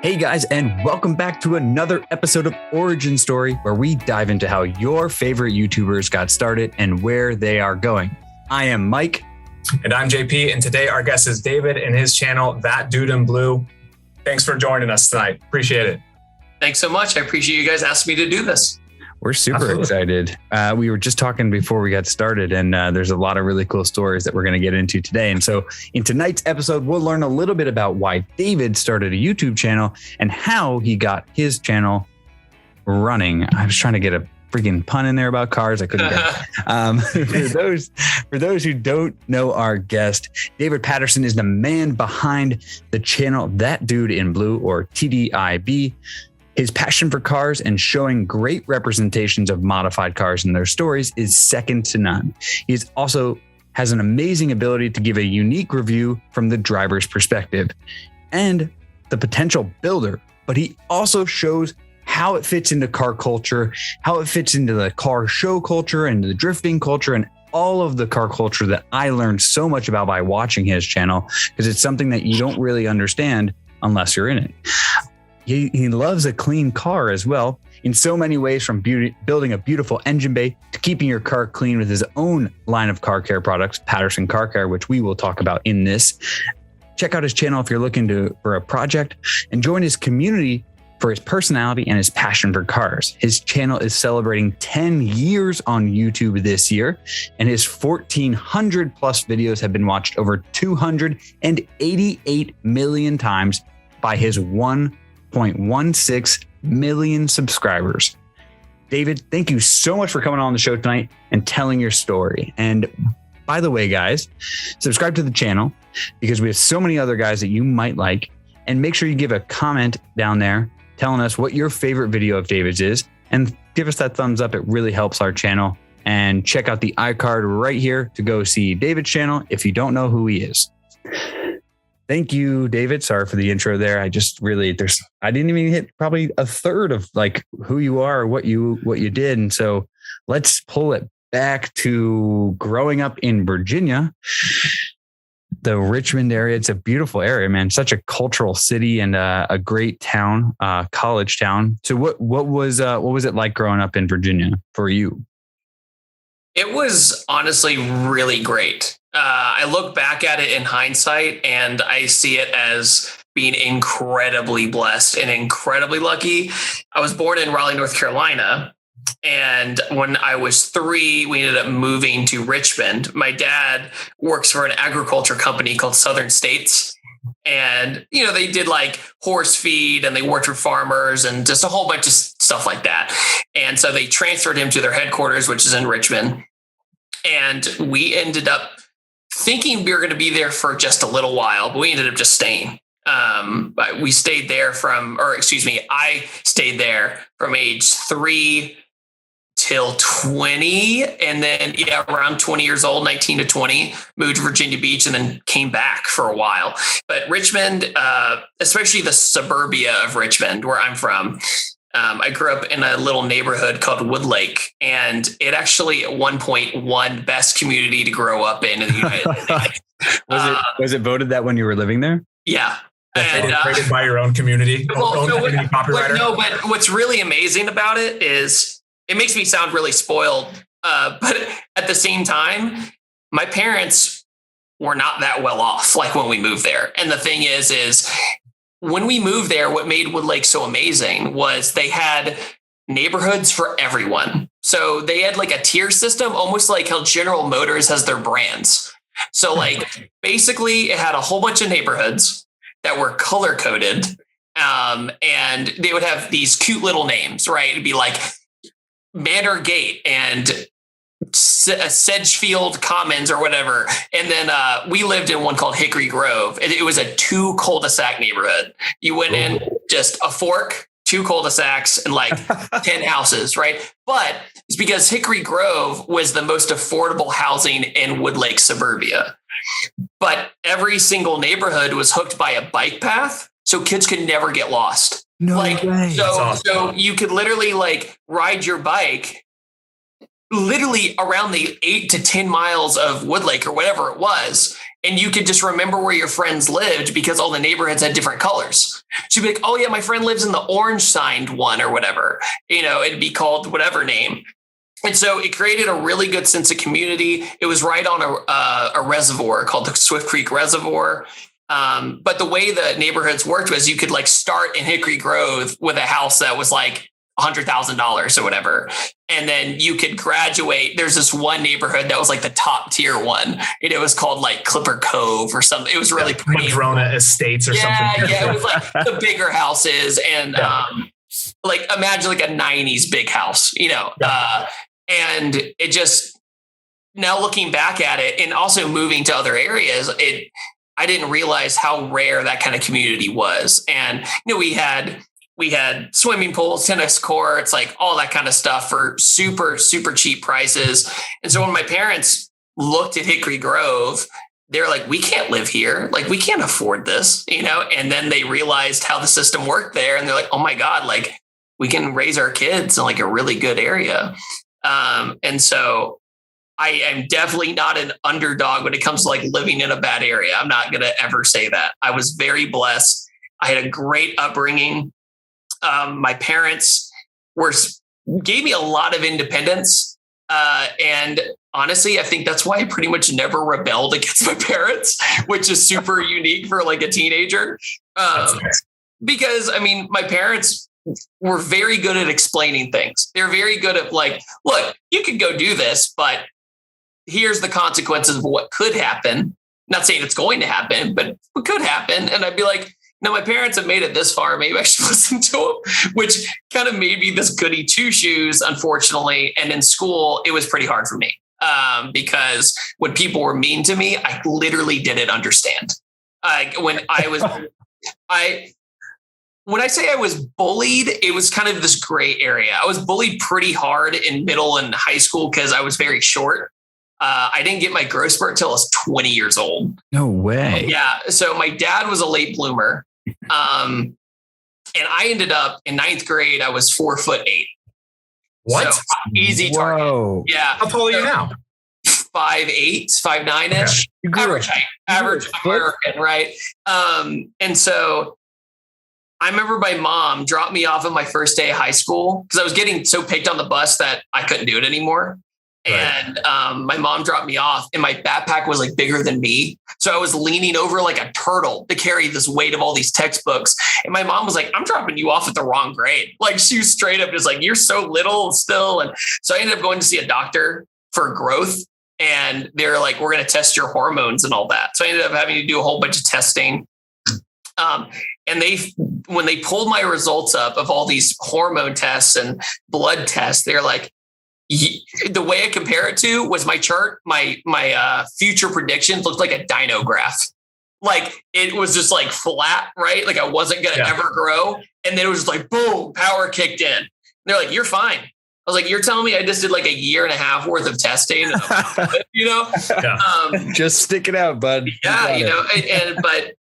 Hey guys, and welcome back to another episode of Origin Story, where we dive into how your favorite YouTubers got started and where they are going. I am Mike. And I'm JP, and today our guest is David and his channel, That Dude in Blue. Thanks for joining us tonight. Appreciate it. Thanks so much. I appreciate you guys asking me to do this. We're super excited. We were just talking before we got started, and there's a lot of really cool stories that we're going to get into today. And so in tonight's episode, we'll learn a little bit about why David started a YouTube channel and how he got his channel running. I was trying to get a freaking pun in there about cars. I couldn't get for those who don't know our guest, David Patterson is the man behind the channel That Dude in Blue, or TDIB. His passion for cars and showing great representations of modified cars and their stories is second to none. He also has an amazing ability to give a unique review from the driver's perspective and the potential builder, but he also shows how it fits into car culture, how it fits into the car show culture and the drifting culture and all of the car culture that I learned so much about by watching his channel, because it's something that you don't really understand unless you're in it. He loves a clean car as well, in so many ways, from building a beautiful engine bay to keeping your car clean with his own line of car care products, Patterson Car Care, which we will talk about in this. Check out his channel if you're looking for a project, and join his community for his personality and his passion for cars. His channel is celebrating 10 years on YouTube this year, and his 1,400 plus videos have been watched over 288 million times by his 1.16 million subscribers. David, thank you so much for coming on the show tonight and telling your story. And by the way, guys, subscribe to the channel because we have so many other guys that you might like. And make sure you give a comment down there telling us what your favorite video of David's is, and give us that thumbs up. It really helps our channel. And check out the iCard right here to go see David's channel if you don't know who he is. Thank you, David. Sorry for the intro there. I didn't even hit probably a third of like who you are or what you did. And so let's pull it back to growing up in Virginia, the Richmond area. It's a beautiful area, man. Such a cultural city and a great town, college town. So what was it like growing up in Virginia for you? It was honestly really great. I look back at it in hindsight and I see it as being incredibly blessed and incredibly lucky. I was born in Raleigh, North Carolina. And when I was 3, we ended up moving to Richmond. My dad works for an agriculture company called Southern States. And, they did like horse feed and they worked for farmers and just a whole bunch of stuff like that. And so they transferred him to their headquarters, which is in Richmond. And we ended up thinking we were going to be there for just a little while, but we ended up just staying. I stayed there from age 3 till 20. And then, around 20 years old, 19 to 20, moved to Virginia Beach and then came back for a while. But Richmond, especially the suburbia of Richmond, where I'm from, I grew up in a little neighborhood called Woodlake, and it actually at one point won best community to grow up in the United States. Was it voted that when you were living there? Yeah. And created by your own community. But what's really amazing about it is it makes me sound really spoiled. But at the same time, my parents were not that well off, like when we moved there. And the thing is when we moved there, what made Woodlake so amazing was they had neighborhoods for everyone. So they had like a tier system, almost like how General Motors has their brands. So like basically it had a whole bunch of neighborhoods that were color coded. And they would have these cute little names, right? It'd be like Manor Gate and Sedgefield Commons or whatever. And then we lived in one called Hickory Grove. It was a 2 cul-de-sac neighborhood. You went in just a fork, 2 cul-de-sacs and like 10 houses, right? But it's because Hickory Grove was the most affordable housing in Woodlake suburbia. But every single neighborhood was hooked by a bike path, so kids could never get lost. No way. So you could literally like ride your bike literally around the 8 to 10 miles of Woodlake or whatever it was. and you could just remember where your friends lived because all the neighborhoods had different colors. She'd be like, oh yeah, my friend lives in the orange signed one or whatever, it'd be called whatever name. And so it created a really good sense of community. It was right on a reservoir called the Swift Creek Reservoir. But the way the neighborhoods worked was you could like start in Hickory Grove with a house that was like $100,000 or whatever. And then you could graduate. There's this one neighborhood that was like the top tier one. And it was called like Clipper Cove or something. It was really pretty. Madrona Estates or something. Yeah. It was like the bigger houses and like imagine like a 90s big house, and it just, now looking back at it and also moving to other areas, I didn't realize how rare that kind of community was. And, we had swimming pools, tennis courts, like all that kind of stuff for super, super cheap prices. And so when my parents looked at Hickory Grove, they're like, we can't live here. Like, we can't afford this, and then they realized how the system worked there. And they're like, oh my God, like we can raise our kids in like a really good area. And so I am definitely not an underdog when it comes to like living in a bad area. I'm not going to ever say that. I was very blessed. I had a great upbringing. My parents gave me a lot of independence. And honestly, I think that's why I pretty much never rebelled against my parents, which is super unique for like a teenager. Because my parents were very good at explaining things. They're very good at like, look, you could go do this, but here's the consequences of what could happen. Not saying it's going to happen, but what could happen. And I'd be like, no, my parents have made it this far. Maybe I should listen to them, which kind of made me this goody two shoes, unfortunately. And in school, it was pretty hard for me because when people were mean to me, I literally didn't understand. When I say I was bullied, it was kind of this gray area. I was bullied pretty hard in middle and high school because I was very short. I didn't get my growth spurt till I was 20 years old. No way. Yeah. So my dad was a late bloomer. And I ended up in 9th grade, I was 4'8". What? So, easy target. Whoa. Yeah. How tall are you now? 5'8", 5'9"-ish. Okay. Average American, right? And so I remember my mom dropped me off on my first day of high school because I was getting so picked on the bus that I couldn't do it anymore. Right. And my mom dropped me off and my backpack was like bigger than me. So I was leaning over like a turtle to carry this weight of all these textbooks. And my mom was like, I'm dropping you off at the wrong grade. Like she was straight up just like, you're so little still. And so I ended up going to see a doctor for growth. And they're like, we're going to test your hormones and all that. So I ended up having to do a whole bunch of testing. And when they pulled my results up of all these hormone tests and blood tests, they're like, the way I compare it to was my chart, my future predictions looked like a dino graph. Like it was just like flat, right? Like I wasn't going to ever grow. And then it was just like, boom, power kicked in. And they're like, you're fine. I was like, you're telling me I just did like a year and a half worth of testing, Just stick it out, bud. Yeah. But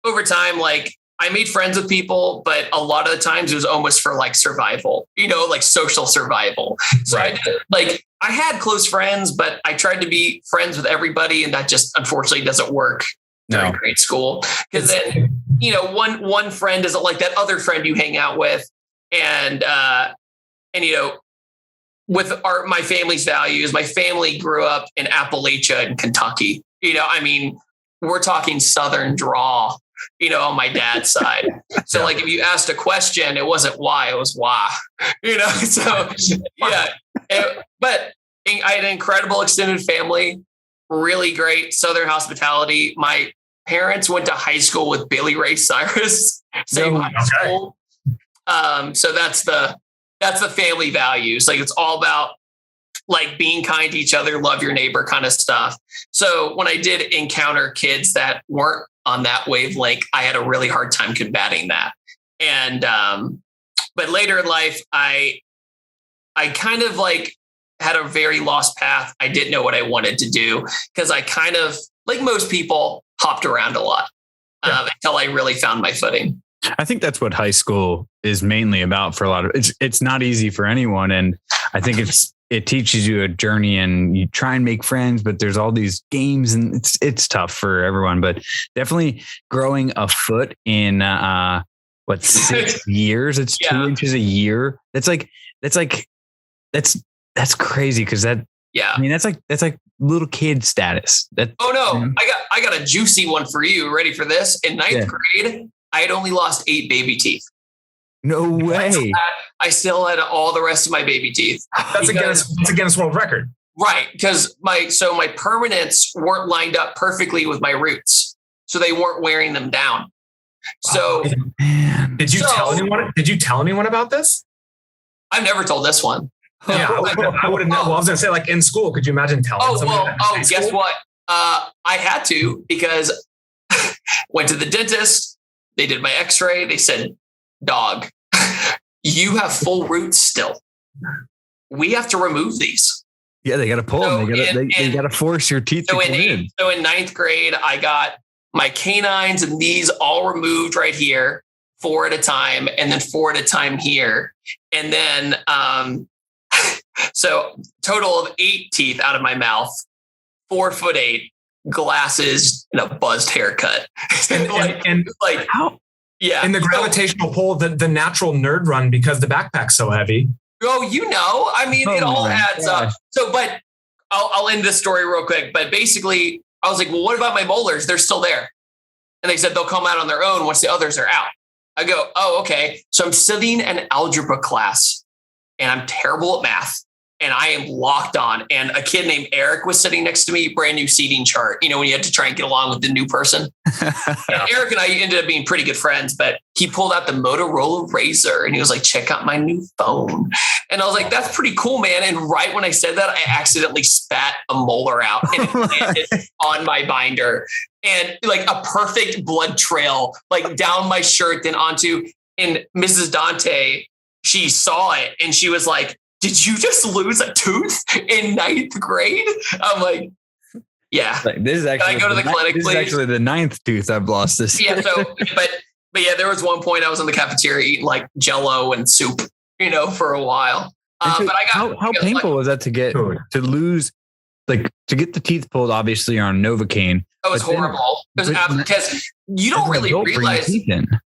over time, like I made friends with people, but a lot of the times it was almost for like survival, like social survival. So right. I had close friends, but I tried to be friends with everybody. And that just unfortunately doesn't work during grade school. Because then, one friend isn't like that other friend you hang out with. And with my family's values, my family grew up in Appalachia in Kentucky. We're talking Southern drawl. On my dad's side. So like if you asked a question, it wasn't why, it was why, so yeah. But I had an incredible extended family, really great Southern hospitality. My parents went to high school with Billy Ray Cyrus, same high school. So that's the family values. Like it's all about like being kind to each other, love your neighbor kind of stuff. So when I did encounter kids that weren't on that wavelength, I had a really hard time combating that. And, but later in life, I kind of like had a very lost path. I didn't know what I wanted to do because I kind of, like most people, hopped around a lot until I really found my footing. I think that's what high school is mainly about for a lot of it's not easy for anyone. And I think it's it teaches you a journey and you try and make friends, but there's all these games and it's tough for everyone, but definitely growing a foot in, 6 years, it's 2 inches a year. That's crazy. Cause I mean, that's like little kid status. I got a juicy one for you. Ready for this? In ninth grade, I had only lost 8 baby teeth. No way. I still had all the rest of my baby teeth. That's against world record. Right. Because my permanents weren't lined up perfectly with my roots. So they weren't wearing them down. So did you tell anyone about this? I've never told this one. Yeah, I would have known. Well, I was going to say, like, in school, could you imagine telling someone? Guess what? I had to, because went to the dentist. They did my x-ray. They said, dog, you have full roots still. We have to remove these. Yeah, they got to pull them. They got to force your teeth to come in. So in ninth grade, I got my canines and these all removed right here, 4 at a time, and then 4 at a time here. And then, so total of 8 teeth out of my mouth, 4'8", glasses, and a buzzed haircut. And how? Yeah. In the gravitational pull, the natural nerd run, because the backpack's so heavy. Oh, I mean, it all adds up. So, but I'll end this story real quick. But basically, I was like, well, what about my molars? They're still there. And they said they'll come out on their own once the others are out. I go, oh, okay. So I'm sitting in algebra class and I'm terrible at math. And I am locked on. And a kid named Eric was sitting next to me, brand new seating chart. You know, when you had to try and get along with the new person. And Eric and I ended up being pretty good friends, but he pulled out the Motorola Razr and he was like, check out my new phone. And I was like, that's pretty cool, man. And right when I said that, I accidentally spat a molar out and it landed on my binder. And like a perfect blood trail, like down my shirt, then onto, and Mrs. Dante, she saw it and she was like, did you just lose a tooth in 9th grade? I'm like, yeah. This is actually, can I go to the clinic, please? This is actually the 9th tooth I've lost this year. Yeah. So, but yeah, there was one point I was in the cafeteria eating like Jello and soup, for a while. But how painful was that to lose, like to get the teeth pulled? Obviously, you're on Novocaine. That was horrible because you don't really realize.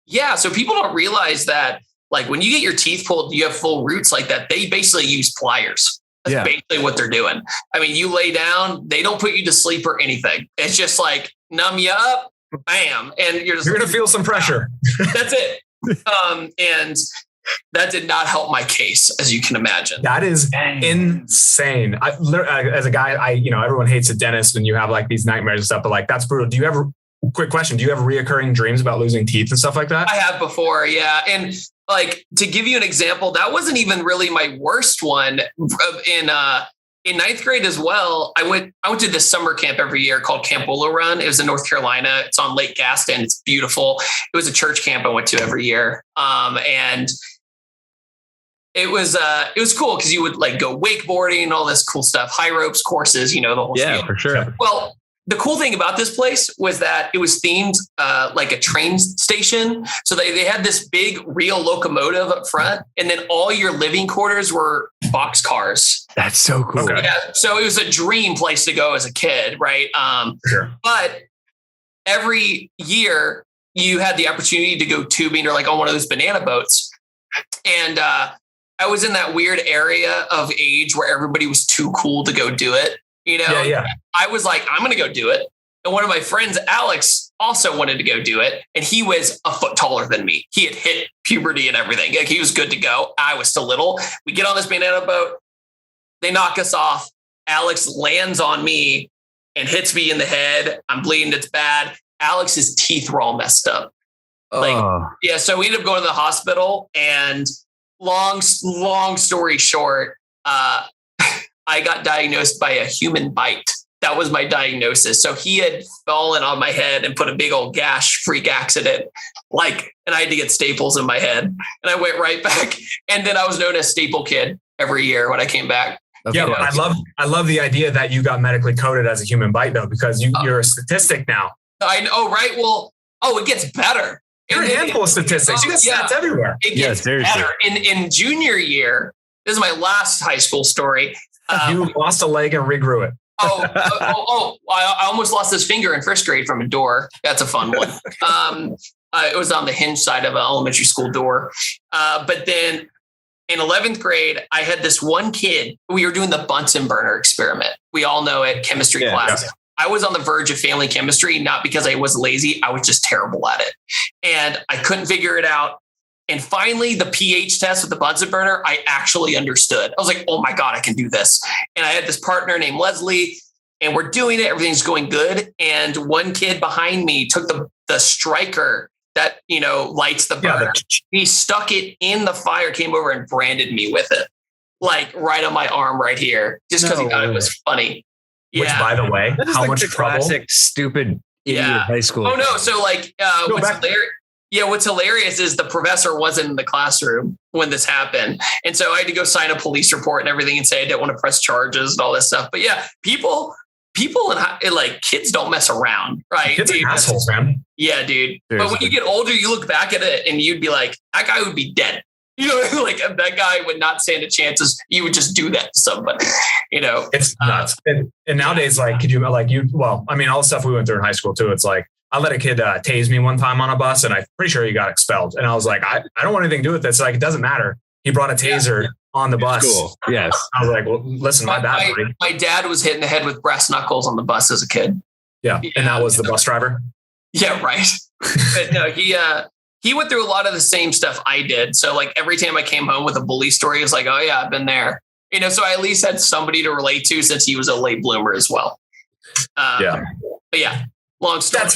Yeah. So people don't realize that. Like when you get your teeth pulled, you have full roots like that. They basically use pliers. That's basically what they're doing. I mean, you lay down, they don't put you to sleep or anything. It's just like numb you up, bam. And you're going to feel some pressure. That's it. And that did not help my case, as you can imagine. That is insane. As a guy, everyone hates a dentist and you have like these nightmares and stuff, but like, that's brutal. Quick question. Do you have reoccurring dreams about losing teeth and stuff like that? I have before. Yeah. And like, to give you an example, that wasn't even really my worst one. In 9th grade as well, I went to this summer camp every year called Camp Willow Run. It was in North Carolina. It's on Lake Gaston. It's beautiful. It was a church camp I went to every year. And it was cool because you would like go wakeboarding and all this cool stuff, high ropes courses, the whole thing. For sure. Well, the cool thing about this place was that it was themed like a train station. So they had this big real locomotive up front, and then all your living quarters were boxcars. That's so cool. Okay. Yeah. So it was a dream place to go as a kid, right? Sure. But every year you had the opportunity to go tubing or like on one of those banana boats. And I was in that weird area of age where everybody was too cool to go do it. Yeah. I was like, I'm going to go do it. And one of my friends, Alex, also wanted to go do it. And he was a foot taller than me. He had hit puberty and everything. Like he was good to go. I was still little. We get on this banana boat. They knock us off. Alex lands on me and hits me in the head. I'm bleeding. It's bad. Alex's teeth were all messed up. So we ended up going to the hospital, and long story short, I got diagnosed by a human bite. That was my diagnosis. So he had fallen on my head and put a big old gash, freak accident. And I had to get staples in my head, and I went right back. And then I was known as Staple Kid every year when I came back. Okay. Yeah, but I love the idea that you got medically coded as a human bite though, because you're a statistic now. I know, right? Well, it gets better. You're a handful of statistics. You got stats everywhere. It gets better. In junior year, This is my last high school story. You lost a leg and regrew it. I almost lost this finger in first grade from a door. That's a fun one. It was on the hinge side of an elementary school door. But then in 11th grade, I had this one kid. We were doing the Bunsen burner experiment. We all know it, chemistry class. Yeah. I was on the verge of failing chemistry, not because I was lazy. I was just terrible at it. And I couldn't figure it out. And finally, the pH test with the Bunsen burner, I actually understood. I was like, oh my God, I can do this. And I had this partner named Leslie, and we're doing it. Everything's going good. And one kid behind me took the striker that, lights the burner. He stuck it in the fire, came over and branded me with it, like right on my arm right here, just because he thought it was funny. Which, by the way, how much trouble? Classic stupid idiot high school. Oh no! So what's hilarious is the professor wasn't in the classroom when this happened, and so I had to go sign a police report and everything, and say I didn't want to press charges and all this stuff. But yeah, people and like kids don't mess around, right? Kids are assholes, man. Yeah, dude. Seriously. But when you get older, you look back at it and you'd be like, that guy would be dead. Like that guy would not stand a chance. You would just do that to somebody, It's nuts. And nowadays, like, could you, like, all the stuff we went through in high school too. It's like, I let a kid tase me one time on a bus, and I'm pretty sure he got expelled. And I was like, I don't want anything to do with this. Like, it doesn't matter. He brought a taser on the bus. Cool. Yes. I was like, well, listen, my bad, buddy. My dad was hit in the head with brass knuckles on the bus as a kid. Yeah. And that was the bus driver. Yeah, right. But no, he went through a lot of the same stuff I did. So like every time I came home with a bully story, it was like, oh yeah, I've been there. So I at least had somebody to relate to, since he was a late bloomer as well. But yeah, long story.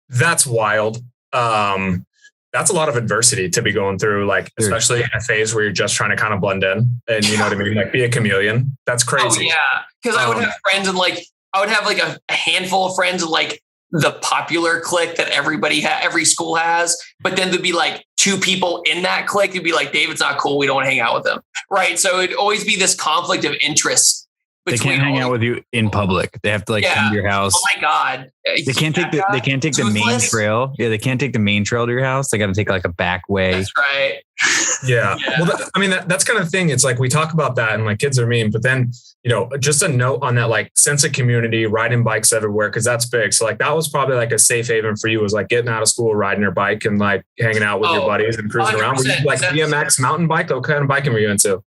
That's wild. That's a lot of adversity to be going through, like, especially in a phase where you're just trying to kind of blend in and, you know what I mean? Like, be a chameleon. That's crazy. Oh yeah. Cause I would have friends, and like, I would have like a handful of friends, and like the popular clique that every school has, but then there'd be like two people in that clique who'd be like, David's not cool, we don't want to hang out with him. Right. So it'd always be this conflict of interest. They can't hang out with you in public. They have to come to your house. Oh my God. They can't take the main trail. Yeah. They can't take the main trail to your house. They got to take like a back way. That's right. Yeah. Well, that's kind of the thing. It's like, we talk about that and like kids are mean, but then, just a note on that, like sense of community, riding bikes everywhere. Cause that's big. So like, that was probably like a safe haven for you, was like getting out of school, riding your bike and like hanging out with your buddies and cruising around. Were you like BMX, mountain bike? What kind of biking were you into?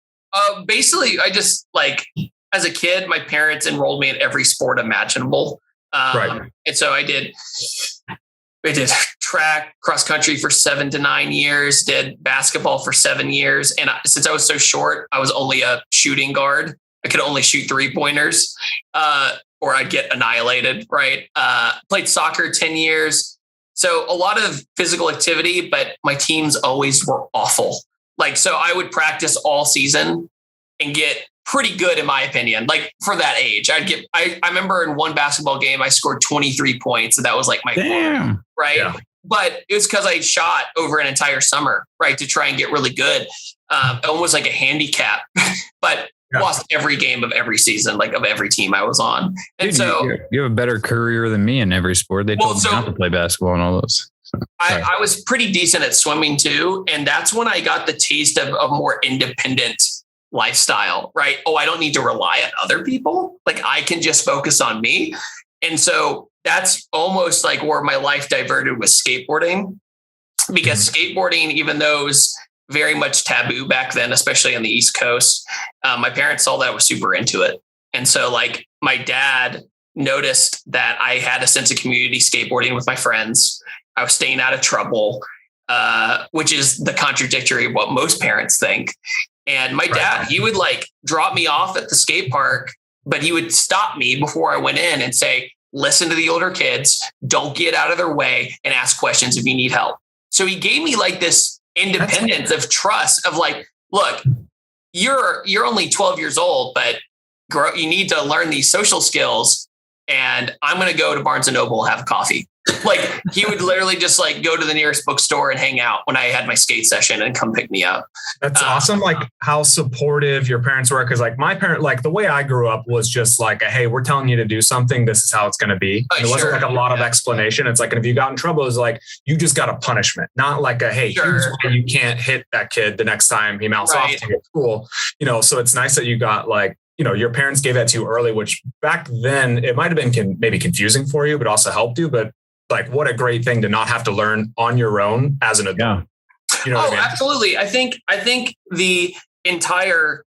Basically I just like, as a kid, my parents enrolled me in every sport imaginable. Right. And so I did track, cross country for 7 to 9 years, did basketball for 7 years. And since I was so short, I was only a shooting guard. I could only shoot 3-pointers, or I'd get annihilated. Right. Played soccer 10 years. So a lot of physical activity, but my teams always were awful. Like, so I would practice all season and get pretty good, in my opinion. Like, for that age, I remember in one basketball game, I scored 23 points. And that was like my goal, right? Yeah. But it was because I shot over an entire summer, right, to try and get really good. Almost like a handicap, but lost every game of every season, like of every team I was on. And dude, so you have a better career than me in every sport. They told me not to play basketball and all those. I was pretty decent at swimming too. And that's when I got the taste of a more independent lifestyle, right? Oh, I don't need to rely on other people. Like, I can just focus on me. And so that's almost like where my life diverted with skateboarding, because skateboarding, even though it was very much taboo back then, especially on the East Coast, my parents saw that I was super into it. And so like my dad noticed that I had a sense of community skateboarding with my friends. I was staying out of trouble, which is the contradictory of what most parents think. And my dad, he would like drop me off at the skate park, but he would stop me before I went in and say, listen to the older kids, don't get out of their way, and ask questions if you need help. So he gave me like this independence of trust of like, look, you're only 12 years old, but you need to learn these social skills. And I'm going to go to Barnes and Noble and have a coffee. Like he would literally just like go to the nearest bookstore and hang out when I had my skate session and come pick me up. That's awesome. Like how supportive your parents were. Cause like my parent, like the way I grew up was just like, hey, we're telling you to do something. This is how it's going to be. It wasn't like a lot of explanation. It's like, and if you got in trouble, it was like, you just got a punishment, not like a, hey, here's why you can't hit that kid the next time he mouths off to you at school. So it's nice that you got like, your parents gave that to you early, which back then it might've been maybe confusing for you, but also helped you. But like, what a great thing to not have to learn on your own as an adult. Yeah. What I mean? Absolutely. I think the entire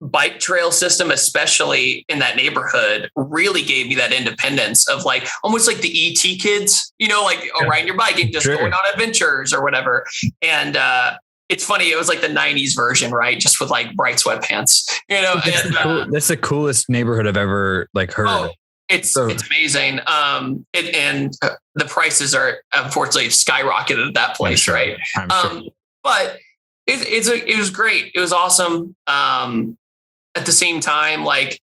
bike trail system, especially in that neighborhood, really gave me that independence of like, almost like the ET kids, riding your bike and just going on adventures or whatever. And, it's funny. It was like the 90s version, right? Just with like bright sweatpants, That's the coolest neighborhood I've ever like heard of. It's amazing. And the prices are unfortunately skyrocketed at that place. Right. But it was great. It was awesome. At the same time, like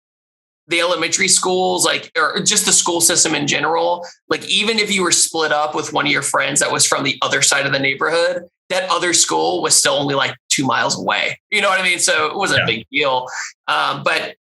the elementary schools, or just the school system in general, like even if you were split up with one of your friends that was from the other side of the neighborhood, that other school was still only like 2 miles away. You know what I mean? So it wasn't a big deal. But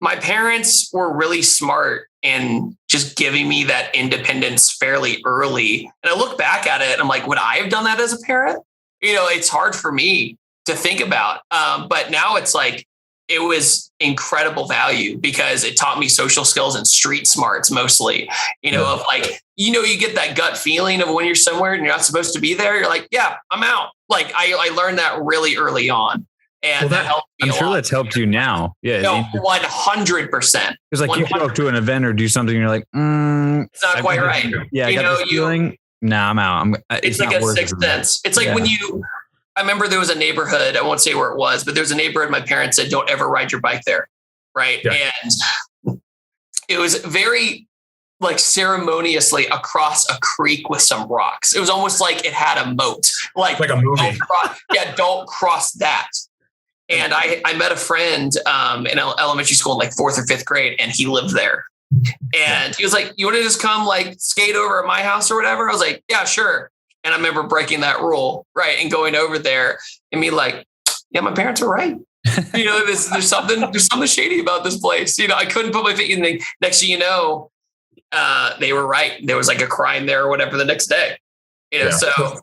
my parents were really smart in just giving me that independence fairly early. And I look back at it and I'm like, would I have done that as a parent? It's hard for me to think about. But now it's like, it was incredible value because it taught me social skills and street smarts mostly, of like, you get that gut feeling of when you're somewhere and you're not supposed to be there. You're like, yeah, I'm out. Like I learned that really early on. And that helped me. I'm sure that's helped you now. Yeah. No, 100%. It's like 100%. You show up to an event or do something and you're like, it's not quite right. Yeah. I got this feeling. Nah, I'm out. It's like a sixth sense. It's like when I remember there was a neighborhood, I won't say where it was, but there was a neighborhood my parents said, don't ever ride your bike there. Right. Yeah. And it was very like ceremoniously across a creek with some rocks. It was almost like it had a moat, like a movie. Don't cross that. And I met a friend in elementary school in like 4th or 5th grade, and he lived there. And he was like, you want to just come like skate over at my house or whatever? I was like, yeah, sure. And I remember breaking that rule, right, and going over there and me like, yeah, my parents are right. There's something shady about this place. I couldn't put my feet in. The next thing you know, they were right. There was like a crime there or whatever the next day. So.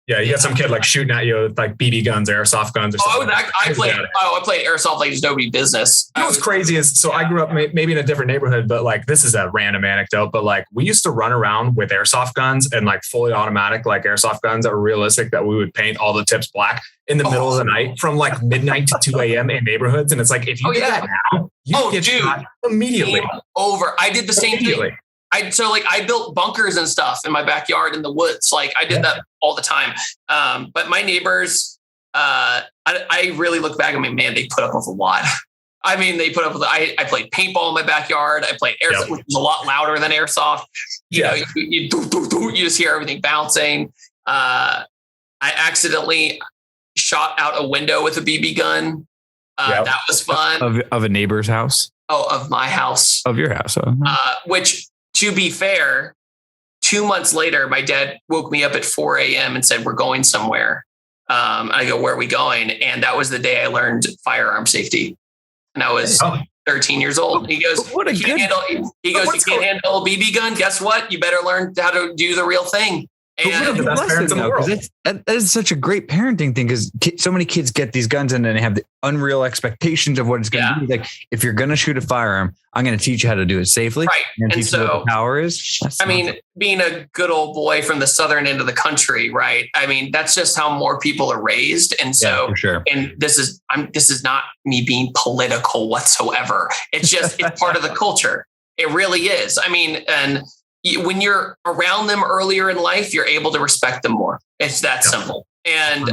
Yeah, you got some kid like shooting at you with like BB guns, airsoft guns, or something. I played airsoft like it's nobody's business. What's crazy is, so I grew up maybe in a different neighborhood, but like this is a random anecdote, but like we used to run around with airsoft guns and like fully automatic like airsoft guns that were realistic that we would paint all the tips black in the middle of the night from like midnight to 2 a.m. in neighborhoods. And it's like, if you did that now, you get shot immediately. Over. I did the same thing. I built bunkers and stuff in my backyard in the woods. Like I did that all the time. But my neighbors, I really look back and man, they put up with a lot. I mean, they put up with, I played paintball in my backyard. I played airsoft, which was a lot louder than airsoft. You just hear everything bouncing. I accidentally shot out a window with a BB gun. That was fun. Of a neighbor's house? Oh, of my house. Of your house. Which, to be fair, 2 months later, my dad woke me up at 4 a.m. and said, we're going somewhere. I go, where are we going? And that was the day I learned firearm safety. And I was 13 years old. He goes, you can't handle a BB gun. Guess what? You better learn how to do the real thing. And the best parents in the world. That is such a great parenting thing because so many kids get these guns and then they have the unreal expectations of what it's going to be. Like, if you're going to shoot a firearm, I'm going to teach you how to do it safely. Right. And so what the power is. Being a good old boy from the southern end of the country, right? I mean, that's just how more people are raised. And so, for sure. And this is not me being political whatsoever. It's just, it's part of the culture. It really is. I mean, and when you're around them earlier in life, you're able to respect them more. It's that simple. And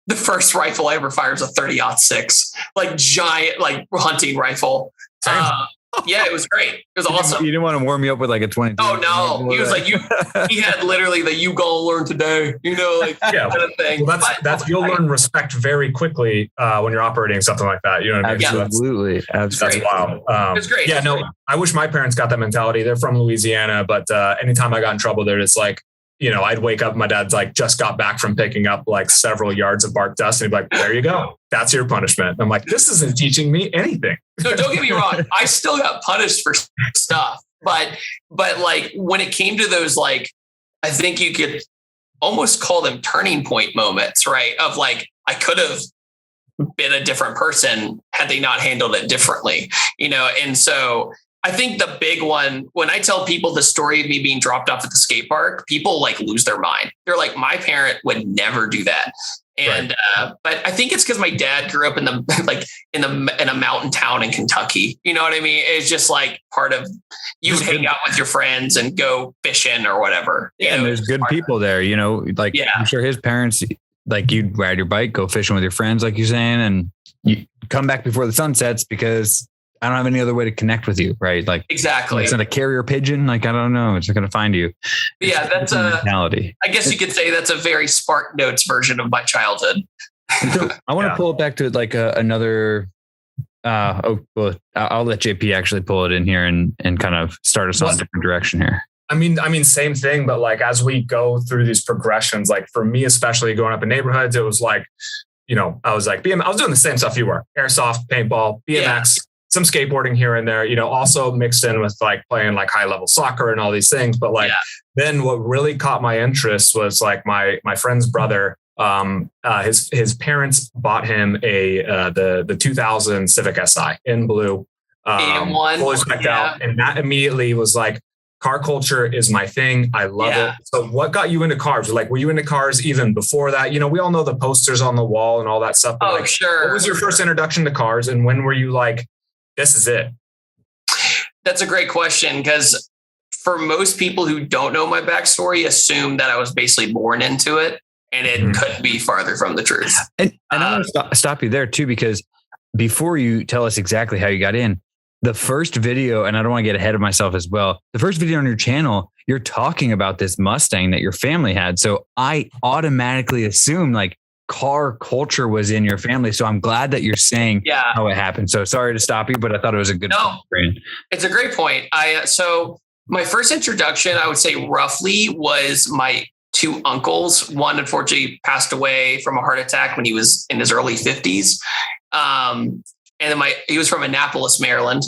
the first rifle I ever fired was a 30-06, like giant, like hunting rifle. Yeah, it was great. It was awesome. You didn't want to warm me up with like a 22. Oh no, he was like he had literally the "you gonna learn today," like yeah, kind of thing. Well, that's you'll learn respect very quickly when you're operating something like that. You know what I mean? Absolutely, That's wild. It's great. Yeah, no, I wish my parents got that mentality. They're from Louisiana, but anytime I got in trouble, they're just like, I'd wake up, my dad's like just got back from picking up like several yards of bark dust, and he'd be like, "There you go, that's your punishment." I'm like, "This isn't teaching me anything." No, don't get me wrong. I still got punished for stuff, but like when it came to those, like, I think you could almost call them turning point moments, right? Of like, I could have been a different person had they not handled it differently, and so I think the big one, when I tell people the story of me being dropped off at the skate park, people like lose their mind. They're like, my parent would never do that. And, but I think it's because my dad grew up in a mountain town in Kentucky. You know what I mean? It's just like part of, you would hang out with your friends and go fishing or whatever. And there's good people there, I'm sure his parents, like, you'd ride your bike, go fishing with your friends, like you're saying, and you come back before the sun sets because I don't have any other way to connect with you, right? Like, exactly. It's not a carrier pigeon. Like, I don't know. It's not going to find you. Yeah, that's a mentality. I guess you could say that's a very Spark Notes version of my childhood. So I want to pull it back to like another. I'll let JP actually pull it in here and kind of start us on a different direction here. I mean, same thing, but like as we go through these progressions, like for me, especially growing up in neighborhoods, it was like, I was like I was doing the same stuff you were: airsoft, paintball, BMX. Some skateboarding here and there, also mixed in with like playing like high level soccer and all these things. But like, then what really caught my interest was like my friend's brother, his parents bought him the 2000 Civic Si in blue, fully spec'd out. And that immediately was like, car culture is my thing. I love it. So what got you into cars? Like, were you into cars even before that? We all know the posters on the wall and all that stuff. Oh, like, sure. What was your first introduction to cars? And when were you like, this is it? That's a great question, because for most people who don't know my backstory, assume that I was basically born into it, and it couldn't be farther from the truth. And I want to stop you there too, because before you tell us exactly how you got in, the first video, and I don't want to get ahead of myself as well, the first video on your channel, you're talking about this Mustang that your family had. So I automatically assume like car culture was in your family. So I'm glad that you're saying how it happened. So sorry to stop you, but I thought it was a good point. It's a great point. So my first introduction, I would say roughly, was my two uncles. One unfortunately passed away from a heart attack when he was in his early 50s. And then he was from Annapolis, Maryland.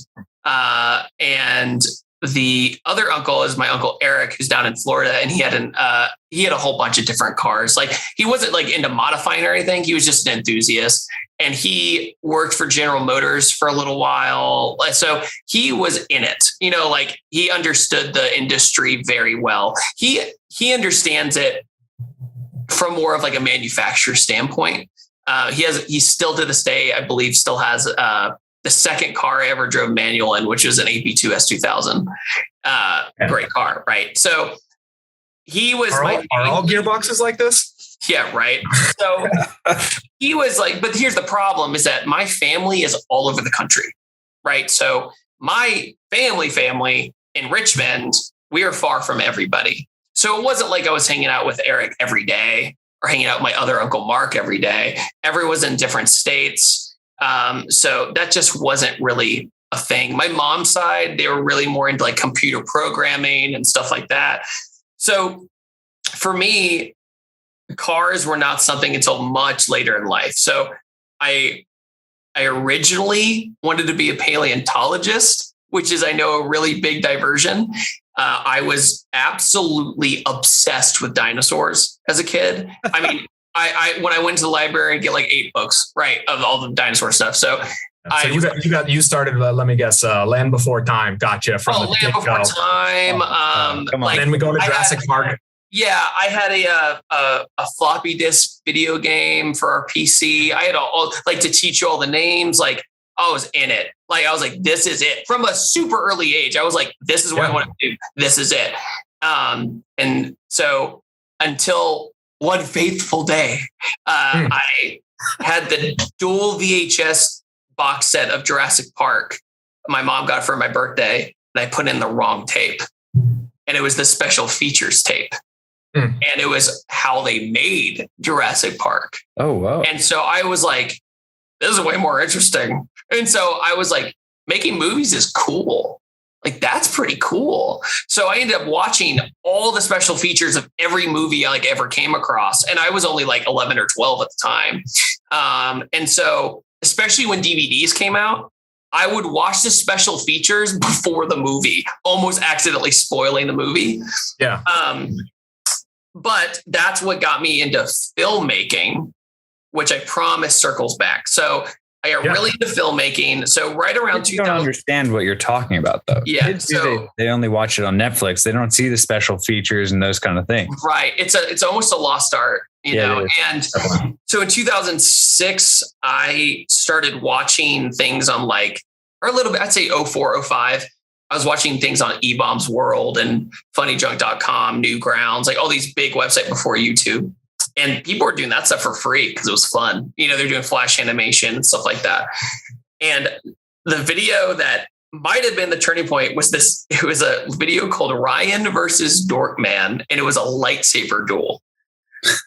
And the other uncle is my uncle Eric, who's down in Florida, and he had a whole bunch of different cars. Like, he wasn't like into modifying or anything. He was just an enthusiast, and he worked for General Motors for a little while. So he was in it, like he understood the industry very well. He understands it from more of like a manufacturer standpoint. He still to this day, I believe, still has the second car I ever drove manual in, which was an AP2 S2000. Great car, right? So he was are all gearboxes like this? Yeah, right. So he was like, but here's the problem: is that my family is all over the country, right? So my family in Richmond, we are far from everybody. So it wasn't like I was hanging out with Eric every day or hanging out with my other Uncle Mark every day. Everyone was in different states. So that just wasn't really a thing. My mom's side, they were really more into like computer programming and stuff like that. So for me, cars were not something until much later in life. So I originally wanted to be a paleontologist, which is, I know, a really big diversion. I was absolutely obsessed with dinosaurs as a kid. I mean, I when I went to the library, I'd get like 8 books, right, of all the dinosaur stuff. So you started. Let me guess. Land Before Time. Gotcha. From the Land Before Time. Come on. Then we go to Jurassic Park. Yeah, I had a floppy disk video game for our PC. I had all like to teach you all the names. Like, I was in it. Like, I was like, this is it. From a super early age, I was like, this is what I want to do. This is it. And so until one faithful day, I had the dual VHS box set of Jurassic Park my mom got it for my birthday, and I put in the wrong tape. And it was the special features tape. And it was how they made Jurassic Park. Oh, wow. And so I was like, this is way more interesting. And so I was like, making movies is cool. Like, that's pretty cool. So I ended up watching all the special features of every movie I like ever came across. And I was only like 11 or 12 at the time. And so, especially when DVDs came out, I would watch the special features before the movie, almost accidentally spoiling the movie. Yeah. But that's what got me into filmmaking, which I promise circles back. So I got really into filmmaking. So right around 2000. You don't understand what you're talking about, though. Yeah. Kids, they only watch it on Netflix. They don't see the special features and those kind of things. Right. It's almost a lost art, you know. And so in 2006, I started watching things on or a little bit, I'd say 04, 05. I was watching things on eBombs World and funnyjunk.com, Newgrounds, like all these big websites before YouTube. And people were doing that stuff for free because it was fun. You know, they're doing flash animation and stuff like that. And the video that might have been the turning point was this. It was a video called Ryan versus Dorkman, and it was a lightsaber duel.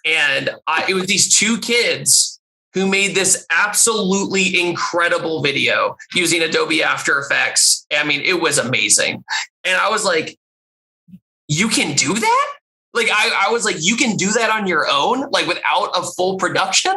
And it was these two kids who made this absolutely incredible video using Adobe After Effects. I mean, it was amazing. And I was like, you can do that? Like, I was like, you can do that on your own, like without a full production.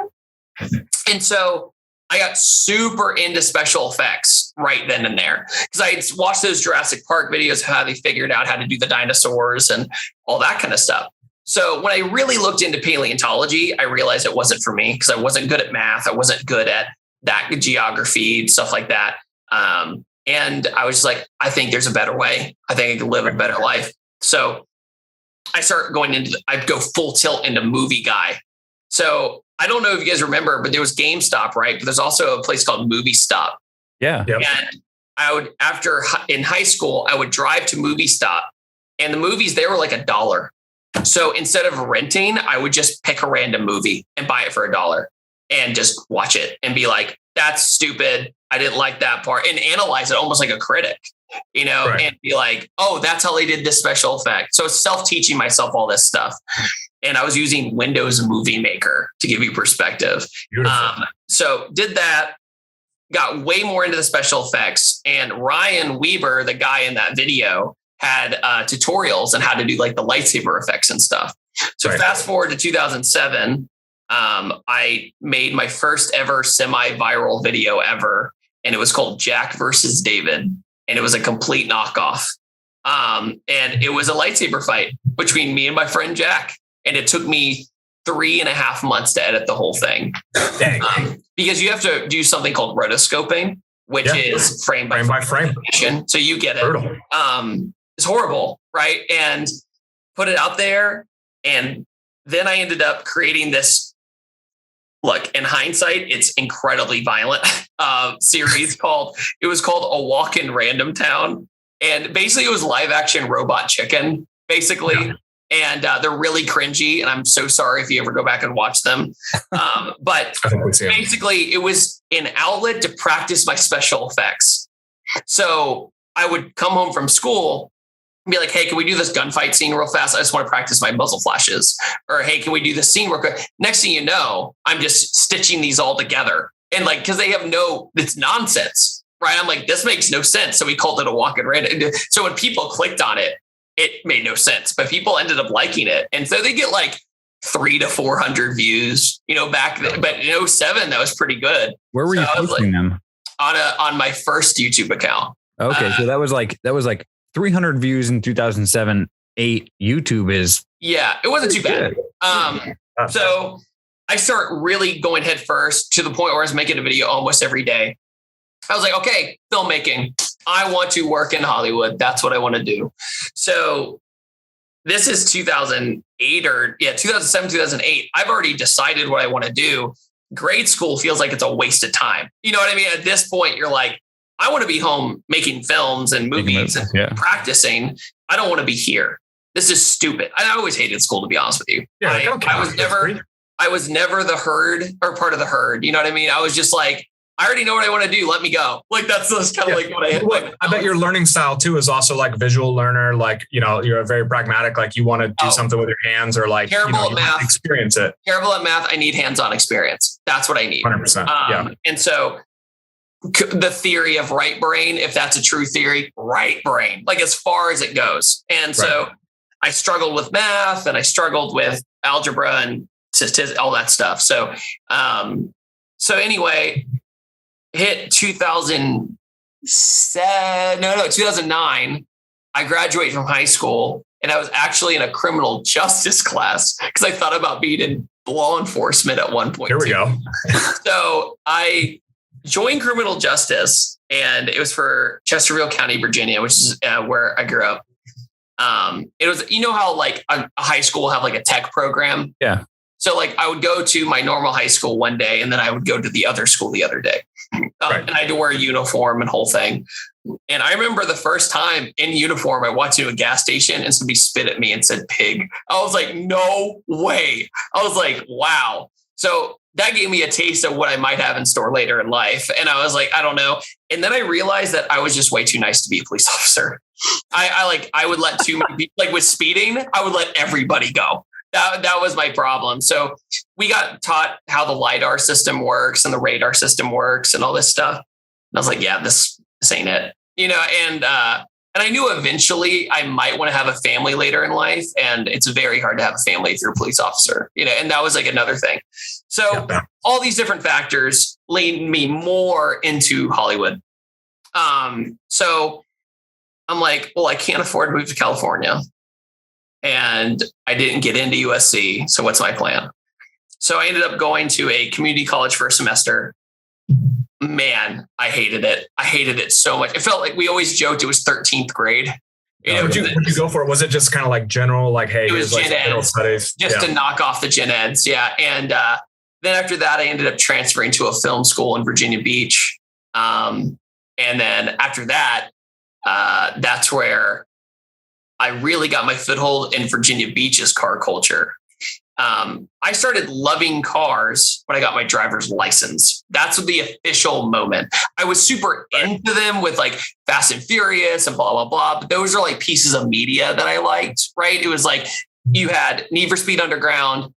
And so I got super into special effects right then and there because I had watched those Jurassic Park videos, how they figured out how to do the dinosaurs and all that kind of stuff. So when I really looked into paleontology, I realized it wasn't for me because I wasn't good at math. I wasn't good at that geography, stuff like that. And I was just like, I think there's a better way. I think I can live a better life. So I start I'd go full tilt into movie guy. So I don't know if you guys remember, but there was GameStop, right? But there's also a place called Movie Stop. Yeah. Yep. And I would, in high school, I would drive to Movie Stop and the movies, they were like $1. So instead of renting, I would just pick a random movie and buy it for $1 and just watch it and be like, that's stupid. I didn't like that part, and analyze it almost like a critic, you know, right. And be like, oh, that's how they did this special effect. So self-teaching myself all this stuff. And I was using Windows Movie Maker to give you perspective. So did that, got way more into the special effects. And Ryan Weber, the guy in that video, had tutorials on how to do like the lightsaber effects and stuff. So fast forward to 2007, I made my first ever semi-viral video ever. And it was called Jack versus David. And it was a complete knockoff. And it was a lightsaber fight between me and my friend Jack. And it took me 3.5 months to edit the whole thing. Because you have to do something called rotoscoping, which is frame by frame. So you get it. It's horrible, right? And put it out there. And then I ended up creating this, look, in hindsight, it's incredibly violent series called A Walk in Random Town. And basically it was live action robot chicken, basically. Yeah. And they're really cringy. And I'm so sorry if you ever go back and watch them. But basically it was an outlet to practice my special effects. So I would come home from school and be like, hey, can we do this gunfight scene real fast? I just want to practice my muzzle flashes. Or, hey, can we do this scene real quick? Next thing you know, I'm just stitching these all together. And like, because they have it's nonsense, right? I'm like, this makes no sense. So we called it A Walk in Random. So when people clicked on it, it made no sense, but people ended up liking it. And so they get like 300 to 400 views, you know, back then. But in 2007, that was pretty good. Where were you posting them? On my first YouTube account. Okay. So that was like 300 views in 2007, 8. YouTube is. Yeah, it wasn't too bad. So I start really going head first to the point where I was making a video almost every day. I was like, okay, filmmaking. I want to work in Hollywood. That's what I want to do. So this is 2007, 2008. I've already decided what I want to do. Grade school feels like it's a waste of time. You know what I mean? At this point, you're like, I want to be home making films and movies and practicing. I don't want to be here. This is stupid. I always hated school, to be honest with you. Yeah, I was never the herd or part of the herd. You know what I mean? I was just like, I already know what I want to do. Let me go. Like that's kind of like what I bet your learning style too is also like visual learner. Like, you're very pragmatic. Like you want to do something with your hands or like, terrible at math. Experience it. Terrible at math. I need hands-on experience. That's what I need. 100%. Yeah. And so the theory of right brain, if that's a true theory, right brain, like as far as it goes. And so I struggled with math and I struggled with algebra and statistics, all that stuff. So anyway, hit 2009. I graduated from high school and I was actually in a criminal justice class because I thought about being in law enforcement at one point. Here we go. So I joined criminal justice and it was for Chesterfield County, Virginia, which is where I grew up. It was, how like a high school will have like a tech program. Yeah. So like I would go to my normal high school one day and then I would go to the other school the other day. And I had to wear a uniform and whole thing. And I remember the first time in uniform, I walked to a gas station and somebody spit at me and said pig. I was like, no way. I was like, wow. So that gave me a taste of what I might have in store later in life. And I was like, I don't know. And then I realized that I was just way too nice to be a police officer. I would let too many people, like with speeding, I would let everybody go. That was my problem. So we got taught how the LiDAR system works and the radar system works and all this stuff. And I was like, yeah, this ain't it, and I knew eventually I might want to have a family later in life. And it's very hard to have a family if you're a police officer, and that was like another thing. So all these different factors leaned me more into Hollywood. So I'm like, well, I can't afford to move to California. And I didn't get into USC. So what's my plan? So I ended up going to a community college for a semester. Man, I hated it. I hated it so much. It felt like we always joked it was 13th grade. What'd you go for? Was it just kind of like general, like, hey, it was like gen general eds, studies? just to knock off the gen eds. Yeah. And then after that, I ended up transferring to a film school in Virginia Beach. And then after that, that's where I really got my foothold in Virginia Beach's car culture. I started loving cars when I got my driver's license. That's the official moment. I was super into them with like Fast and Furious and blah, blah, blah. But those are like pieces of media that I liked, right? It was like you had Need for Speed Underground,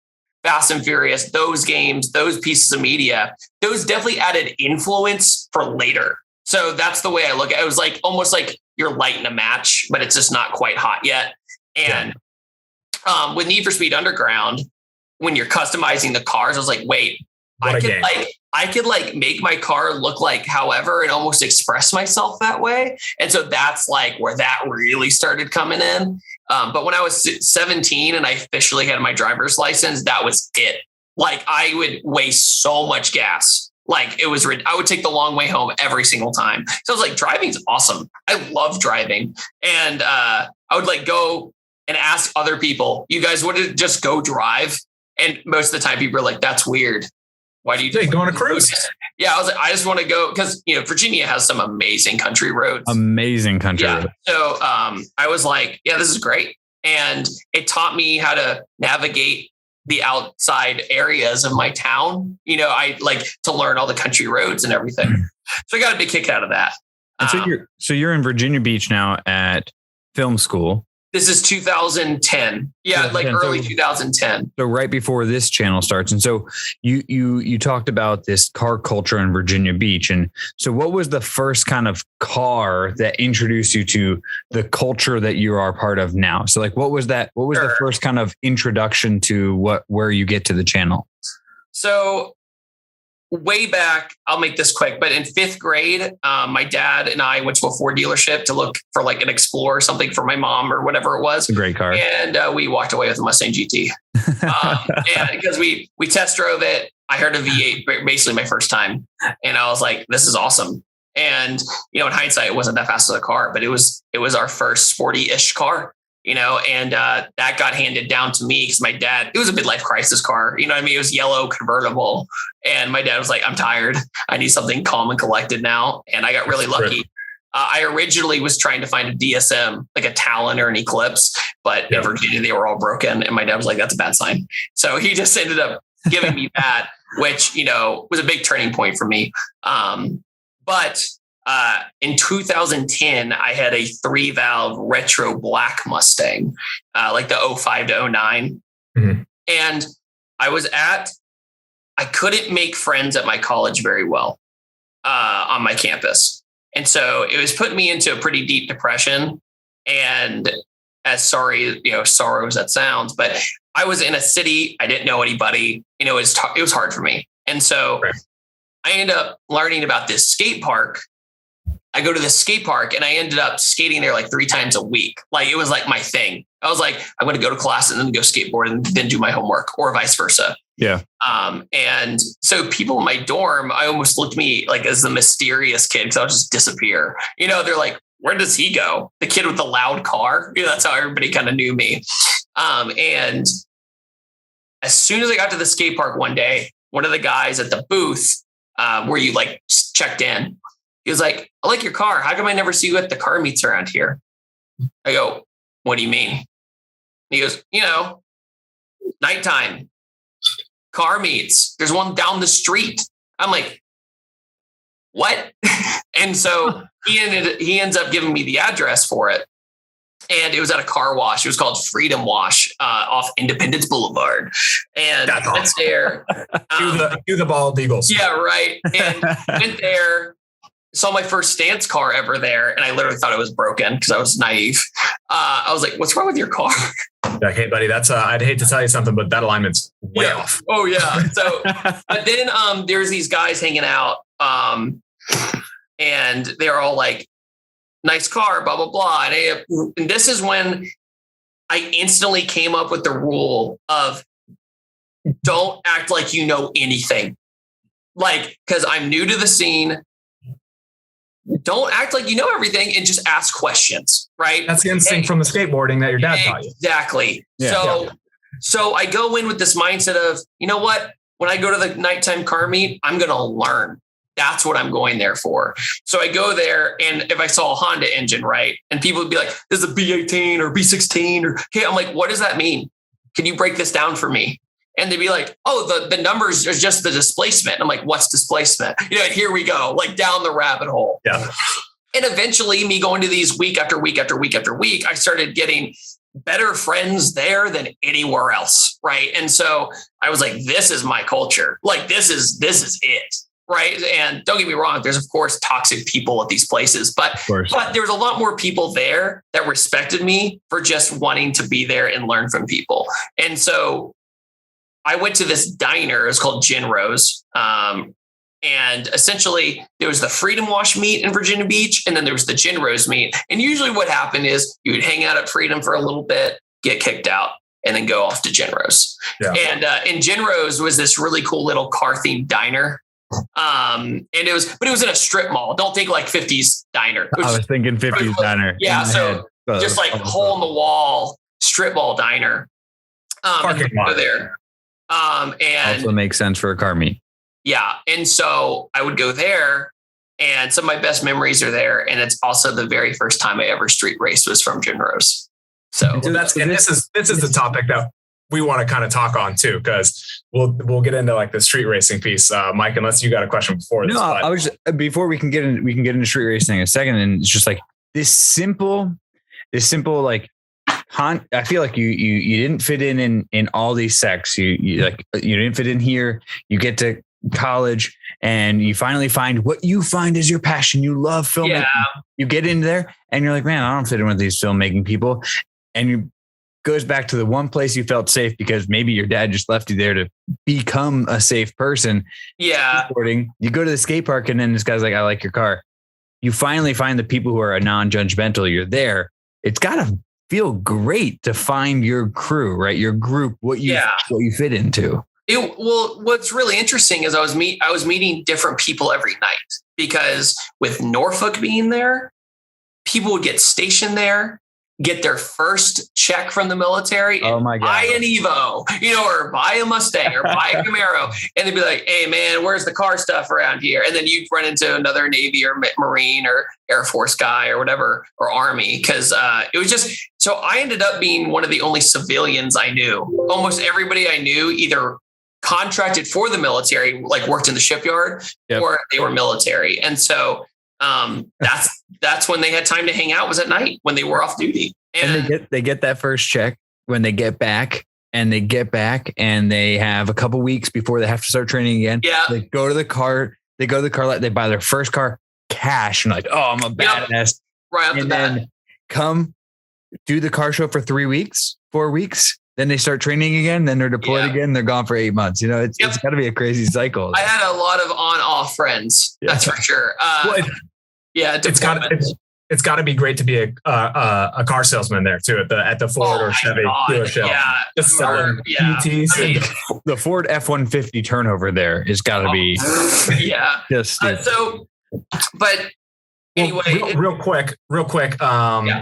Fast and Furious, those games, those pieces of media, those definitely added influence for later. So that's the way I look at it. It was like almost like you're lighting a match, but it's just not quite hot yet. And with Need for Speed Underground, when you're customizing the cars, I was like, wait, I could make my car look like however and almost express myself that way. And so that's like where that really started coming in. But when I was 17 and I officially had my driver's license, that was it. Like I would waste so much gas. Like it was, I would take the long way home every single time. So I was like, driving's awesome. I love driving. And I would like go and ask other people, you guys want to just go drive? And most of the time people are like, that's weird. Why do you go on a cruise? Yeah. I was like, I just want to go because, Virginia has some amazing country roads. Amazing country roads. So I was like, yeah, this is great. And it taught me how to navigate the outside areas of my town. I like to learn all the country roads and everything. So I got a big kick out of that. And so you're in Virginia Beach now at film school. This is 2010. Yeah, like early 2010. So right before this channel starts. And so you talked about this car culture in Virginia Beach. And so what was the first kind of car that introduced you to the culture that you are part of now? So like, what was that? What was the first kind of introduction to where you get to the channel? So way back, I'll make this quick, but in 5th grade, my dad and I went to a Ford dealership to look for like an Explorer or something for my mom or whatever it was. It's a great car. And we walked away with a Mustang GT. And because we test drove it, I heard a V8 basically my first time. And I was like, this is awesome. And, in hindsight, it wasn't that fast of a car, but it was our first sporty-ish car. And that got handed down to me because my dad, it was a midlife crisis car. It was yellow convertible. And my dad was like, I'm tired. I need something calm and collected now. And I got really lucky. I originally was trying to find a DSM, like a Talon or an Eclipse, but in Virginia, they were all broken. And my dad was like, that's a bad sign. So he just ended up giving me that, which, was a big turning point for me. But in 2010, I had a 3-valve retro black Mustang, like the 05 to 09. Mm-hmm. And I couldn't make friends at my college very well on my campus. And so it was putting me into a pretty deep depression. And as sorry as that sounds, but I was in a city, I didn't know anybody, it was hard for me. And so I ended up learning about this skate park. I go to the skate park and I ended up skating there like 3 times a week. Like it was like my thing. I was like, I'm going to go to class and then go skateboard and then do my homework, or vice versa. Yeah. And so people in my dorm, I almost looked at me like as the mysterious kid, because I'll just disappear. They're like, where does he go? The kid with the loud car. That's how everybody kind of knew me. And as soon as I got to the skate park one day, one of the guys at the booth where you like checked in, he was like, I like your car. How come I never see you at the car meets around here? I go, what do you mean? He goes, nighttime car meets. There's one down the street. I'm like, what? And so he ends up giving me the address for it. And it was at a car wash. It was called Freedom Wash off Independence Boulevard. And that's there. Do the bald eagles. Yeah, right. And went there. Saw my first stance car ever there, and I literally thought it was broken because I was naive. I was like, "What's wrong with your car?" Like, hey, buddy, that's I'd hate to tell you something, but that alignment's way off. Oh yeah. So, but then there's these guys hanging out, and they're all like, "Nice car," blah blah blah. And this is when I instantly came up with the rule of don't act like you know anything, like because I'm new to the scene. Don't act like you know everything and just ask questions, right? That's the instinct from the skateboarding that your dad taught you. Exactly. Yeah. So I go in with this mindset of, you know what? When I go to the nighttime car meet, I'm going to learn. That's what I'm going there for. So I go there, and if I saw a Honda engine, right, and people would be like, this is a B18 or B16 or, hey, I'm like, what does that mean? Can you break this down for me? And they'd be like, oh, the numbers are just the displacement. I'm like, what's displacement? And here we go, like down the rabbit hole. Yeah. And eventually me going to these week after week after week after week, I started getting better friends there than anywhere else. Right. And so I was like, this is my culture. Like, this is it. Right. And don't get me wrong, there's of course toxic people at these places, but there was a lot more people there that respected me for just wanting to be there and learn from people. And so I went to this diner. It's called Gin Rose. And essentially there was the Freedom Wash meet in Virginia Beach. And then there was the Gin Rose meet. And usually what happened is you would hang out at Freedom for a little bit, get kicked out, and then go off to Gin Rose. Yeah. And Gin Rose was this really cool little car themed diner. And it was in a strip mall. Don't think like 50s diner. I was thinking 50s diner. Yeah. So just like hole in the wall strip mall diner. Parking lot there. And also makes sense for a car meet. Yeah. And so I would go there, and some of my best memories are there. And it's also the very first time I ever street raced was from Gin Rose. So this is the topic that we want to kind of talk on too, because we'll get into like the street racing piece. Mike, unless you got a question before this. No, I was before we can get into street racing in a second. And it's just like this simple like, I feel like you didn't fit in all these sects. You didn't fit in here. You get to college and you finally find what you find is your passion. You love filmmaking. Yeah. You get in there and you're like, man, I don't fit in with these filmmaking people. And you goes back to the one place you felt safe because maybe your dad just left you there to become a safe person. Yeah. You go to the skate park and then this guy's like, I like your car. You finally find the people who are non-judgmental. You're there. It's got to feel great to find your crew, right? Your group, what you fit into. What's really interesting is I was meeting different people every night, because with Norfolk being there, people would get stationed there, get their first check from the military, and buy an Evo, or buy a Mustang or buy a Camaro. And they'd be like, hey man, where's the car stuff around here? And then you'd run into another Navy or Marine or Air Force guy or whatever, or Army. Cause it was just, so I ended up being one of the only civilians I knew. Almost everybody I knew either contracted for the military, like worked in the shipyard, or they were military. And so that's when they had time to hang out, was at night when they were off duty. And they get that first check when they get back. And they get back and they have a couple weeks before they have to start training again. Yeah. They go to the car lot, they buy their first car cash and like, oh, I'm a badass. Right up and to then that. come do the car show for 3 weeks, 4 weeks. Then they start training again. Then they're deployed again. They're gone for 8 months. You know, it's got to be a crazy cycle. I had a lot of on-off friends. That's for sure. It's got to be great to be a car salesman there too at the Ford or Chevy dealership. Yeah, just selling PTs. I mean, the Ford F-150 turnover there has got to be just but anyway, real quick.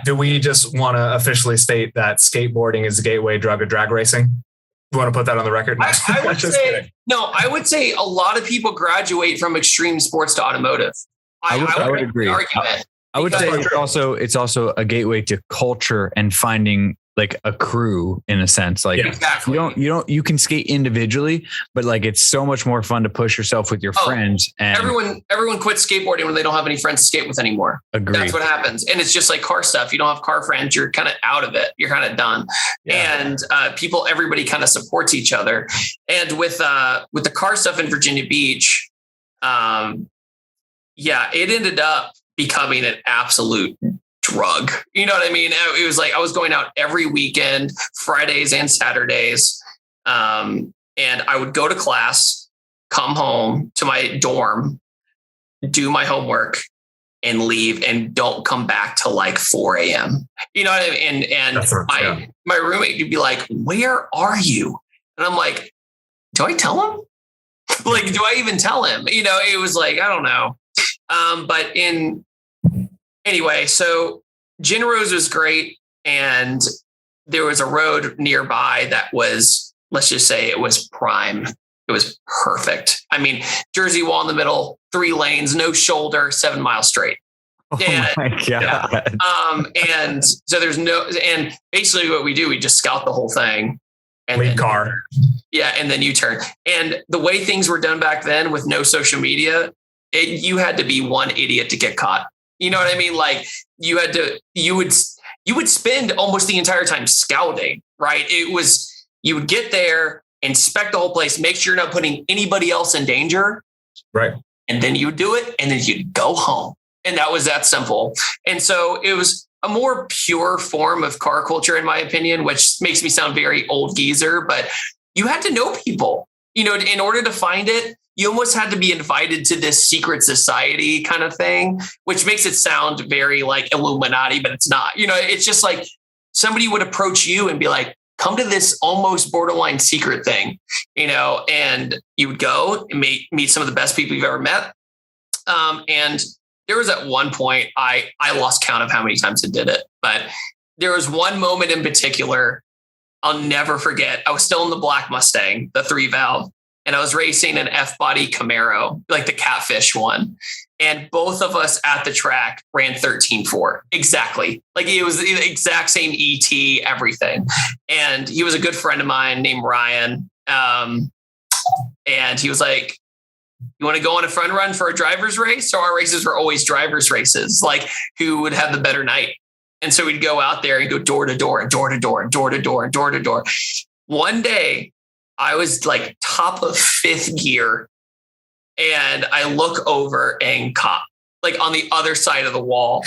Do we just want to officially state that skateboarding is the gateway drug of drag racing? You want to put that on the record? I would say a lot of people graduate from extreme sports to automotive. I would agree. I would say it's also a gateway to culture and finding like a crew in a sense. Like exactly. you can skate individually, but like it's so much more fun to push yourself with your friends. And everyone quits skateboarding when they don't have any friends to skate with anymore. Agreed. That's what happens. And it's just like car stuff. You don't have car friends, you're kind of out of it. You're kind of done. Yeah. And everybody kind of supports each other. And with the car stuff in Virginia Beach, it ended up becoming an absolute drug. You know what I mean? It was like I was going out every weekend, Fridays and Saturdays. And I would go to class, come home to my dorm, do my homework, and leave, and don't come back till like 4 a.m. You know what I mean? And my roommate would be like, "Where are you?" And I'm like, "Do I tell him? Like, do I even tell him?" You know, it was like, I don't know. Anyway, so Gin Rose was great. And there was a road nearby that was, let's just say it was prime. It was perfect. I mean, Jersey wall in the middle, 3 lanes, no shoulder, 7 miles straight. Oh my God. Yeah. And so and basically what we do, we just scout the whole thing. And lead car. Yeah. And then you turn. And the way things were done back then with no social media, you had to be one idiot to get caught. You know what I mean? Like you would spend almost the entire time scouting, right? You would get there, inspect the whole place, make sure you're not putting anybody else in danger. Right. And then you would do it, and then you'd go home. And that was that simple. And so it was a more pure form of car culture, in my opinion, which makes me sound very old geezer, but you had to know people, you know, in order to find it. You almost had to be invited to this secret society kind of thing, which makes it sound very like Illuminati, but it's not. You know, it's just like somebody would approach you and be like, "Come to this almost borderline secret thing," you know, and you would go and meet some of the best people you've ever met. And there was at one point, I lost count of how many times I did it, but there was one moment in particular I'll never forget. I was still in the black Mustang, the 3-valve. And I was racing an F-body Camaro, like the Catfish one. And both of us at the track ran 13.4. Exactly. Like it was the exact same ET, everything. And he was a good friend of mine named Ryan. And he was like, "You want to go on a fun run for a driver's race?" So our races were always driver's races, like who would have the better night. And so we'd go out there and go door to door and door to door and door to door and door to door. One day, I was like top of 5th gear, and I look over and cop, like on the other side of the wall,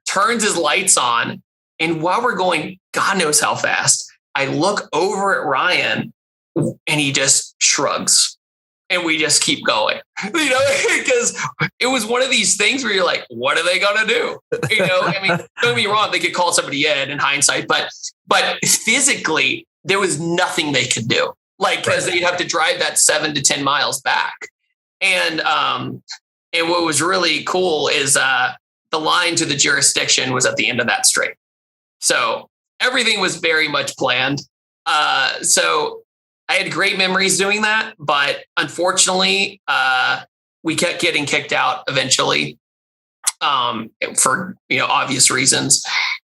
turns his lights on. And while we're going, God knows how fast, I look over at Ryan and he just shrugs, and we just keep going, you know, because it was one of these things where you're like, what are they going to do? You know, I mean, don't get me wrong, they could call somebody in hindsight, but physically there was nothing they could do. Like, because they'd have to drive that 7 to 10 miles back. And what was really cool is the line to the jurisdiction was at the end of that straight. So everything was very much planned. So I had great memories doing that, but unfortunately, we kept getting kicked out eventually for, you know, obvious reasons.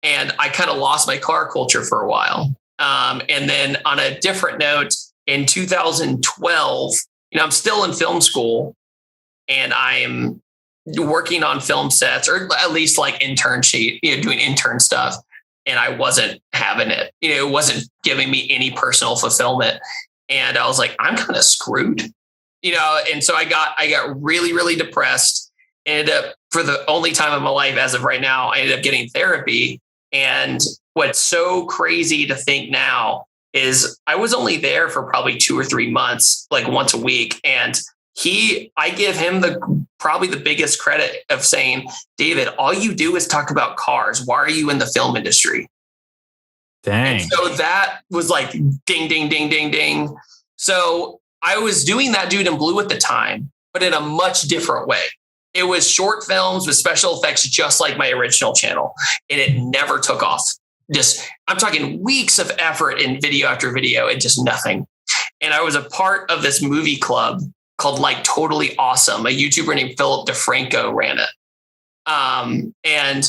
And I kind of lost my car culture for a while. And then on a different note, in 2012, I'm still in film school and I'm working on film sets, or at least like internship, doing intern stuff. And I wasn't having it, it wasn't giving me any personal fulfillment. And I was like, I'm kind of screwed, and so I got really, really depressed. Ended up, for the only time in my life as of right now, I ended up getting therapy. And what's so crazy to think now is I was only there for probably 2 or 3 months, like once a week. And I give him probably the biggest credit of saying, David, all you do is talk about cars. Why are you in the film industry? Dang. And so that was like ding, ding, ding, ding, ding. So I was doing that Dude in Blue at the time, but in a much different way. It was short films with special effects, just like my original channel. And it never took off. I'm talking weeks of effort in video after video and just nothing. And I was a part of this movie club called Like Totally Awesome. A YouTuber named Philip DeFranco ran it. And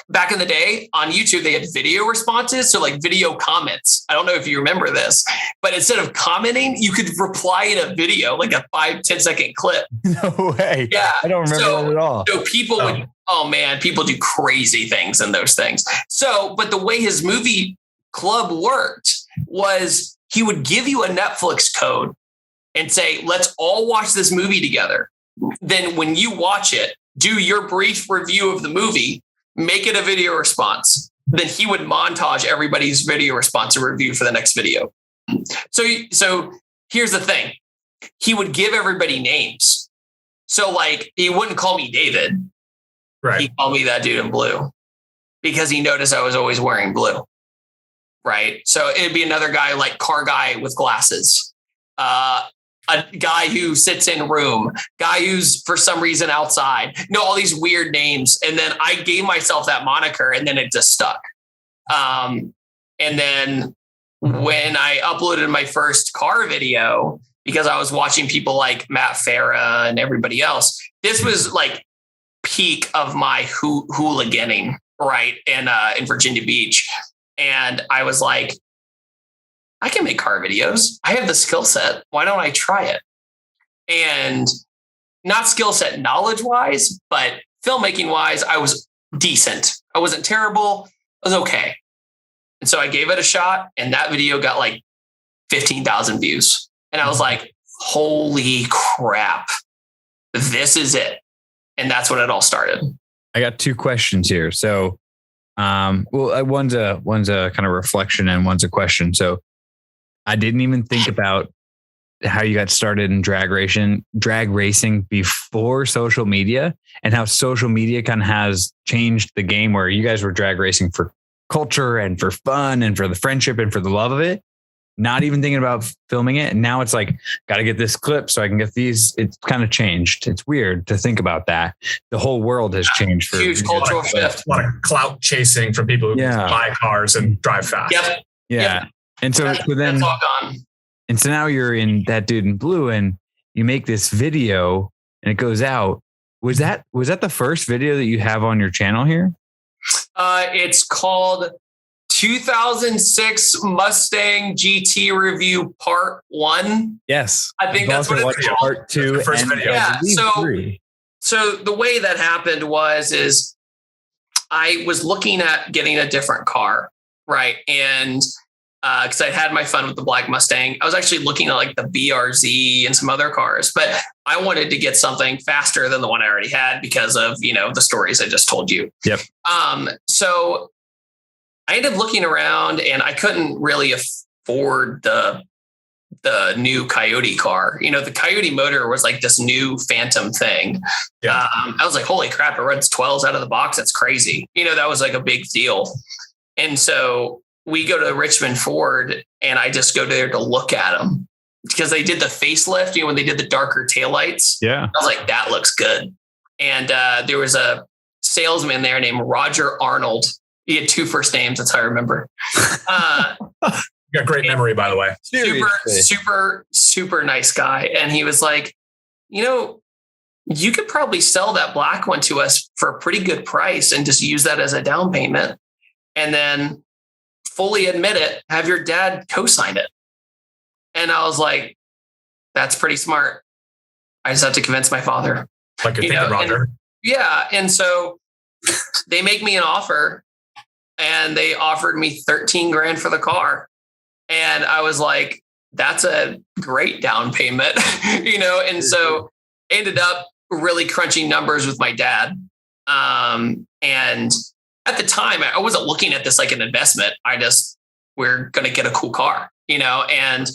back in the day on YouTube, they had video responses. So like video comments. I don't know if you remember this, but instead of commenting, you could reply in a video, like a 5-10 second clip. No way. Yeah. I don't remember that at all. So people would, people do crazy things in those things. So, but the way his movie club worked was he would give you a Netflix code and say, let's all watch this movie together. Then when you watch it, do your brief review of the movie, make it a video response. Then he would montage everybody's video response and review for the next video. So here's the thing. He would give everybody names. So like, he wouldn't call me David. Right. He called me That Dude in Blue because he noticed I was always wearing blue. Right. So it'd be another guy like Car Guy with glasses. A guy who sits in room, guy who's for some reason outside, all these weird names. And then I gave myself that moniker and then it just stuck. And then when I uploaded my first car video, because I was watching people like Matt Farah and everybody else, this was like peak of my hooliganing, right? In Virginia Beach. And I was like, I can make car videos. I have the skill set. Why don't I try it? And not skill set knowledge wise, but filmmaking wise, I was decent. I wasn't terrible. I was okay. And so I gave it a shot and that video got like 15,000 views. And I was like, holy crap, this is it. And that's when it all started. I got 2 questions here. So, one's a kind of reflection and one's a question. So I didn't even think about how you got started in drag racing before social media, and how social media kind of has changed the game, where you guys were drag racing for culture and for fun and for the friendship and for the love of it, not even thinking about filming it. And now it's like, got to get this clip so I can get these. It's kind of changed. It's weird to think about that. The whole world has changed. For huge cultural shift. A lot of clout chasing from people who buy cars and drive fast. Yep. Yeah. And so then, that's all gone. And so now you're in That Dude in Blue and you make this video and it goes out. Was that the first video that you have on your channel here? It's called 2006 Mustang GT Review Part 1. Yes. I think that's what it's called. Part 2. The first video. Yeah. Three. So the way that happened is I was looking at getting a different car. Right. And because I had my fun with the black Mustang. I was actually looking at like the BRZ and some other cars, but I wanted to get something faster than the one I already had because of, the stories I just told you. Yep. So I ended up looking around and I couldn't really afford the new Coyote car. The Coyote motor was like this new phantom thing. Yeah. I was like, holy crap, it runs 12s out of the box. That's crazy. That was like a big deal. And so we go to Richmond Ford and I just go there to look at them because they did the facelift, when they did the darker taillights. Yeah. I was like, that looks good. And there was a salesman there named Roger Arnold. He had 2 first names. That's how I remember. You got great memory, by the way. Super nice guy. And he was like, you could probably sell that black one to us for a pretty good price and just use that as a down payment. And then fully admit it, have your dad co-sign it. And I was like, that's pretty smart. I just have to convince my father. Like you're thinking, Roger. Yeah. And so they make me an offer, and they offered me 13 grand for the car. And I was like, that's a great down payment, And so I ended up really crunching numbers with my dad. And at the time, I wasn't looking at this like an investment. We're going to get a cool car, and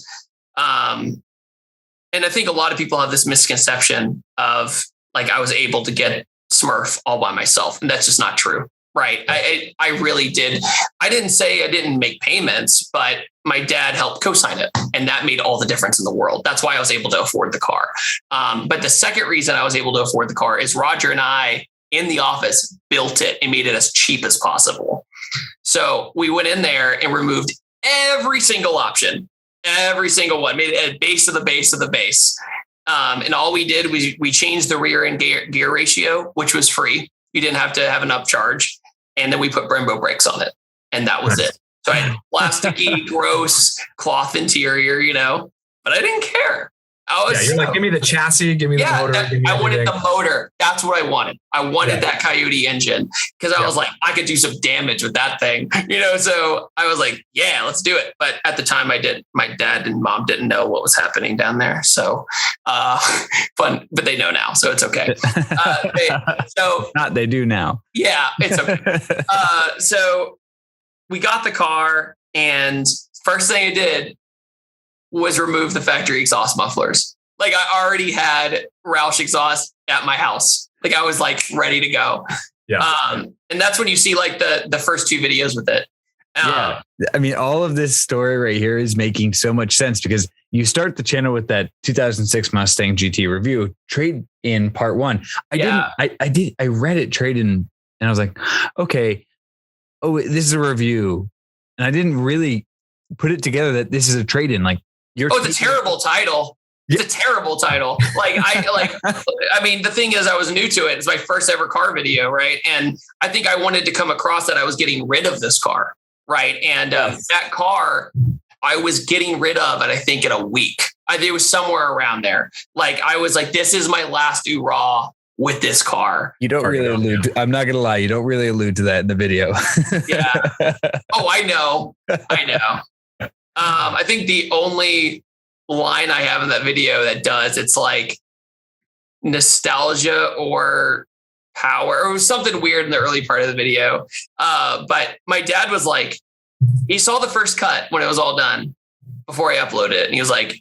I think a lot of people have this misconception of like, I was able to get Smurf all by myself. And that's just not true. Right. I really did. I didn't say I didn't make payments, but my dad helped co-sign it. And that made all the difference in the world. That's why I was able to afford the car. But the second reason I was able to afford the car is Roger and I in the office built it and made it as cheap as possible. So we went in there and removed every single option, every single one, made it a base of the base of the base. And all we did was we changed the rear end gear ratio, which was free. You didn't have to have an upcharge. And then we put Brembo brakes on it. And that was it. So I had plasticky, gross cloth interior, but I didn't care. You're like, give me the chassis, give me the motor. I wanted the motor. That's what I wanted. I wanted that Coyote engine because I was like, I could do some damage with that thing, So I was like, yeah, let's do it. But at the time I did. My dad and mom didn't know what was happening down there. So fun, but they know now. So it's okay. They do now. Yeah, it's okay. So we got the car, and first thing I did was remove the factory exhaust mufflers. Like I already had Roush exhaust at my house. Like I was like ready to go. Yeah. And that's when you see like the first two videos with it. Yeah. I mean, all of this story right here is making so much sense because you start the channel with that 2006 Mustang GT review, trade in part one. I read it trade in and I was like, okay, this is a review. And I didn't really put it together that this is a trade in. Like, it's a terrible title. It's a terrible title. I mean, the thing is I was new to it. It's my first ever car video. Right. And I think I wanted to come across that I was getting rid of this car. Right. And that car I was getting rid of, and I think in a week, it was somewhere around there. Like I was like, this is my last hoorah with this car. You don't really allude. I'm not going to lie. You don't really allude to that in the video. Yeah. Oh, I know. I think the only line I have in that video that does, it's like nostalgia or power or something weird in the early part of the video. But my dad was like, he saw the first cut when it was all done before I uploaded it. And he was like,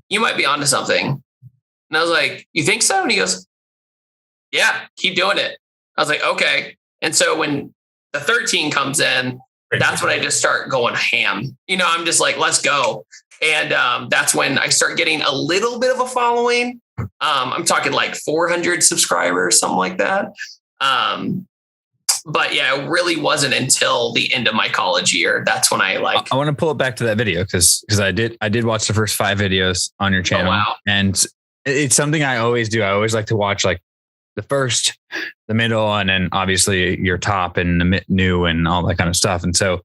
you might be onto something. And I was like, you think so? And he goes, yeah, keep doing it. I was like, okay. And so when the 13 comes in, that's when I just start going ham. I'm just like, let's go. And that's when I start getting a little bit of a following. I'm talking like 400 subscribers, something like that. But yeah, it really wasn't until the end of my college year. That's when I want to pull it back to that video because I did watch the first 5 videos on your channel. Oh, wow. And it's something I always do. I always like to watch like the first, the middle, and then obviously your top and the new and all that kind of stuff. And so,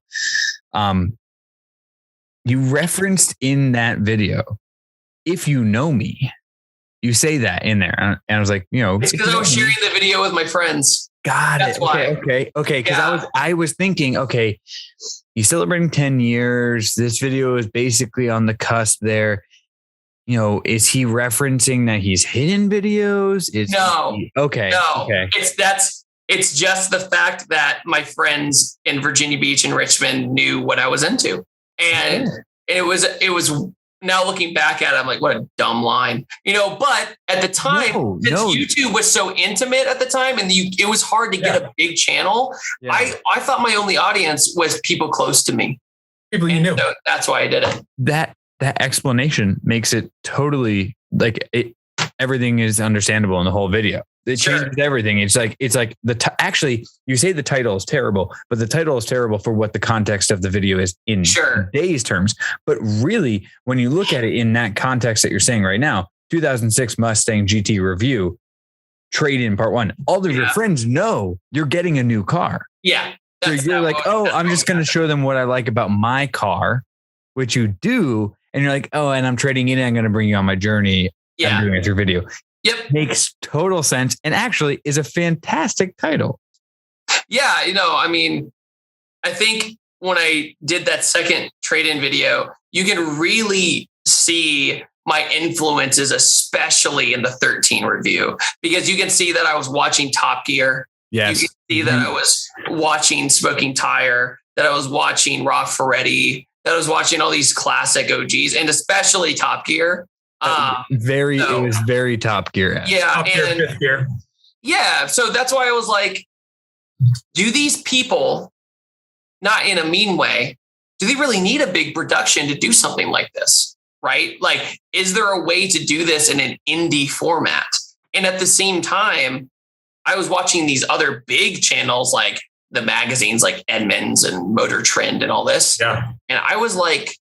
you referenced in that video, if you know me, you say that in there. And I was like, it's because I was sharing the video with my friends. That's why. Okay. Cause I was thinking, okay, he's celebrating 10 years. This video is basically on the cusp there. Is he referencing that he's hidden videos? No. Okay. It's just the fact that my friends in Virginia Beach and Richmond knew what I was into. And it was now looking back at it, I'm like, what a dumb line, but at the time, YouTube was so intimate at the time and it was hard to get a big channel. Yeah. I thought my only audience was people close to me. People you knew. So that's why I did it. That explanation makes it totally like everything is understandable in the whole video. It changes everything. It's like actually you say the title is terrible, but the title is terrible for what the context of the video is in today's terms. But really, when you look at it in that context that you're saying right now, 2006 Mustang GT review, trade in part one, all of your friends know you're getting a new car. Yeah. So you're like, I'm just going to show them what I like about my car, which you do. and you're like, oh, and I'm trading in, I'm going to bring you on my journey. Yeah. I'm doing it through video. Yep. Makes total sense. And actually is a fantastic title. Yeah. I mean, I think when I did that second trade-in video, you can really see my influences, especially in the 13 review, because you can see that I was watching Top Gear. Yes. You can see that I was watching Smoking Tire, that I was watching Rock Ferretti, that I was watching all these classic OGs, and especially Top Gear. It was very Top Gear. Yeah. Top Gear, Fifth Gear. Yeah. So that's why I was like, do these people, not in a mean way, do they really need a big production to do something like this? Right? Like, is there a way to do this in an indie format? And at the same time, I was watching these other big channels, like the magazines like Edmunds and Motor Trend and all this. Yeah. And I was like,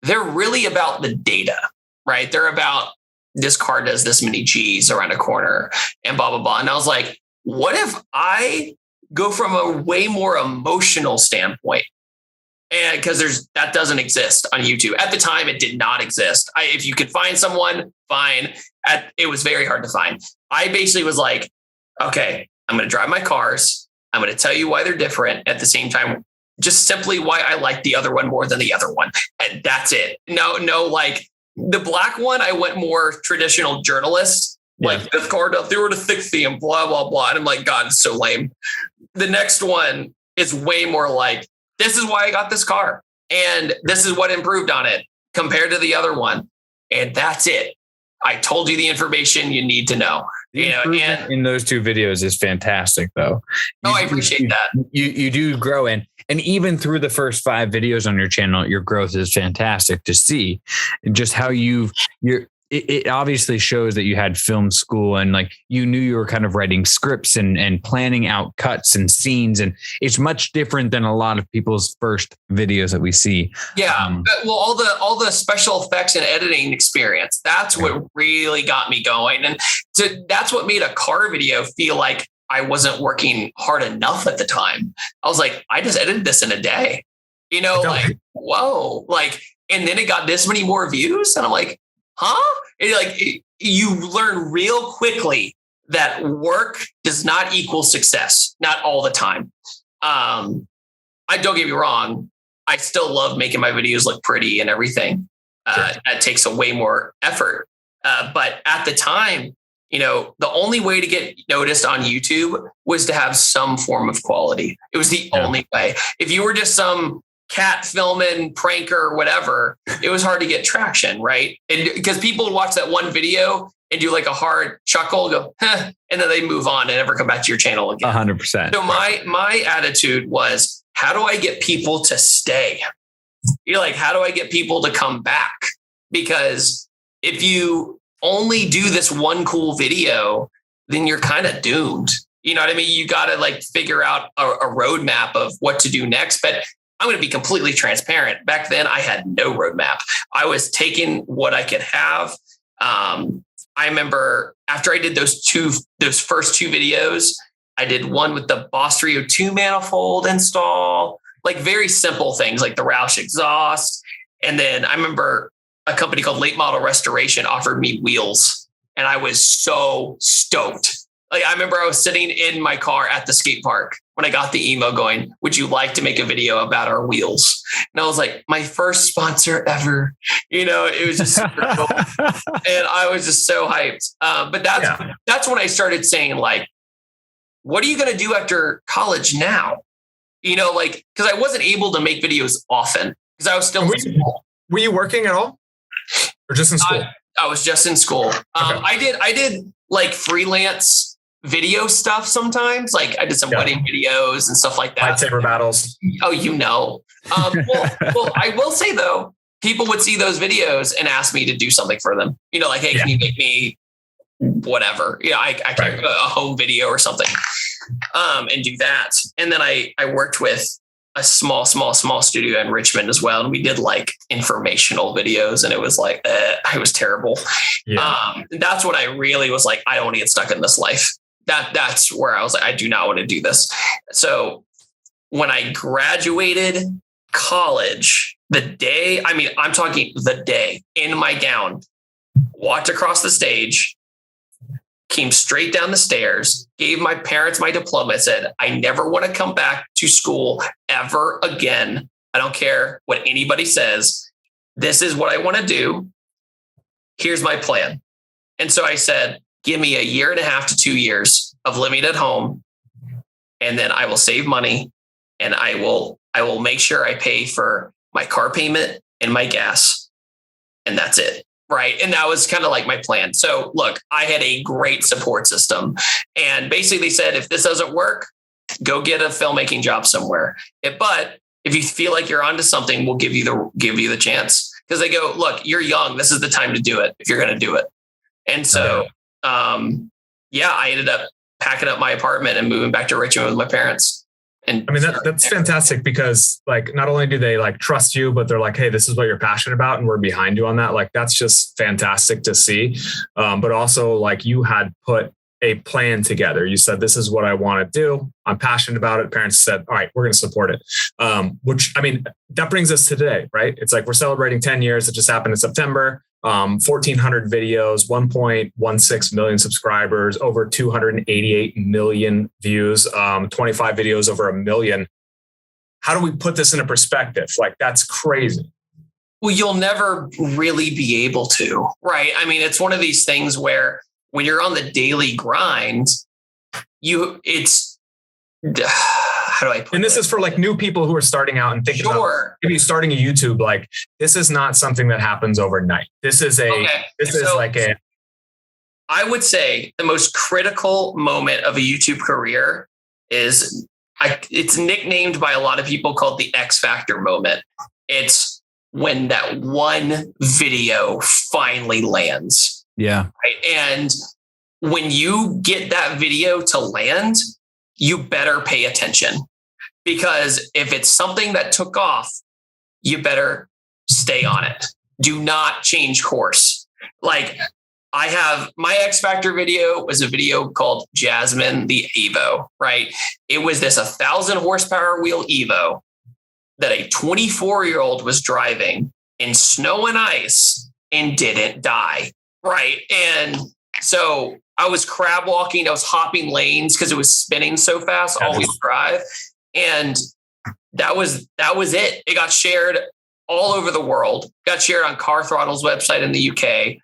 they're really about the data, right? They're about this car does this many G's around a corner and blah, blah, blah. And I was like, what if I go from a way more emotional standpoint? And because that doesn't exist on YouTube. At the time, it did not exist. If you could find someone, fine. It was very hard to find. I basically was like, okay, I'm going to drive my cars. I'm going to tell you why they're different. At the same time, just simply why I like the other one more than the other one. And that's it. No, like the black one, I went more traditional journalist. Like this car does 0 to 60 and blah, blah, blah. And I'm like, God, it's so lame. The next one is way more like, this is why I got this car. And this is what improved on it compared to the other one. And that's it. I told you the information you need to know. And in those two videos is fantastic, though. I appreciate that. You do grow in, and even through the first 5 videos on your channel, your growth is fantastic to see. Just how it obviously shows that you had film school and like you knew you were kind of writing scripts and planning out cuts and scenes. And it's much different than a lot of people's first videos that we see. Yeah. Well, all the special effects and editing experience, that's what really got me going. And so that's what made a car video feel like I wasn't working hard enough at the time. I was like, I just edited this in a day, like, whoa, like, and then it got this many more views. And I'm like, huh? You learn real quickly that work does not equal success, not all the time. I don't get me wrong. I still love making my videos look pretty and everything. That takes a way more effort. But at the time, the only way to get noticed on YouTube was to have some form of quality. It was the only way. If you were just some cat filming, pranker, or whatever, it was hard to get traction, right? And because people would watch that one video and do like a hard chuckle, go, huh, and then they move on and never come back to your channel again. 100%. So my attitude was, how do I get people to stay? Like, how do I get people to come back? Because if you only do this one cool video, then you're kind of doomed. You know what I mean? You got to like figure out a roadmap of what to do next. But I'm going to be completely transparent. Back then, I had no roadmap. I was taking what I could have. I remember after I did those first 2 videos, I did one with the Boss 302 manifold install, like very simple things like the Roush exhaust. And then I remember a company called Late Model Restoration offered me wheels, and I was so stoked. Like, I remember I was sitting in my car at the skate park when I got the email going, would you like to make a video about our wheels? And I was like, my first sponsor ever, it was just super cool. And I was just so hyped. But that's when I started saying, like, what are you going to do after college now? Because I wasn't able to make videos often because I was still in school. Were you working at all or just in school? I was just in school. Okay. I did like freelance video stuff sometimes. Like I did some wedding videos and stuff like that. Lightsaber battles. Oh, well, I will say though, people would see those videos and ask me to do something for them. Like, hey, can you make me whatever? I can a home video or something, and do that. And then I worked with a small studio in Richmond as well. And we did like informational videos, and it was like, I was terrible. Yeah. That's what I really was like, I don't want to get stuck in this life. That's where I was like, I do not want to do this. So when I graduated college, the day, I mean, I'm talking the day, in my gown, walked across the stage, came straight down the stairs, gave my parents my diploma, said, I never want to come back to school ever again. I don't care what anybody says. This is what I want to do. Here's my plan. And so I said, give me 1.5 to 2 years of living at home, and then I will save money, and I will make sure I pay for my car payment and my gas. And that's it. Right. And that was kind of like my plan. So look, I had a great support system, and basically said, if this doesn't work, go get a filmmaking job somewhere. But if you feel like you're onto something, we'll give you the chance. Because they go, look, you're young. This is the time to do it if you're going to do it. And so, I ended up packing up my apartment and moving back to Richmond with my parents. And I mean, that's fantastic, because like, not only do they like trust you, but they're like, hey, this is what you're passionate about, and we're behind you on that. Like, that's just fantastic to see. But also, like, you had put a plan together. You said, this is what I want to do. I'm passionate about it. Parents said, all right, we're going to support it. Which, I mean, that brings us to today, right? It's like, we're celebrating 10 years. It just happened in September. 1,400 videos, 1.16 million subscribers, over 288 million views, 25 videos over 1 million. How do we put this into perspective? Like, that's crazy. Well, you'll never really be able to, right? I mean, it's one of these things where when you're on the daily grind, how do I put And this is for like new people who are starting out and thinking about maybe starting a YouTube. Like, this is not something that happens overnight. This is I would say the most critical moment of a YouTube career is it's nicknamed by a lot of people called the X Factor moment. It's when that one video finally lands. Yeah. Right? And when you get that video to land, you better pay attention, because if it's something that took off, you better stay on it. Do not change course. Like, I have my X Factor video was a video called Jasmine the Evo, right? It was this 1,000 horsepower wheel Evo that a 24-year-old was driving in snow and ice and didn't die. Right. And so I was crab walking, I was hopping lanes because it was spinning so fast, all-wheel drive. And that was it. It got shared all over the world, got shared on Car Throttle's website in the UK, a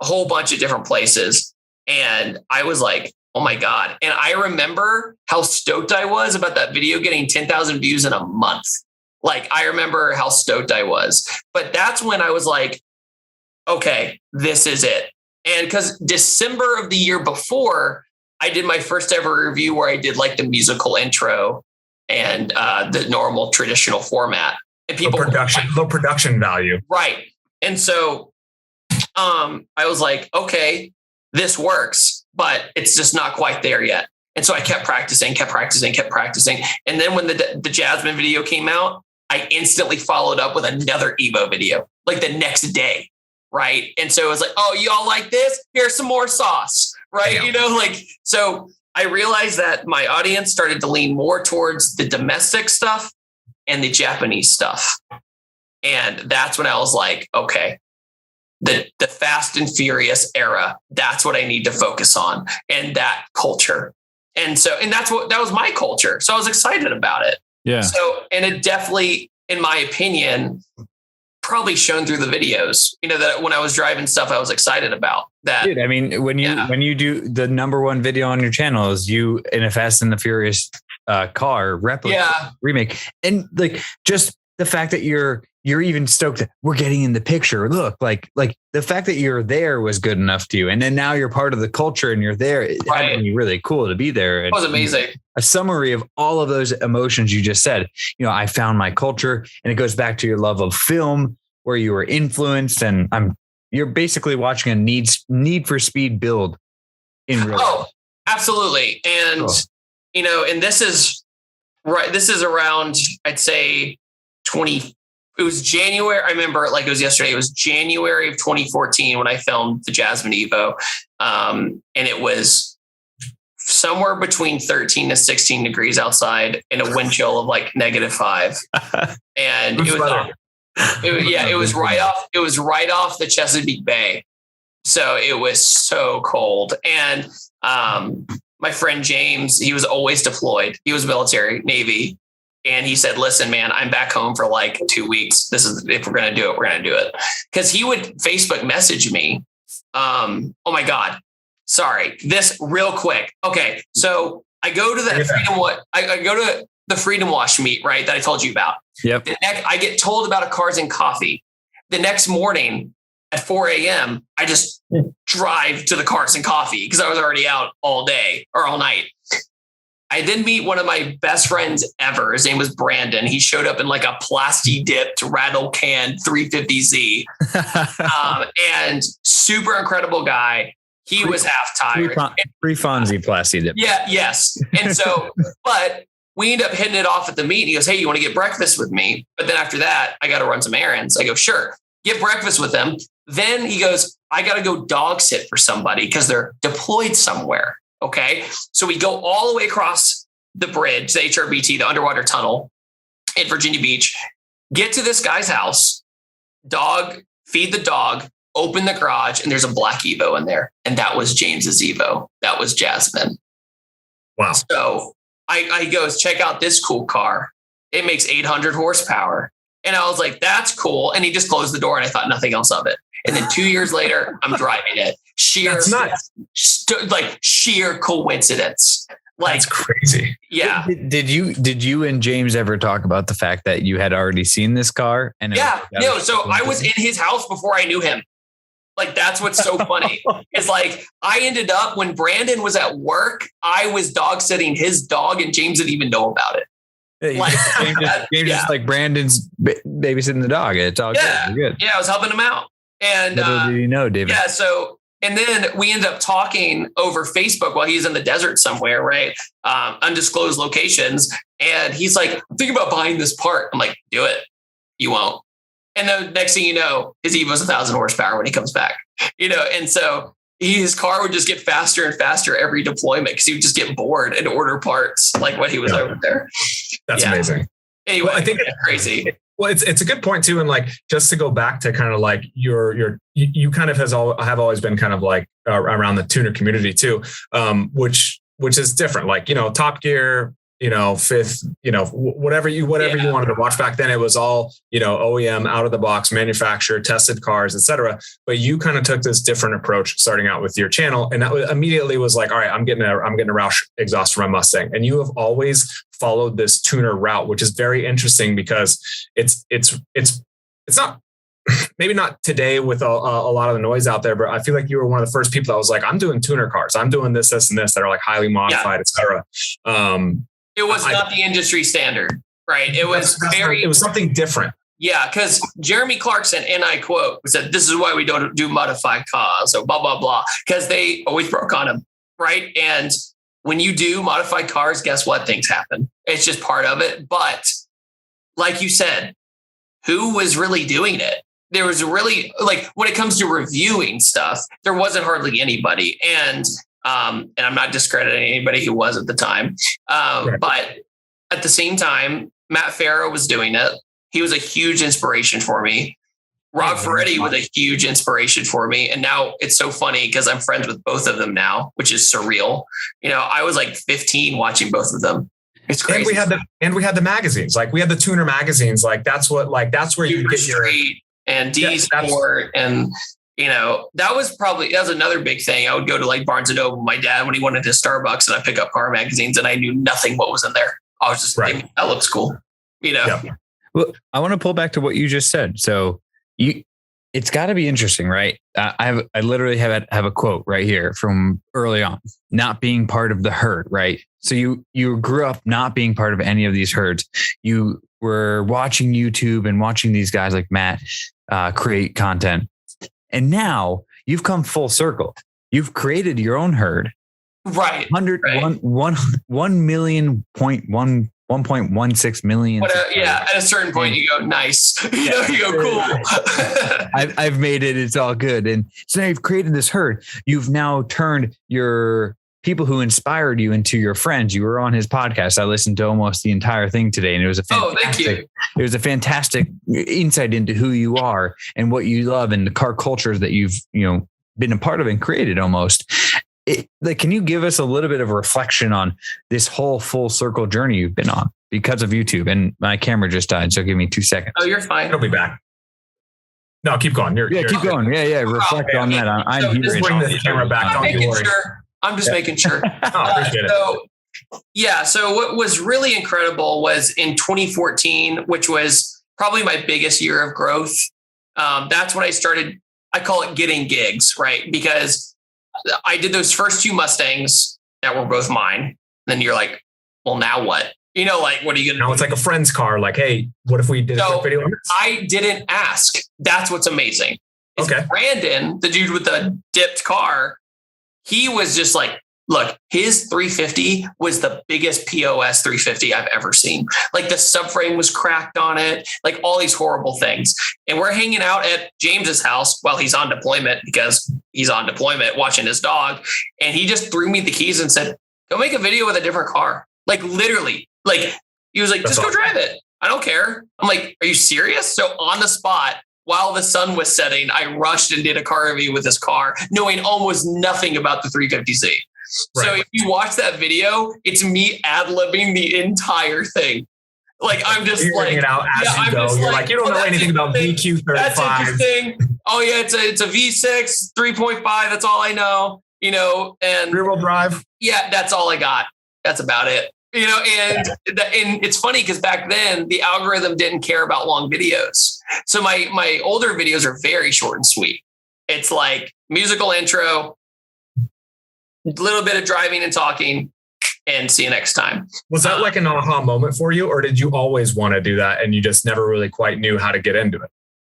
whole bunch of different places. And I was like, oh my God. And I remember how stoked I was about that video getting 10,000 views in a month. Like, I remember how stoked I was. But that's when I was like, okay, this is it. And because December of the year before, I did my first ever review where I did like the musical intro and the normal traditional format. And people low production value. Right. And so I was like, okay, this works, but it's just not quite there yet. And so I kept practicing. And then when the Jasmine video came out, I instantly followed up with another Evo video like the next day. Right. And so it was like, oh, y'all like this? Here's some more sauce. Right. So I realized that my audience started to lean more towards the domestic stuff and the Japanese stuff. And that's when I was like, okay, the Fast and Furious era, that's what I need to focus on, and that culture. And that was my culture. So I was excited about it. Yeah. So, and it definitely, in my opinion, probably shown through the videos, that when I was driving stuff, I was excited about that. Dude, I mean, when you do the number one video on your channel is you in a Fast and the Furious car replica remake. And like, just the fact that you're even stoked that we're getting in the picture. Look, like the fact that you're there was good enough to you. And then now you're part of the culture and you're there. It had to be really cool to be there. It was amazing. A summary of all of those emotions you just said. I found my culture, and it goes back to your love of film, where you were influenced, and you're basically watching a need for speed build in real life. Oh, absolutely. And, and this is right. This is around, I'd say it was January. I remember like it was yesterday. It was January of 2014 when I filmed the Jasmine Evo. And it was somewhere between 13 to 16 degrees outside in a wind chill of like -5. And it was It was right off. It was right off the Chesapeake Bay, so it was so cold. And my friend James, he was always deployed. He was military, Navy. And he said, listen, man, I'm back home for like 2 weeks. If we're going to do it, we're going to do it. Because he would Facebook message me. Oh my God. Sorry. This real quick. Okay. So I go to that I go to the Freedom Wash meet, right? That I told you about. Yep. I get told about a Cars and Coffee. The next morning at 4 a.m., I just drive to the Cars and Coffee because I was already out all day or all night. I then meet one of my best friends ever. His name was Brandon. He showed up in like a plasti dipped rattle can 350Z and super incredible guy. He was half tired. Free Fonzie plasti dip. Yeah. Yes. And so, but we end up hitting it off at the meet. He goes, hey, you want to get breakfast with me? But then after that, I got to run some errands. I go, sure. Get breakfast with him. Then he goes, I got to go dog sit for somebody because they're deployed somewhere. Okay. So we go all the way across the bridge, the HRBT, the underwater tunnel in Virginia Beach, get to this guy's house, feed the dog, open the garage, and there's a black Evo in there. And that was James's Evo. That was Jasmine. Wow. So I goes, check out this cool car. It makes 800 horsepower. And I was like, that's cool. And he just closed the door and I thought nothing else of it. And then 2 years later, I'm driving it. Sheer coincidence. Like, that's crazy. Yeah. Did you and James ever talk about the fact that you had already seen this car? And so I was in his house before I knew him. Like, that's what's so funny. Is like, I ended up when Brandon was at work, I was dog sitting his dog and James didn't even know about it. Like, James just like Brandon's babysitting the dog. It's all good. Yeah, I was helping him out. And little did you know, David. Yeah. So, and then we end up talking over Facebook while he's in the desert somewhere, right? Undisclosed locations. And he's like, I'm thinking about buying this part. I'm like, do it. You won't. And the next thing you know, his Evo's 1,000 horsepower when he comes back, and so his car would just get faster and faster every deployment because he would just get bored and order parts like when he was over there. That's amazing. Anyway, I think it's crazy. Well, it's a good point too. And like, just to go back to kind of like you kind of have always been kind of like around the tuner community too, which is different. Like, Top Gear, Fifth, whatever you wanted to watch back then, it was all, OEM, out of the box, manufacturer, tested cars, etc. But you kind of took this different approach starting out with your channel. And that immediately was like, all right, I'm getting a Roush exhaust for my Mustang. And you have always followed this tuner route, which is very interesting because it's not, maybe not today with a lot of the noise out there, but I feel like you were one of the first people that was like, I'm doing tuner cars. I'm doing this, and this that are like highly modified, etc. It was not the industry standard, right? It was it was something different. Yeah, because Jeremy Clarkson, and I quote, said, this is why we don't do modified cars, so blah, blah, blah, because they always broke on them, right? And when you do modified cars, guess what? Things happen. It's just part of it. But like you said, who was really doing it? There was really, like, when it comes to reviewing stuff, there wasn't hardly anybody. And I'm not discrediting anybody who was at the time. Right. But at the same time, Matt Farah was doing it. He was a huge inspiration for me. Rob Ferretti was a huge inspiration for me. And now it's so funny because I'm friends with both of them now, which is surreal. I was like 15 watching both of them. It's crazy. And we had the magazines. Like, we had the tuner magazines. Like, that's where you get your Street and D Sport. And that was another big thing. I would go to like Barnes and Noble with my dad when he wanted his Starbucks, and I pick up car magazines, and I knew nothing what was in there. I was just thinking, that looks cool. Yeah. Well, I want to pull back to what you just said. So it's got to be interesting, right? I literally have a quote right here from early on, not being part of the herd, right? So you grew up not being part of any of these herds. You were watching YouTube and watching these guys like Matt create content. And now you've come full circle. You've created your own herd. Right. 1.16 million. At a certain point you go, nice. You go, cool. I've made it. It's all good. And so now you've created this herd. You've now turned your people who inspired you into your friends. You were on his podcast. I listened to almost the entire thing today, and it was thank you. It was a fantastic insight into who you are and what you love and the car cultures that you've, been a part of and created almost. Can you give us a little bit of a reflection on this whole full circle journey you've been on because of YouTube? And my camera just died, so give me 2 seconds. Oh, you're fine. It'll be back. No, keep going. Keep going. Yeah. Reflect on that. I'm here. Just bring the camera back. Don't you worry. I'm just making sure. Appreciate it. So what was really incredible was in 2014, which was probably my biggest year of growth. That's when I started, I call it getting gigs, right? Because I did those first 2 Mustangs that were both mine. Then you're like, well, now what? What are you going to do? Now it's like a friend's car. Like, hey, what if we did a quick video on this? I didn't ask. That's what's amazing. Okay. Brandon, the dude with the dipped car, he was just like, look, his 350 was the biggest POS 350 I've ever seen. Like the subframe was cracked on it, like all these horrible things. And we're hanging out at James's house while he's on deployment, because he's on deployment watching his dog. And he just threw me the keys and said, go make a video with a different car. Like literally, like he was like, just go drive it. I don't care. I'm like, are you serious? So on the spot, while the sun was setting, I rushed and did a car review with this car, knowing almost nothing about the 350Z. Right. So if you watch that video, it's me ad-libbing the entire thing. Like I'm just figuring it out as you go. You're like, you don't know anything about VQ35. That's interesting. Oh yeah, it's a V6 3.5. That's all I know. And rear-wheel drive. Yeah, that's all I got. That's about it. And it's funny because back then the algorithm didn't care about long videos. So my older videos are very short and sweet. It's like musical intro, a little bit of driving and talking, and see you next time. Was that like an aha moment for you, or did you always want to do that and you just never really quite knew how to get into it?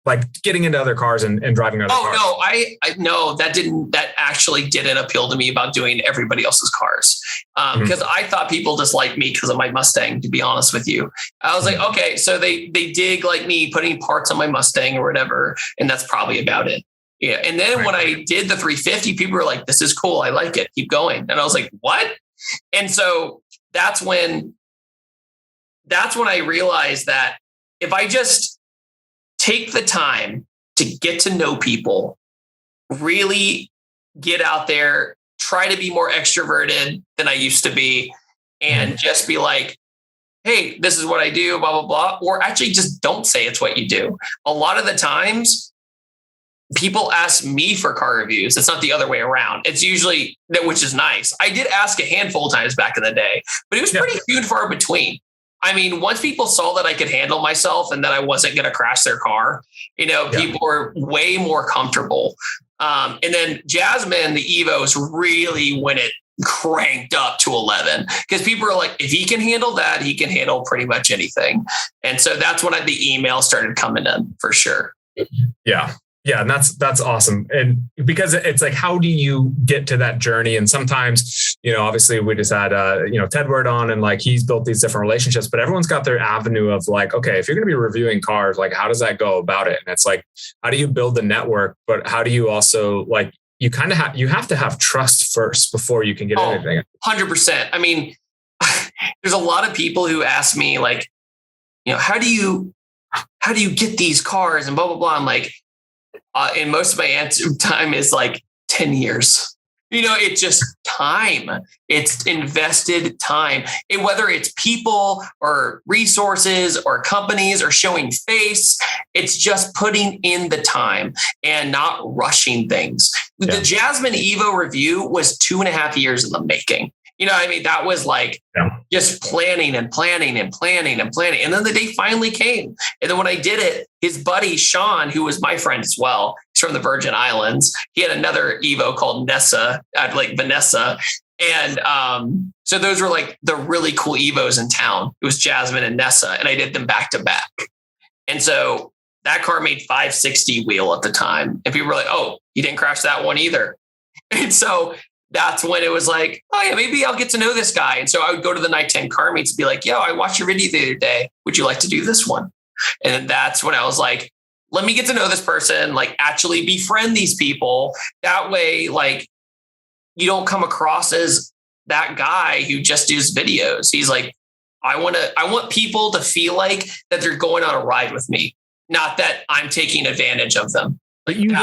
Like getting into other cars and driving other cars. Oh, no, that actually didn't appeal to me about doing everybody else's cars. Because I thought people disliked me because of my Mustang, to be honest with you. I was like, okay, so they dig like me putting parts on my Mustang or whatever. And that's probably about it. Yeah. And then when I did the 350, people were like, this is cool. I like it. Keep going. And I was like, what? And so that's when I realized that if I just take the time to get to know people, really get out there, try to be more extroverted than I used to be, and just be like, hey, this is what I do, blah, blah, blah. Or actually just don't say it's what you do. A lot of the times people ask me for car reviews. It's not the other way around. It's usually that, which is nice. I did ask a handful of times back in the day, but it was pretty few and far between. I mean, once people saw that I could handle myself and that I wasn't going to crash their car, people were way more comfortable. And then Jasmine, the Evos, really when it cranked up to 11, because people are like, if he can handle that, he can handle pretty much anything. And so that's when the email started coming in for sure. Yeah. Yeah. And that's awesome. And because it's like, how do you get to that journey? And sometimes, obviously we just had, Tedward on, and like, he's built these different relationships, but everyone's got their avenue of like, okay, if you're going to be reviewing cars, like, how does that go about it? And it's like, how do you build the network, but how do you also like, you have to have trust first before you can get anything. 100%. I mean, there's a lot of people who ask me like, how do you get these cars and blah, blah, blah. I'm like, and most of my answer time is like 10 years. It's just time. It's invested time. Whether it's people or resources or companies or showing face, it's just putting in the time and not rushing things. Yeah. The Jasmine Evo review was 2.5 years in the making. That was like just planning and planning and planning and planning. And then the day finally came. And then when I did it, his buddy, Sean, who was my friend as well, he's from the Virgin Islands. He had another Evo called Nessa, like Vanessa. And so those were like the really cool Evos in town. It was Jasmine and Nessa, and I did them back to back. And so that car made 560 wheel at the time. And people were like, oh, you didn't crash that one either. And so that's when it was like, oh yeah, maybe I'll get to know this guy. And so I would go to the Night 10 car meets and be like, yo, I watched your video the other day. Would you like to do this one? And then that's when I was like, let me get to know this person, like actually befriend these people. That way, like you don't come across as that guy who just does videos. He's like, I want people to feel like that they're going on a ride with me, not that I'm taking advantage of them. But you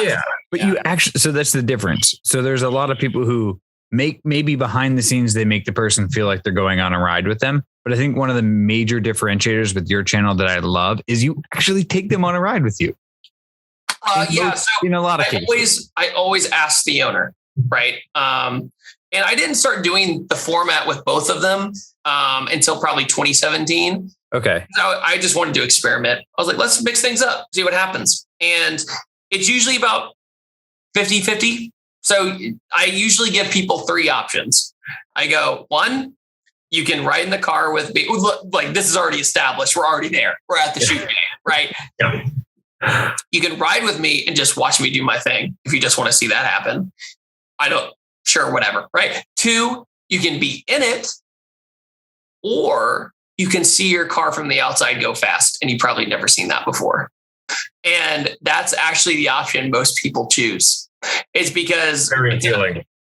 actually, so that's the difference. So there's a lot of people who maybe behind the scenes, they make the person feel like they're going on a ride with them. But I think one of the major differentiators with your channel that I love is you actually take them on a ride with you. So in a lot of cases. I always ask the owner, right? And I didn't start doing the format with both of them until probably 2017. Okay. So I just wanted to experiment. I was like, let's mix things up, see what happens. And it's usually about 50-50. So I usually give people 3 options. I go, 1, you can ride in the car with me. Like, this is already established. We're already there. We're at the shoot game, right? Yeah. You can ride with me and just watch me do my thing. If you just want to see that happen, sure, whatever, right? 2, you can be in it, or you can see your car from the outside go fast, and you've probably never seen that before. And that's actually the option most people choose. It's because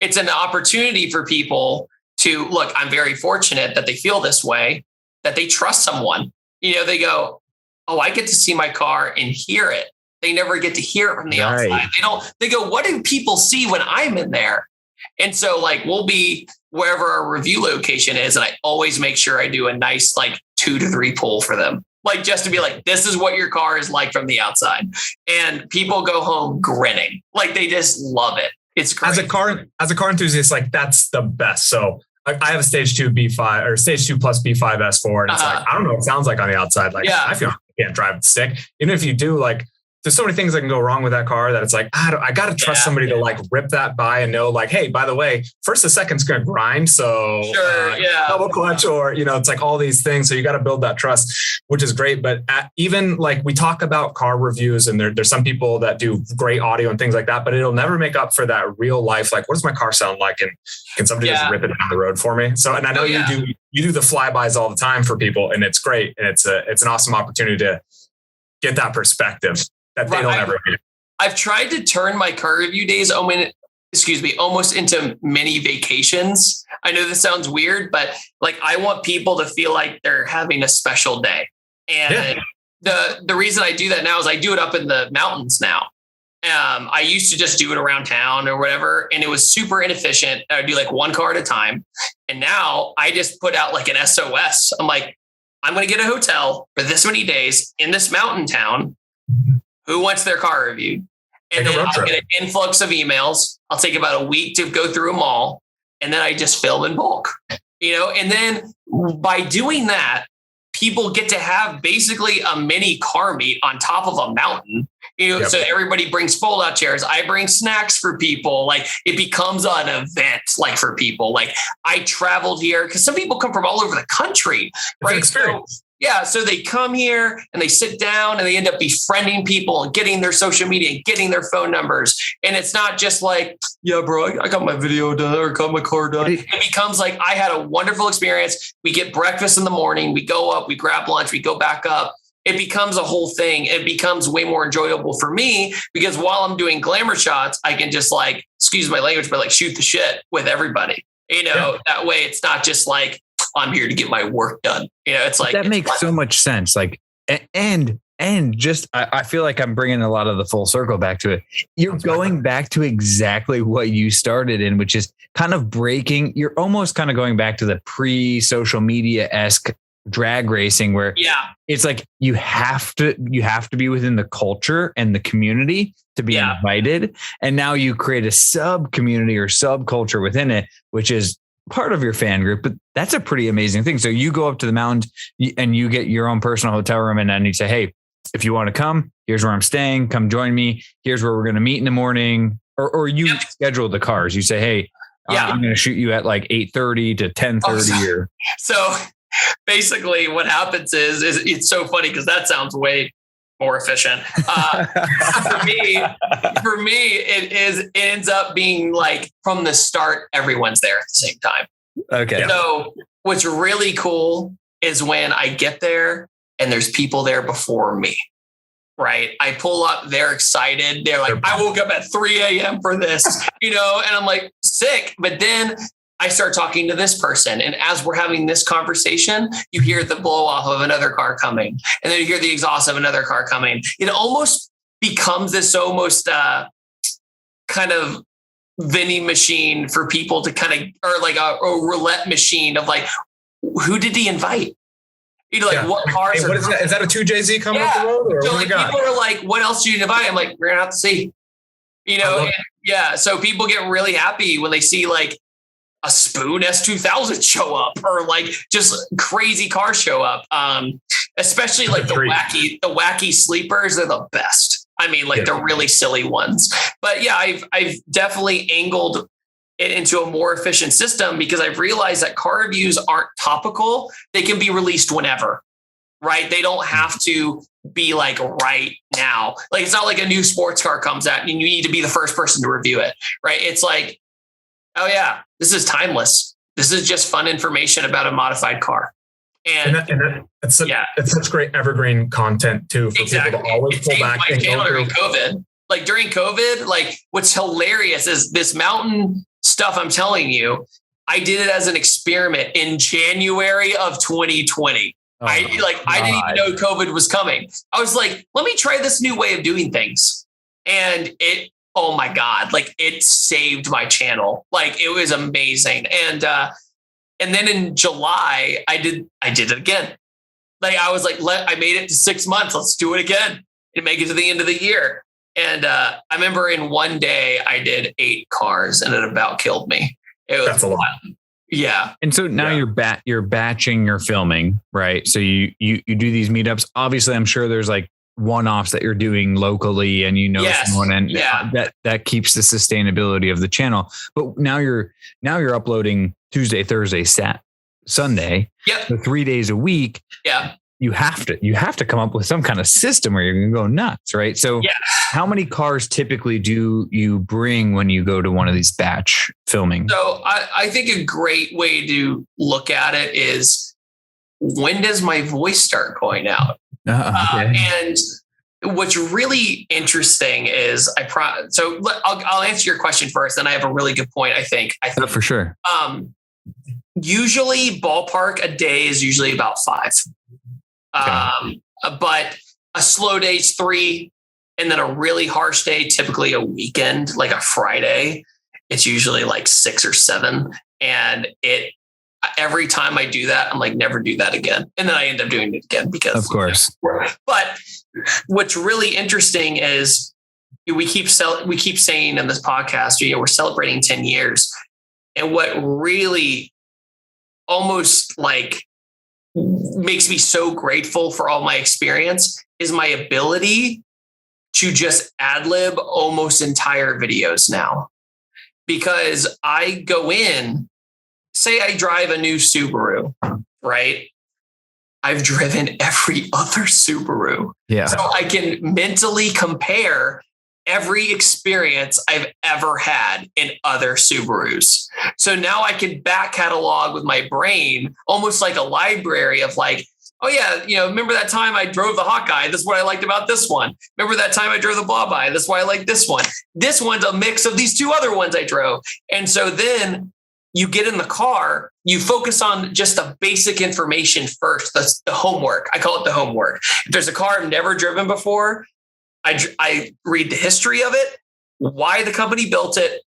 it's an opportunity for people to look. I'm very fortunate that they feel this way, that they trust someone. They go, oh, I get to see my car and hear it. They never get to hear it from the outside. They go, what do people see when I'm in there? And so like, we'll be wherever our review location is. And I always make sure I do a nice, 2 to 3 pull for them. Like, just to be like, this is what your car is like from the outside. And people go home grinning. Like, they just love it. It's great. As a car enthusiast, that's the best. So I have a stage 2 B5 or stage 2 plus B5 S4. And it's I don't know what it sounds like on the outside. I feel I can't drive the stick. Even if you do, there's so many things that can go wrong with that car that it's I got to trust somebody to rip that by and know hey, by the way, first a second's going to grind. So double clutch or, it's all these things. So you got to build that trust, which is great. But even we talk about car reviews and there's some people that do great audio and things like that, but it'll never make up for that real life. What does my car sound like? And can somebody just rip it down the road for me? So, and I know you do the flybys all the time for people, and it's great. And it's an awesome opportunity to get that perspective that they don't ever get. I've tried to turn my car review days, almost into mini vacations. I know this sounds weird, but I want people to feel like they're having a special day. And the reason I do that now is I do it up in the mountains now. I used to just do it around town or whatever, and it was super inefficient. I would do 1 car at a time. And now I just put out an SOS. I'm like, I'm going to get a hotel for this many days in this mountain town. Who wants their car reviewed? And then I'll get an influx of emails. I'll take about a week to go through them all. And then I just film in bulk, and then by doing that, people get to have basically a mini car meet on top of a mountain, so everybody brings fold out chairs. I bring snacks for people. It becomes an event, for people. I traveled here because some people come from all over the country, right? Experience. So they come here and they sit down and they end up befriending people and getting their social media and getting their phone numbers. And it's not just bro, I got my video done or got my car done. It becomes I had a wonderful experience. We get breakfast in the morning. We go up, we grab lunch, we go back up. It becomes a whole thing. It becomes way more enjoyable for me because while I'm doing glamour shots, I can just excuse my language, but shoot the shit with everybody. That way it's not just I'm here to get my work done. It's that makes so much sense. And just, I feel like I'm bringing a lot of the full circle back to it. You're going back to exactly what you started in, which is kind of breaking. You're almost kind of going back to the pre-social media-esque drag racing where it's you have to be within the culture and the community to be invited. And now you create a sub community or subculture within it, which is part of your fan group, but that's a pretty amazing thing. So you go up to the mountain and you get your own personal hotel room, and then you say, hey, if you want to come, here's where I'm staying. Come join me. Here's where we're going to meet in the morning. Or you schedule the cars. You say, hey, I'm going to shoot you at 8:30 to 10:30. Or so basically what happens is it's so funny because that sounds way more efficient. For me, it ends up being from the start, everyone's there at the same time. Okay. So what's really cool is when I get there and there's people there before me, right? I pull up, they're excited. They're I woke up at 3 a.m. for this, and I'm sick. But then I start talking to this person. And as we're having this conversation, you hear the blow off of another car coming. And then you hear the exhaust of another car coming. It almost becomes this almost kind of vending machine for people to kind of, or like a roulette machine of like, who did he invite? Like what cars what is that? Is that a 2JZ coming up the road? Or so like people are like, what else do you invite? I'm like, we're gonna have to see. So people get really happy when they see like a Spoon S2000 show up or like just crazy cars show up. Especially like the wacky sleepers, they're the best. I mean, like the really silly ones. But yeah, I've definitely angled it into a more efficient system because I've realized that car reviews aren't topical. They can be released whenever, right? They don't have to be like right now. Like it's not like a new sports car comes out and you need to be the first person to review it, right? It's like, oh yeah, this is timeless. This is just fun information about a modified car. It's such great evergreen content too for people to always pull back and go through. COVID. Like during COVID, like what's hilarious is this mountain stuff I'm telling you, I did it as an experiment in January of 2020. I didn't even know COVID was coming. I was like, let me try this new way of doing things. And oh my God, like it saved my channel. Like it was amazing. And then in July, I did it again. Like I was like, I made it to 6 months. Let's do it again and make it to the end of the year. And I remember in one day I did 8 cars and it about killed me. That's a lot. Yeah. And so now you're batching your filming, right? So you do these meetups. Obviously, I'm sure there's like one-offs that you're doing locally and someone and that keeps the sustainability of the channel. But now you're uploading Tuesday, Thursday, Sunday. Yep. So 3 days a week. Yeah. You have to come up with some kind of system where you're going to go nuts, right? So how many cars typically do you bring when you go to one of these batch filming? So I think a great way to look at it is, when does my voice start going out? And what's really interesting is I'll answer your question first. And I have a really good point. I think for sure. Usually ballpark a day is usually about 5. Okay. But a slow day is 3, and then a really harsh day, typically a weekend, like a Friday, it's usually like 6 or 7. And every time I do that, I'm like, never do that again. And then I end up doing it again because of course. But what's really interesting is we keep saying in this podcast, we're celebrating 10 years. And what really almost like makes me so grateful for all my experience is my ability to just ad lib almost entire videos now. Because I go in, say I drive a new Subaru, right? I've driven every other Subaru. Yeah. So I can mentally compare every experience I've ever had in other Subarus. So now I can back catalog with my brain, almost like a library of like, oh yeah, remember that time I drove the Hawkeye? This is what I liked about this one. Remember that time I drove the Blobeye? That's why I like this one. This one's a mix of these 2 other ones I drove. And so then you get in the car, you focus on just the basic information first. That's the homework. I call it the homework. If there's a car I've never driven before, I read the history of it, why the company built it,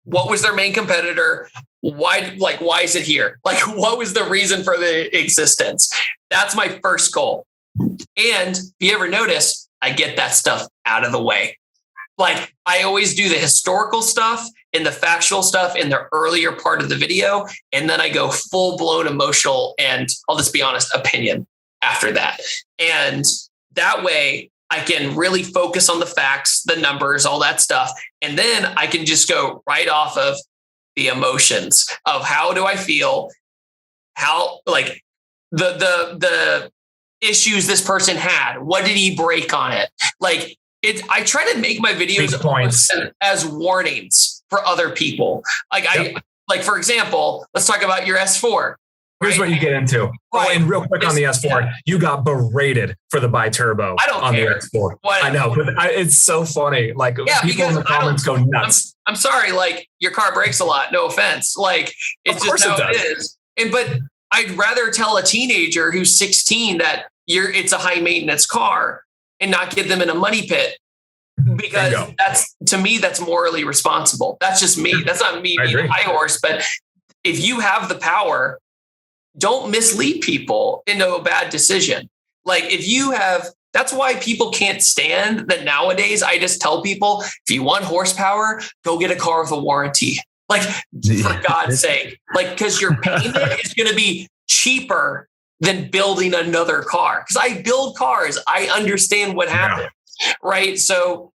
what was their main competitor, why is it here? Like, what was the reason for the existence? That's my first goal. And if you ever notice, I get that stuff out of the way. Like I always do the historical stuff and the factual stuff in the earlier part of the video. And then I go full blown emotional and I'll just be honest, opinion after that. And that way I can really focus on the facts, the numbers, all that stuff. And then I can just go right off of the emotions of how do I feel, how like the issues this person had. What did he break on it? Like I try to make my videos as warnings for other people. Like for example, let's talk about your S4. Here's what you get into. Right. Oh, and real quick on the S4, you got berated for the bi-turbo on the S4. I know, but it's so funny. Like people in the comments go nuts. I'm sorry, like your car brakes a lot. No offense. Like it's just how it is. But I'd rather tell a teenager who's 16 that it's a high maintenance car and not get them in a money pit. Because to me, that's morally responsible. That's just me. That's not me being a high horse. But if you have the power, don't mislead people into a bad decision. Like that's why people can't stand that nowadays. I just tell people, if you want horsepower, go get a car with a warranty. Like, for God's sake, like, because your payment is going to be cheaper than building another car. Because I build cars. I understand what happened. Right. So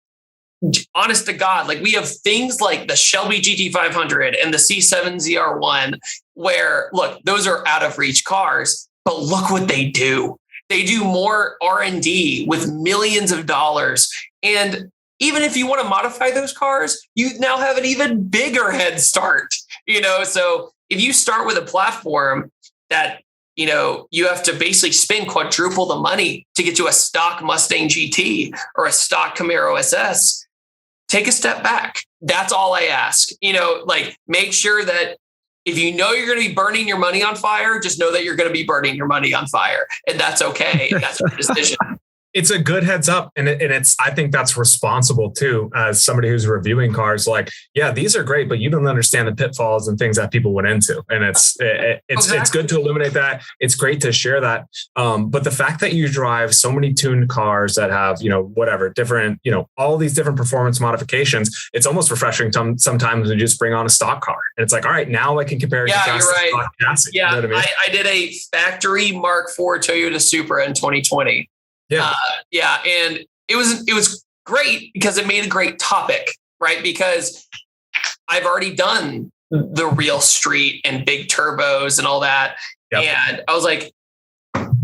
honest to God, like we have things like the Shelby GT500 and the C7 ZR1 where, look, those are out of reach cars, but look what they do. They do more R&D with millions of dollars. And even if you want to modify those cars, you now have an even bigger head start, So if you start with a platform that, you have to basically spend quadruple the money to get to a stock Mustang GT or a stock Camaro SS, take a step back. That's all I ask. Like make sure that if you're going to be burning your money on fire, just know that you're going to be burning your money on fire. And that's okay. That's your decision. It's a good heads up. And I think that's responsible too, as somebody who's reviewing cars. Like, yeah, these are great, but you don't understand the pitfalls and things that people went into. And it's good to illuminate that. It's great to share that. But the fact that you drive so many tuned cars that have, different, all these different performance modifications, it's almost refreshing sometimes to just bring on a stock car. And it's like, all right, now I can compare. Yeah, you're right. Stock chassis. Yeah, you know what I mean? I did a factory Mark IV Toyota Supra in 2020. And it was great because it made a great topic, right? Because I've already done the real street and big turbos and all that. Yep. And I was like,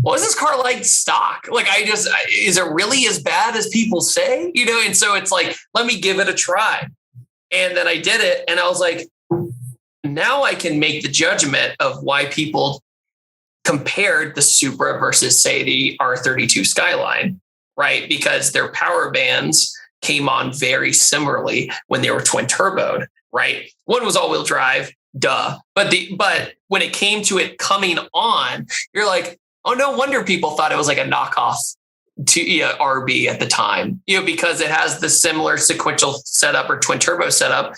what is this car like stock? Like, is it really as bad as people say? And so it's like, let me give it a try. And then I did it. And I was like, now I can make the judgment of why people compared the Supra versus, say, the R32 Skyline, right? Because their power bands came on very similarly when they were twin turboed, right? One was all-wheel drive, duh. But when it came to it coming on, you're like, oh, no wonder people thought it was like a knockoff to RB at the time, because it has the similar sequential setup or twin turbo setup.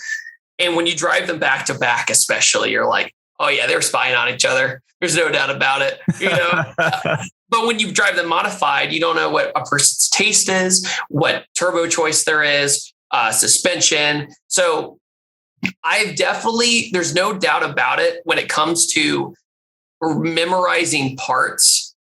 And when you drive them back to back, especially, you're like, oh yeah, they're spying on each other. There's no doubt about it, But when you drive them modified, you don't know what a person's taste is, what turbo choice there is, suspension. So there's no doubt about it when it comes to memorizing parts.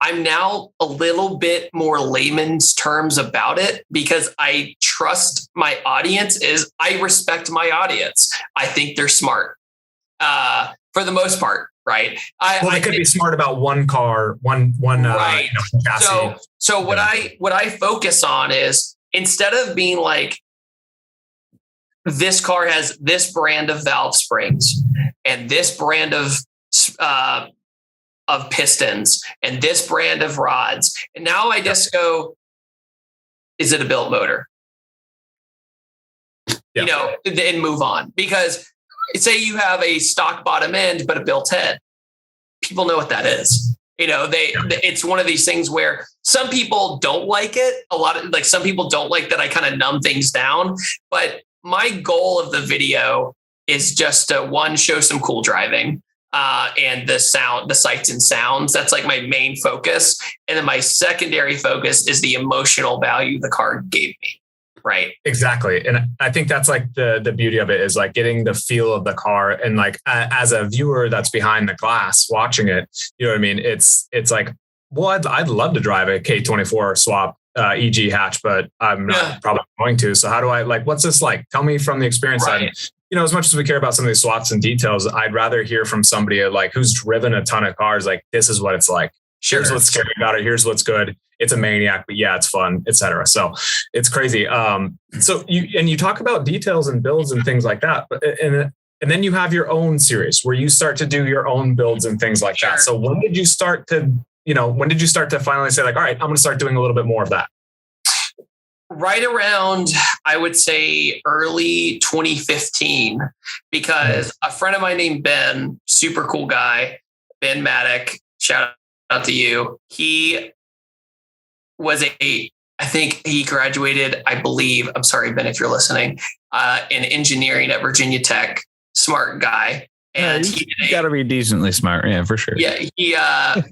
I'm now a little bit more layman's terms about it because I trust my audience. I respect my audience. I think they're smart. For the most part, right? They could be smart about one car, one right. chassis. So what I focus on is, instead of being like, this car has this brand of valve springs and this brand of pistons and this brand of rods, and now I just go, is it a built motor? Yeah. And move on. Because say you have a stock bottom end, but a built head. People know what that is. It's one of these things where some people don't like it. Some people don't like that I kind of numb things down. But my goal of the video is just to, show some cool driving and the sights and sounds. That's like my main focus. And then my secondary focus is the emotional value the car gave me. Right. Exactly. And I think that's like the beauty of it, is like getting the feel of the car. And like, as a viewer that's behind the glass watching it, you know what I mean? It's like, well, I'd love to drive a K24 swap EG hatch, but I'm not probably going to. So how do I, what's this like? Tell me from the experience side. As much as we care about some of these swaps and details, I'd rather hear from somebody who's driven a ton of cars. Like, this is what it's like. Sure. Here's what's scary about it. Here's what's good. It's a maniac, but yeah, it's fun, etc. So it's crazy. So you talk about details and builds and things like that, but and And then you have your own series where you start to do your own builds and things like that. So when did you start to finally say like, all right, I'm going to start doing a little bit more of that? Right around, I would say early 2015, because a friend of mine named Ben, super cool guy, Ben Maddock, shout out to you. He was I think he graduated, I believe, I'm sorry, Ben, if you're listening, in engineering at Virginia Tech, smart guy. And he got to be decently smart. Yeah, for sure. Yeah.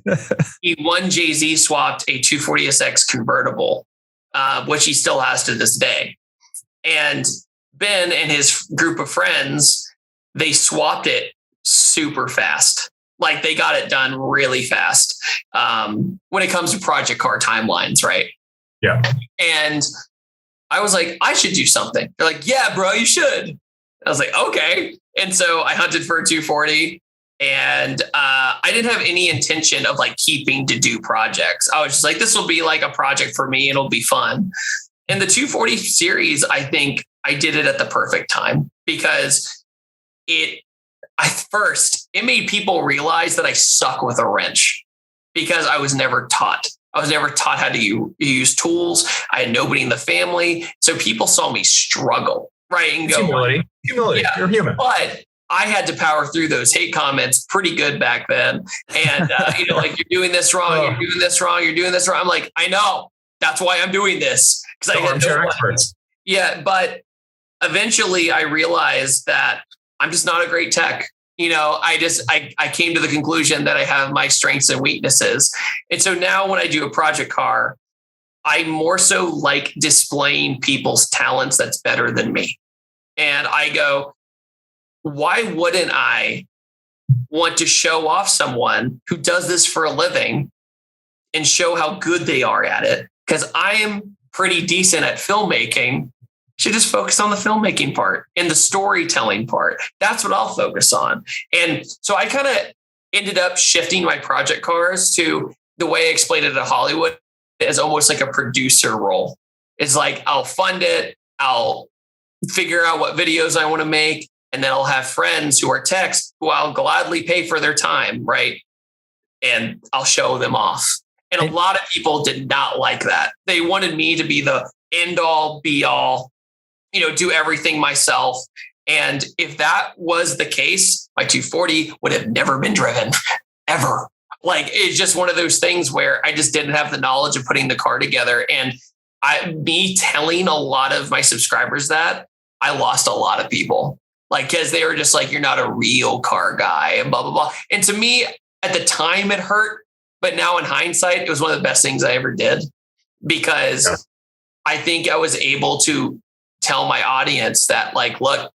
He won Jay-Z swapped a 240SX convertible, which he still has to this day. And Ben and his group of friends, they swapped it super fast. Like they got it done really fast when it comes to project car timelines, right? Yeah. And I was like, I should do something. They're like, yeah, bro, you should. I was like, okay. And so I hunted for a 240 and I didn't have any intention of like keeping to do projects. I was just like, this will be like a project for me. It'll be fun. And the 240 series, I think I did it at the perfect time because it made people realize that I suck with a wrench because I was never taught. I was never taught how to use tools. I had nobody in the family. So people saw me struggle, right? And go, humility. Yeah, you're human. But I had to power through those hate comments pretty good back then. And, like you're doing this wrong, you're doing this wrong, you're doing this wrong. I'm like, I know. That's why I'm doing this. Because I had no experts. Yeah. But eventually I realized that I'm just not a great tech. I came to the conclusion that I have my strengths and weaknesses. And so now when I do a project car, I more so like displaying people's talents that's better than me. And I go, why wouldn't I want to show off someone who does this for a living and show how good they are at it? Because I am pretty decent at filmmaking. Should just focus on the filmmaking part and the storytelling part. That's what I'll focus on. And so I kind of ended up shifting my project cars to the way I explained it at Hollywood as almost like a producer role. It's like, I'll fund it. I'll figure out what videos I want to make. And then I'll have friends who are techs who I'll gladly pay for their time. Right. And I'll show them off. And a lot of people did not like that. They wanted me to be the end all be all, do everything myself. And if that was the case, my 240 would have never been driven ever. Like, it's just one of those things where I just didn't have the knowledge of putting the car together. And me telling a lot of my subscribers that, I lost a lot of people. Like, because they were just like, you're not a real car guy and blah, blah, blah. And to me, at the time it hurt. But now in hindsight, it was one of the best things I ever did because I think I was able to tell my audience that, like, look,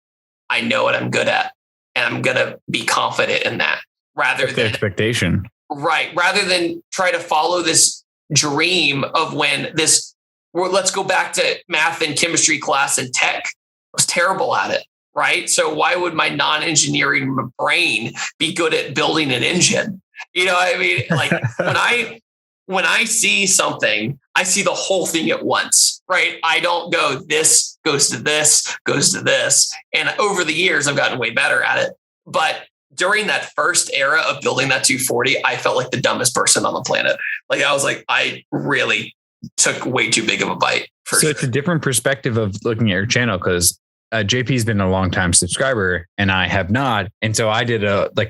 I know what I'm good at and I'm going to be confident in that rather than expectation. Right. Rather than try to follow this dream of let's go back to math and chemistry class and tech. I was terrible at it. Right. So why would my non-engineering brain be good at building an engine? I mean, like when I see something, I see the whole thing at once, right? I don't go, this goes to this, goes to this. And over the years, I've gotten way better at it. But during that first era of building that 240, I felt like the dumbest person on the planet. Like, I was like, I really took way too big of a bite. It's a different perspective of looking at your channel because JP's been a long time subscriber and I have not. And so I did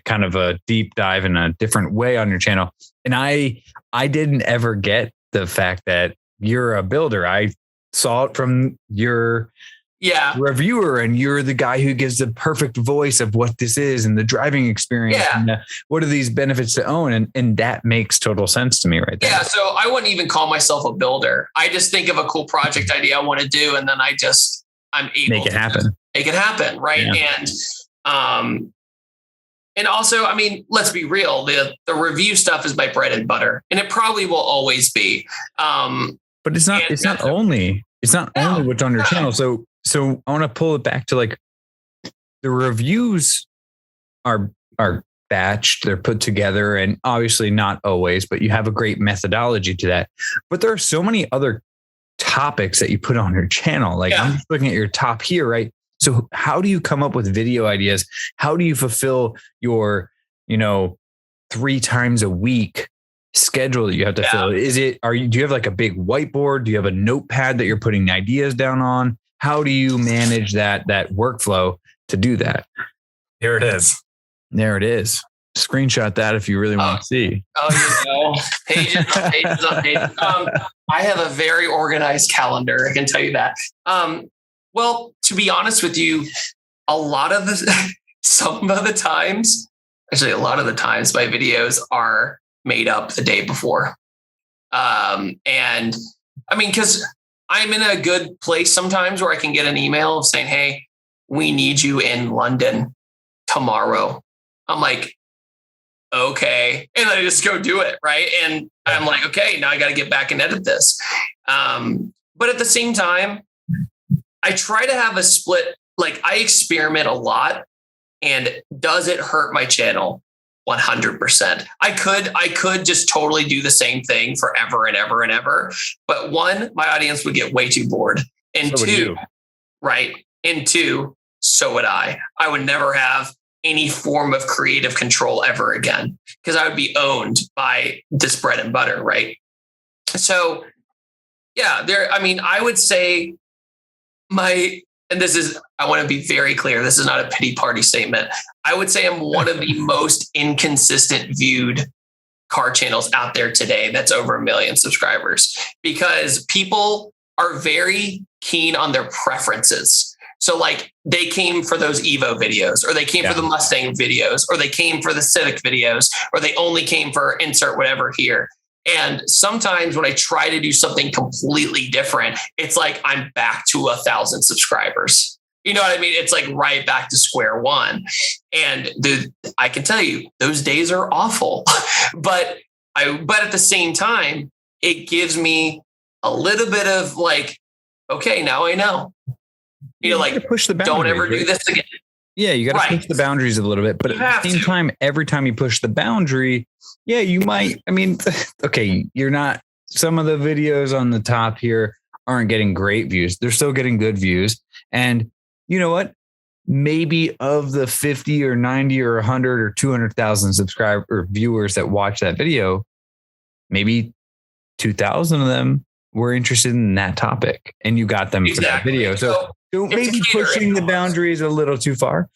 kind of a deep dive in a different way on your channel. And I didn't ever get the fact that you're a builder. I saw it from your reviewer and you're the guy who gives the perfect voice of what this is and the driving experience. Yeah. And what are these benefits to own? And that makes total sense to me right there. Yeah. So I wouldn't even call myself a builder. I just think of a cool project idea I want to do. And then I'm able to make it happen. Right. Yeah. And also, I mean, let's be real. The review stuff is my bread and butter and it probably will always be. But it's not only what's on your channel. So I want to pull it back to like the reviews are batched, they're put together and obviously not always, but you have a great methodology to that. But there are so many other topics that you put on your channel. Like I'm just looking at your top here, right? So how do you come up with video ideas? How do you fulfill your, 3 times a week schedule that you have to fill? Do you have like a big whiteboard? Do you have a notepad that you're putting ideas down on? How do you manage that workflow to do that? Here it is. There it is. Screenshot that if you really want to see. Pages on pages on pages. I have a very organized calendar. I can tell you that. Well, to be honest with you, some of the times my videos are made up the day before. And I mean, because I'm in a good place sometimes where I can get an email saying, hey, we need you in London tomorrow. I'm like, okay. And I just go do it. Right. And I'm like, okay, now I got to get back and edit this. But at the same time, I try to have a split. Like I experiment a lot. And does it hurt my channel? 100%. I could just totally do the same thing forever and ever and ever. But one, my audience would get way too bored. And so two, right. And two, so would I. I would never have any form of creative control ever again because I would be owned by this bread and butter. Right. So yeah, I would say I want to be very clear. This is not a pity party statement. I would say I'm one of the most inconsistent viewed car channels out there today. That's over 1 million subscribers because people are very keen on their preferences. So like they came for those Evo videos or they came for the Mustang videos or they came for the Civic videos or they only came for insert whatever here. And sometimes when I try to do something completely different, it's like I'm back to 1,000 subscribers. You know what I mean? It's like right back to square one. And I can tell you those days are awful, but at the same time, it gives me a little bit of like, okay, now I know. Like push the boundaries, don't ever do this again. Yeah, you got to push the boundaries a little bit, but at the same time, every time you push the boundary, you might. I mean, okay, you're not. Some of the videos on the top here aren't getting great views. They're still getting good views, and you know what? Maybe of the 50 or 90 or 100 or 200,000 subscribers or viewers that watch that video, maybe 2,000 of them were interested in that topic, and you got them for that video. So maybe pushing the boundaries a little too far,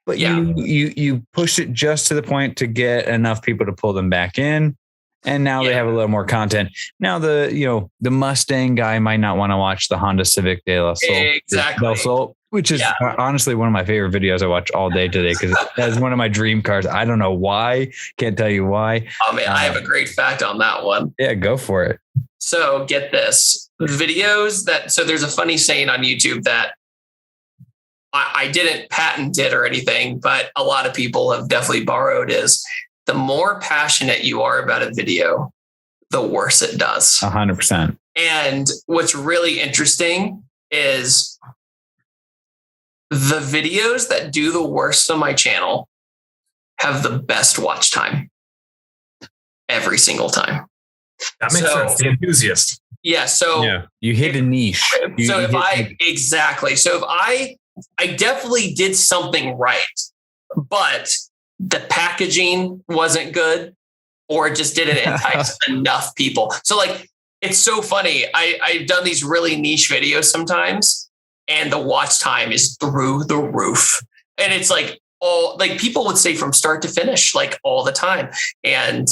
but you push it just to the point to get enough people to pull them back in. And now they have a little more content. Now the Mustang guy might not want to watch the Honda Civic del Sol, which is honestly one of my favorite videos I watch all day today because that's one of my dream cars. I don't know why. Can't tell you why. Oh man, I have a great fact on that one. Yeah, go for it. So get this. So there's a funny saying on YouTube that I didn't patent it or anything, but a lot of people have definitely borrowed is the more passionate you are about a video, the worse it does. 100%. And what's really interesting is the videos that do the worst on my channel have the best watch time every single time. That makes sense. The enthusiast. Yeah. So you hit a niche. So if I definitely did something right, but the packaging wasn't good or it just didn't entice enough people. So like, it's so funny. I've done these really niche videos sometimes and the watch time is through the roof. And it's like people would say from start to finish, like all the time. And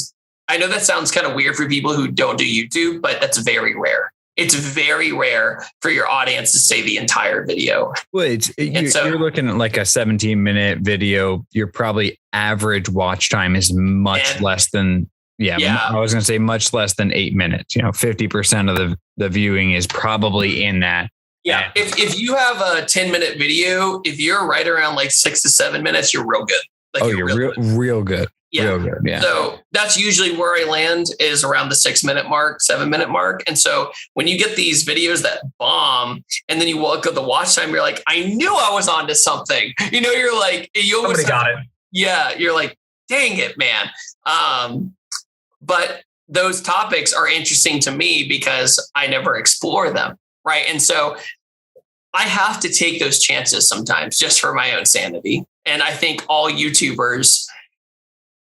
I know that sounds kind of weird for people who don't do YouTube, but that's very rare. It's very rare for your audience to say the entire video. Well, you're looking at like a 17-minute video. Your probably average watch time is much less than, I was going to say much less than 8 minutes. 50% of the viewing is probably in that. Yeah. If you have a 10-minute video, if you're right around like 6 to 7 minutes, you're real good. Like you're real good. Yeah. Real good. Yeah. So that's usually where I land is around the 6-minute mark, 7-minute mark. And so when you get these videos that bomb and then you look at the watch time, you're like, I knew I was onto something. You're like, somebody got it. Yeah. You're like, dang it, man. But those topics are interesting to me because I never explore them. Right. And so I have to take those chances sometimes just for my own sanity. And I think all YouTubers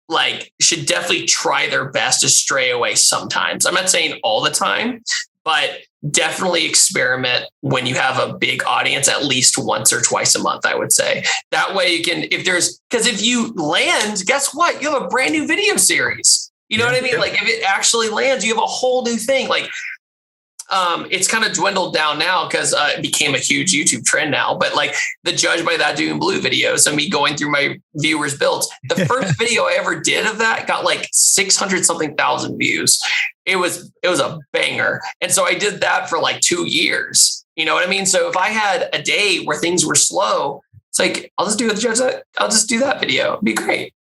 like should definitely try their best to stray away sometimes. I'm not saying all the time, but definitely experiment when you have a big audience at least once or twice a month, I would say. That way you can, if you land, guess what? You have a brand new video series. You know what I mean? Like if it actually lands, you have a whole new thing. Like it's kind of dwindled down now because it became a huge YouTube trend now. But like the Judge by That Dude in Blue videos and me going through my viewers' builds, the first video I ever did of that got like 600 something thousand views. It was a banger. And so I did that for like 2 years. You know what I mean? So if I had a day where things were slow, it's like, I'll just do the Judge. I'll just do that video. It'd be great.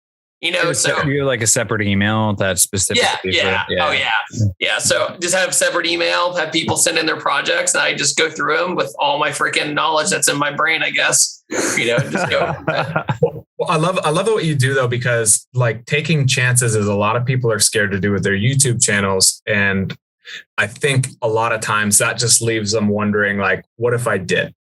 You know, so you have like a separate email that's specifically. Yeah. So just have separate email, have people send in their projects, and I just go through them with all my freaking knowledge that's in my brain, I guess. You know, just go. Well, I love what you do though, because like taking chances is a lot of people are scared to do with their YouTube channels. And I think a lot of times that just leaves them wondering, like, what if I did?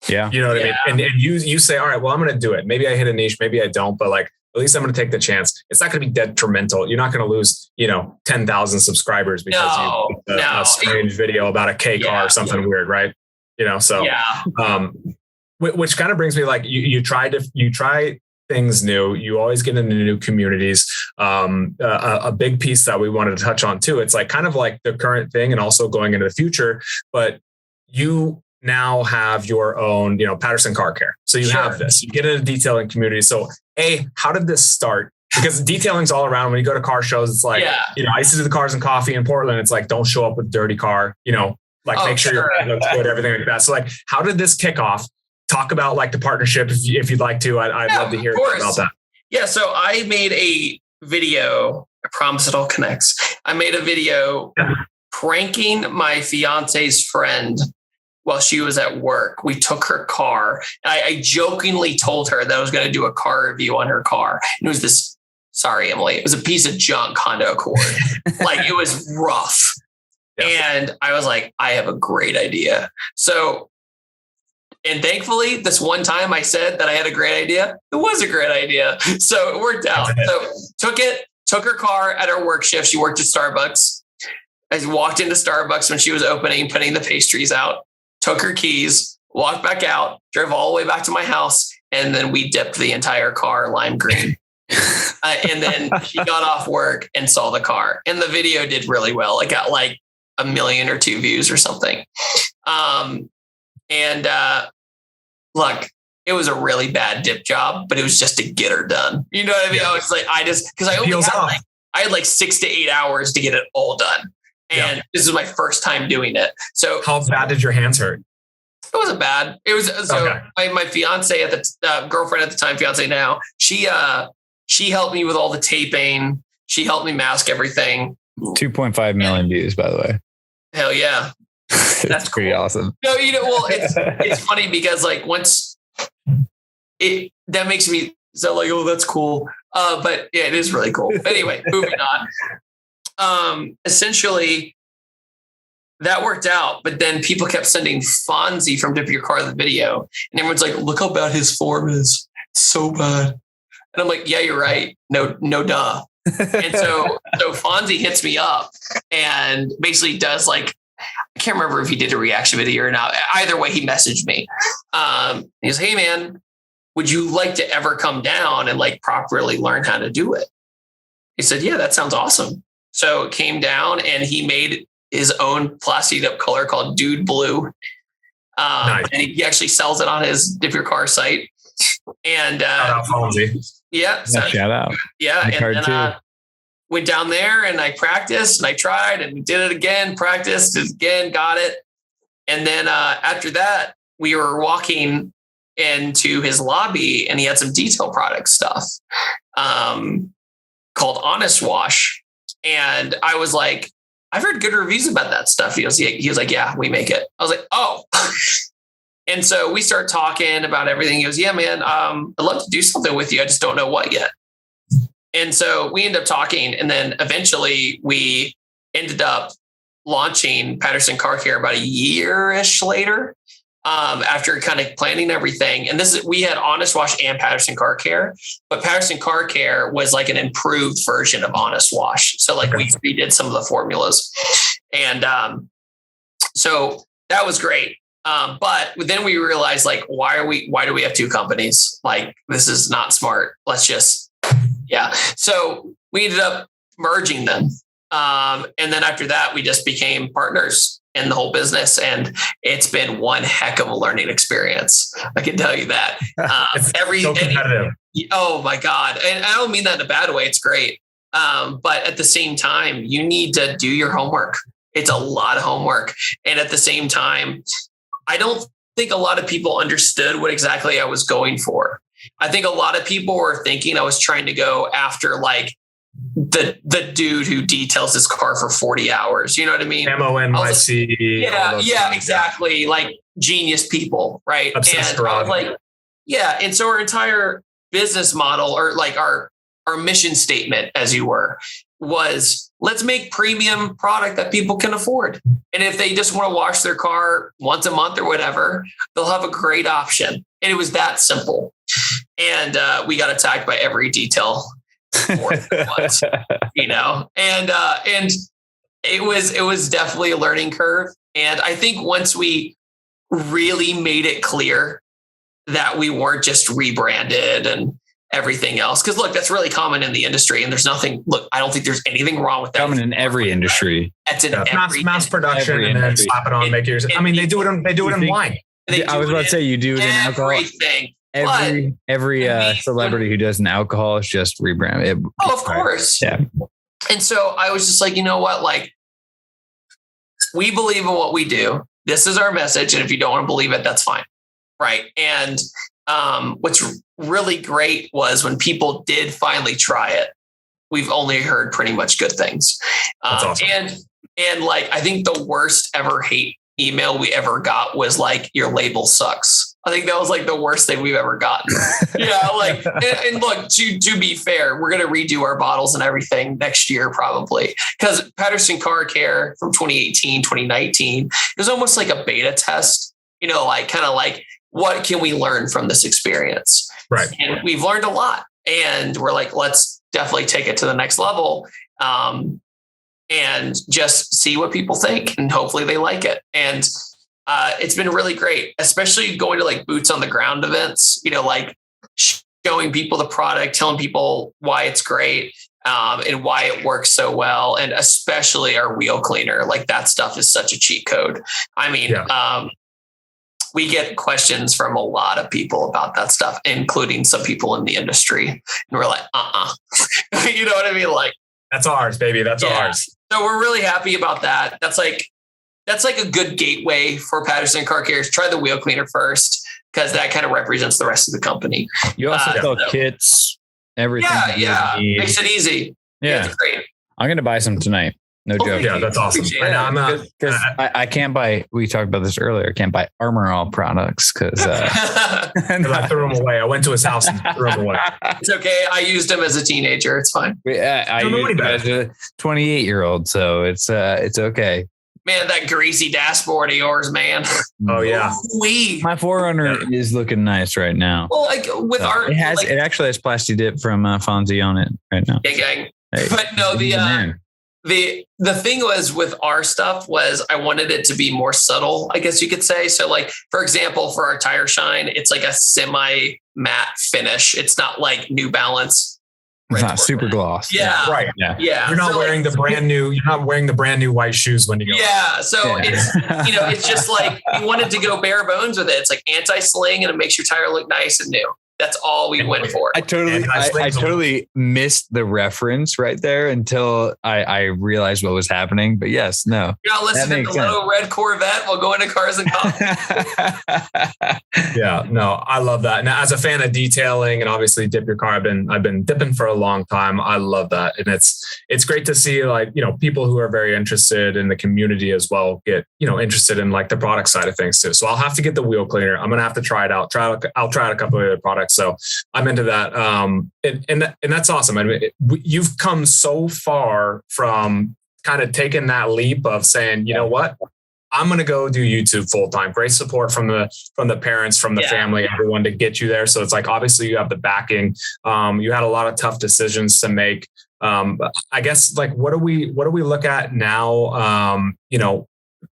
Yeah. You know what I mean? And you say, all right, well, I'm going to do it. Maybe I hit a niche, maybe I don't, but like, at least I'm going to take the chance. It's not going to be detrimental. You're not going to lose, 10,000 subscribers because you put a strange video about a K car or something weird, right? Which kind of brings me like you try things new. You always get into new communities. A big piece that we wanted to touch on too. It's like kind of like the current thing and also going into the future. But you now have your own, Patterson Car Care. So you have this. You get into detailing community. So how did this start? Because detailing's all around. When you go to car shows, it's like, I used to do the Cars and Coffee in Portland. It's like, don't show up with a dirty car, make sure your looks good, everything like that. So like, how did this kick off? Talk about like the partnership if you'd like to. I'd love to hear about that. Yeah. So I made a video. I promise it all connects. I made a video pranking my fiance's friend while she was at work. We took her car. I jokingly told her that I was going to do a car review on her car. And it was this, sorry, Emily, it was a piece of junk Honda Accord. Like it was rough. Yeah. And I was like, I have a great idea. So, and thankfully this one time I said that I had a great idea. It was a great idea. So it worked out. So took her car at her work shift. She worked at Starbucks. I walked into Starbucks when she was opening, putting the pastries out. Took her keys, walked back out, drove all the way back to my house, and then we dipped the entire car lime green. And then she got off work and saw the car. And the video did really well. It got like 1 million or 2 views or something. Look, it was a really bad dip job, but it was just to get her done. You know what I mean? Yeah. I was like, because I had like 6 to 8 hours to get it all done. And this is my first time doing it. So how bad did your hands hurt? It wasn't bad. It was my fiance at the girlfriend at the time, fiance now, she helped me with all the taping. She helped me mask everything. 2.5 million views, by the way. Hell yeah. That's pretty awesome. No, it's funny because like that makes me sound like, oh, that's cool. But yeah, it is really cool. Anyway, moving on. Essentially that worked out, but then people kept sending Fonzie from Dip Your Car the video, and everyone's like, look how bad his form is. It's so bad. And I'm like, yeah, you're right. No, duh. And so Fonzie hits me up and basically does like, I can't remember if he did a reaction video or not. Either way, he messaged me. He goes, hey man, would you like to ever come down and like properly learn how to do it? He said, yeah, that sounds awesome. So it came down and he made his own plastic up color called Dude Blue. Nice. And he actually sells it on his Dip Your Car site. And shout out Fonzie. Yeah. Shout out. Yeah. And then went down there and I practiced and I tried and did it again, practiced it again, got it. And then after that, we were walking into his lobby and he had some detail product stuff called Honest Wash. And I was like, I've heard good reviews about that stuff. He was like, yeah, we make it. I was like, oh. And so we start talking about everything. He goes, yeah, man, I'd love to do something with you. I just don't know what yet. And so we end up talking. And then eventually we ended up launching Patterson Car Care about a year-ish later. after kind of planning everything. And we had Honest Wash and Patterson Car Care, but Patterson Car Care was like an improved version of Honest Wash. So like we redid some of the formulas, and so that was great. But then we realized, like, why do we have two companies? Like, this is not smart. Let's just, So we ended up merging them. And then after that, we just became partners in the whole business. And it's been one heck of a learning experience. I can tell you that. So competitive. Oh my God. And I don't mean that in a bad way. It's great. But at the same time, you need to do your homework. It's a lot of homework. And at the same time, I don't think a lot of people understood what exactly I was going for. I think a lot of people were thinking I was trying to go after like the dude who details his car for 40 hours. You know what I mean? MONYC. Yeah, exactly. Like genius people, right? Obsessed and I was like, yeah. And so our entire business model, or like our mission statement, as you were, was let's make premium product that people can afford. And if they just want to wash their car once a month or whatever, they'll have a great option. And it was that simple. And we got attacked by every detail once, you know, and it was definitely a learning curve. And I think once we really made it clear that we weren't just rebranded and everything else, because look, that's really common in the industry, and there's nothing. Look, I don't think there's anything wrong with that. Common in every industry. That's in every mass production, and then slap it on, make yours. I mean, they do it in wine. I was about to say, you do it in alcohol. Every celebrity who does an alcohol is just rebranded. Oh, of course. Yeah. And so I was just like, you know what? Like, we believe in what we do. This is our message, and if you don't want to believe it, that's fine, right? And what's really great was when people did finally try it, we've only heard pretty much good things. That's awesome. And like, I think the worst ever hate email we ever got was like, your label sucks. I think that was like the worst thing we've ever gotten. Like, and look, to be fair, we're going to redo our bottles and everything next year, probably, because Patterson Car Care from 2018, 2019, it was almost like a beta test, you know, like kind of like, what can we learn from this experience? Right. And we've learned a lot, and we're like, let's definitely take it to the next level. And just see what people think, and hopefully they like it. And it's been really great, especially going to like boots on the ground events, you know, like showing people the product, telling people why it's great, and why it works so well. And especially our wheel cleaner, like that stuff is such a cheat code. I mean, we get questions from a lot of people about that stuff, including some people in the industry. And we're like, you know what I mean? Like, that's ours, baby. That's ours. So we're really happy about that. That's like a good gateway for Patterson Car Care. Try the wheel cleaner first, because that kind of represents the rest of the company. You also sell kits, everything. Yeah. Makes it easy. Yeah. It's great. I'm going to buy some tonight. No joke. Yeah, that's awesome. Because I can't buy, we talked about this earlier, I can't buy Armor All products because I threw them away. I went to his house and threw them away. It's okay. I used them as a teenager. It's fine. I used them as a 28-year-old, so it's okay. Man, that greasy dashboard of yours, man. Oh yeah. My 4Runner is looking nice right now. Well, like with our, it actually has Plasti Dip from Fonzie on it right now. Yeah, gang. Hey, but no, the thing was with our stuff was I wanted it to be more subtle, I guess you could say. So like, for example, for our tire shine, it's like a semi matte finish. It's not like New Balance. It's not super gloss. Yeah. Right. Yeah. You're not wearing the brand new white shoes when you go. Yeah. So it's, you know, it's just like, we wanted to go bare bones with it. It's like anti-sling, and it makes your tire look nice and new. That's all we went for. I totally missed the reference right there until I realized what was happening. But yes, no. You're not listening to the little red Corvette while going to Cars and Coffee. Yeah, no, I love that. And as a fan of detailing and obviously dip your car, I've been dipping for a long time. I love that. And it's great to see, like, you know, people who are very interested in the community as well get, you know, interested in like the product side of things too. So I'll have to get the wheel cleaner. I'm going to have to try it out. I'll try out a couple of other products. So I'm into that. And that's awesome. I mean, you've come so far from kind of taking that leap of saying, you know what, I'm going to go do YouTube full time. Great support from the parents, from the family, everyone to get you there. So it's like, obviously you have the backing. You had a lot of tough decisions to make. I guess like, what do we look at now?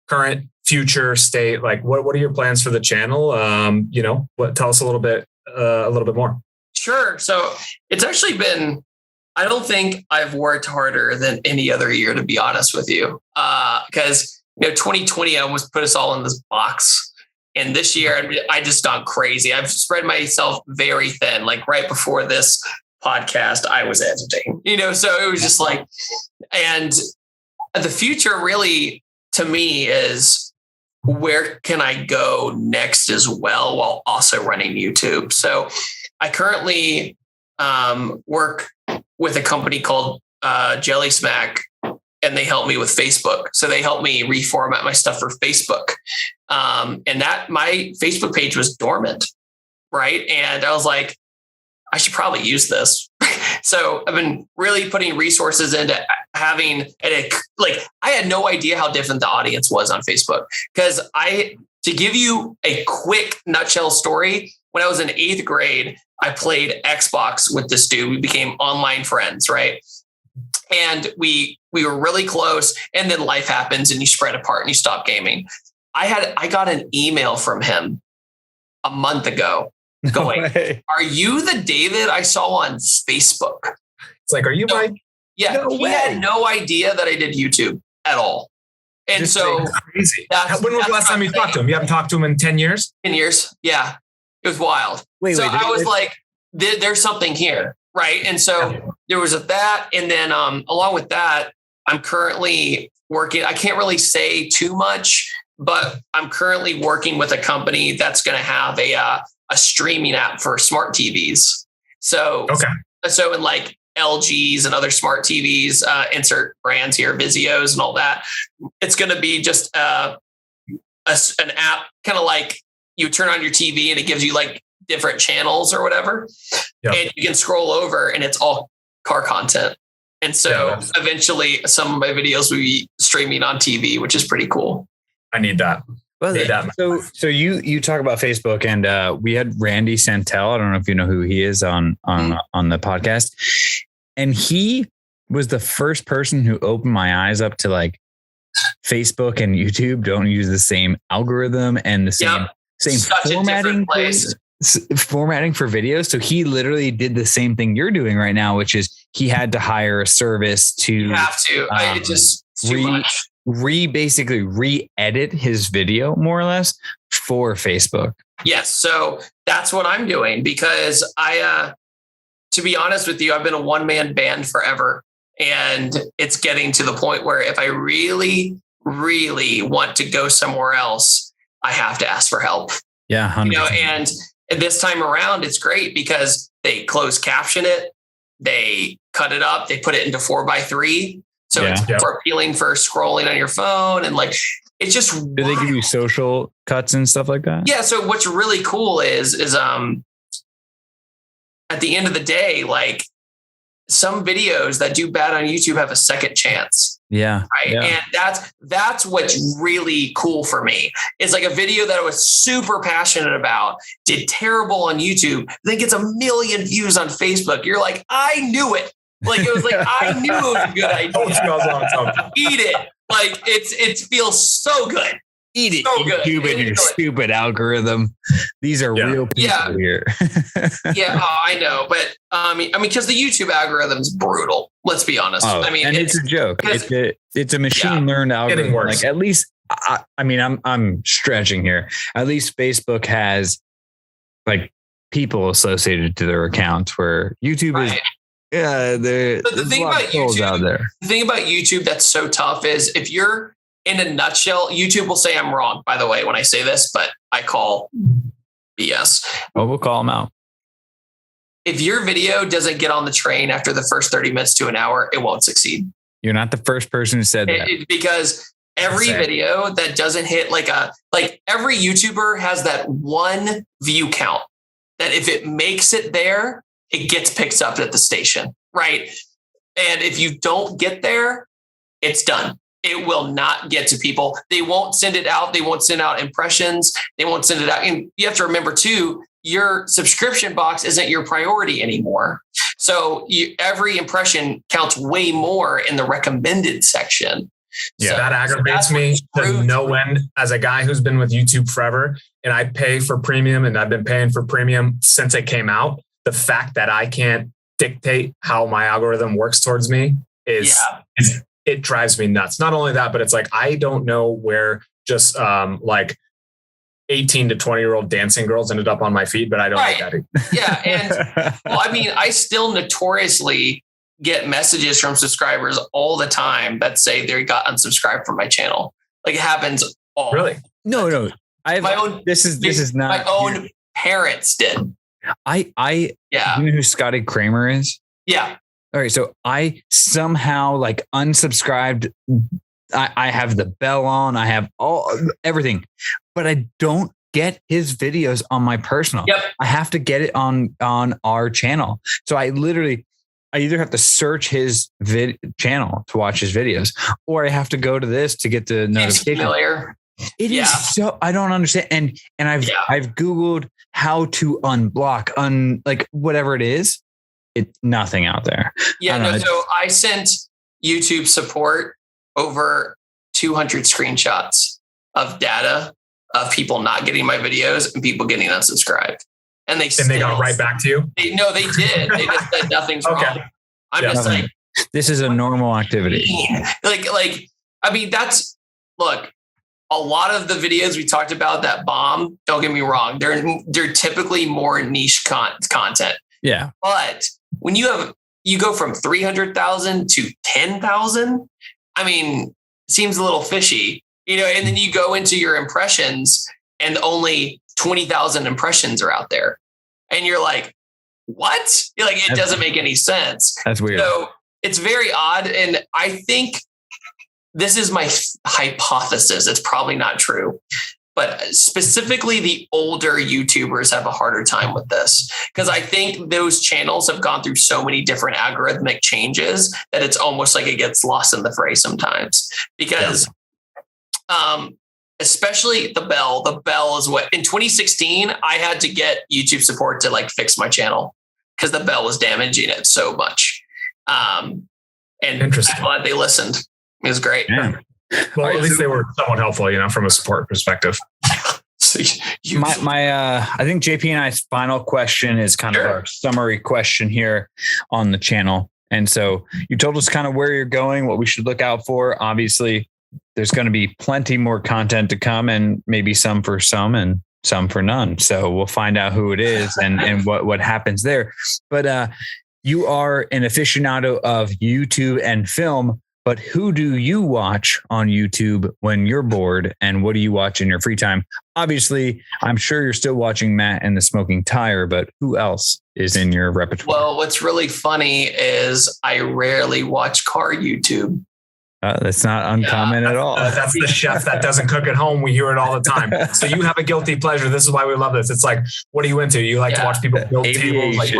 Current, future state, like what are your plans for the channel? Tell us a little bit more. Sure. So it's actually been, I don't think I've worked harder than any other year, to be honest with you. Because 2020 almost put us all in this box. And this year, I just gone crazy. I've spread myself very thin. Like right before this podcast, I was editing, so it was just like, and the future really to me is where can I go next as well, while also running YouTube. So I currently work with a company called Jelly Smack, and they help me with Facebook. So they help me reformat my stuff for Facebook. And that my Facebook page was dormant. Right. And I was like, I should probably use this. So I've been really putting resources into having I had no idea how different the audience was on Facebook. Because to give you a quick nutshell story, when I was in 8th grade, I played Xbox with this dude. We became online friends. Right. And we were really close, and then life happens and you spread apart and you stop gaming. I got an email from him a month ago going, "Are you the David I saw on Facebook?" It's like, are you Mike? Yeah. No he way. had no idea that I did YouTube at all. And Just so crazy. When was the last time you talked to him? You haven't talked to him in 10 years? 10 years. Yeah. It was wild. I was like, there's something here. Right. And so there was that. And then along with that, I'm currently working. I can't really say too much, but I'm currently working with a company that's going to have a streaming app for smart TVs. So in like LGs and other smart TVs, insert brands here, Vizios and all that. It's going to be just an app, kind of like you turn on your TV and it gives you like different channels or whatever. Yep. And you can scroll over and it's all car content. And so eventually some of my videos will be streaming on TV, which is pretty cool. I need that. Well, so you talk about Facebook, and we had Randy Santel. I don't know if you know who he is on the podcast. And he was the first person who opened my eyes up to like Facebook and YouTube don't use the same algorithm and the same formatting for videos. So he literally did the same thing you're doing right now, which is he had to hire a service to you have to basically re-edit his video more or less for Facebook. Yes. So that's what I'm doing, because to be honest with you, I've been a one-man band forever. And it's getting to the point where if I really, really want to go somewhere else, I have to ask for help. Yeah. 100%. And this time around, it's great because they closed caption it. They cut it up. They put it into 4:3. So it's more appealing for scrolling on your phone. And like, it's just, do they give you social cuts and stuff like that? Yeah. So what's really cool is at the end of the day, like some videos that do bad on YouTube have a second chance. Yeah. Right. Yeah. And that's what's really cool for me. It's like a video that I was super passionate about, did terrible on YouTube, then gets 1 million views on Facebook. You're like, I knew it. Like, it was like, I knew it was a good idea. Eat it. Like it feels so good. Eat it, so YouTube and your stupid algorithm. These are real people here. I know. But I mean, because the YouTube algorithm's brutal. Let's be honest. Oh, and it's a joke. It's a machine learned algorithm. Like at least, I'm stretching here. At least Facebook has like people associated to their accounts, where YouTube is. Yeah, there's the thing about YouTube out there. The thing about YouTube that's so tough is if you're in a nutshell, YouTube will say I'm wrong, by the way, when I say this, but I call BS. Oh, we'll call them out. If your video doesn't get on the train after the first 30 minutes to an hour, it won't succeed. You're not the first person who said that. Because every video that doesn't hit like every YouTuber has that one view count that if it makes it there, it gets picked up at the station, right? And if you don't get there, it's done. it will not get to people. They won't send it out. They won't send out impressions. They won't send it out. And you have to remember too, your subscription box isn't your priority anymore. So every impression counts way more in the recommended section. Yeah, so, that aggravates me to no end as a guy who's been with YouTube forever, and I pay for premium, and I've been paying for premium since it came out. The fact that I can't dictate how my algorithm works towards me it drives me nuts. Not only that, but it's like, I don't know where just like 18 to 20-year-old dancing girls ended up on my feed, but I don't know that. Yeah. And well, I mean, I still notoriously get messages from subscribers all the time that say they got unsubscribed from my channel. Like it happens all. Really? No. I have my own. This is not my own parents did. You know who Scotty Kramer is? Yeah. All right. So I somehow like unsubscribed. I have the bell on. I have everything, but I don't get his videos on my personal. Yep. I have to get it on our channel. So I either have to search his channel to watch his videos, or I have to go to this to get the notification. It is so, I don't understand. And I've Googled how to unblock, like whatever it is, nothing out there. Yeah. No, so I sent YouTube support over 200 screenshots of data of people not getting my videos and people getting unsubscribed. And they got right back to you? They did. They just said nothing's wrong. I'm just like, this is a normal activity. Like, I mean, look, a lot of the videos we talked about that bomb, don't get me wrong, they're typically more niche content. Yeah. But when you go from 300,000 to 10,000, I mean, it seems a little fishy, and then you go into your impressions and only 20,000 impressions are out there. And you're like, what? It doesn't make any sense. That's weird. So it's very odd. And I think this is my hypothesis. It's probably not true, but specifically the older YouTubers have a harder time with this because I think those channels have gone through so many different algorithmic changes that it's almost like it gets lost in the fray sometimes because, especially the bell is what in 2016, I had to get YouTube support to like fix my channel because the bell was damaging it so much. And interesting. I'm glad they listened. It was great. Yeah. Well, at least they were somewhat helpful, from a support perspective. I think JP and I's final question is kind of our summary question here on the channel. And so you told us kind of where you're going, what we should look out for. Obviously, there's going to be plenty more content to come and maybe some for some and some for none. So we'll find out who it is and what happens there. But you are an aficionado of YouTube and film. But who do you watch on YouTube when you're bored? And what do you watch in your free time? Obviously, I'm sure you're still watching Matt and the Smoking Tire, but who else is in your repertoire? Well, what's really funny is I rarely watch car YouTube. That's not uncommon at all. That's the chef that doesn't cook at home. We hear it all the time. So you have a guilty pleasure. This is why we love this. It's like, what are you into? You like to watch people build tables like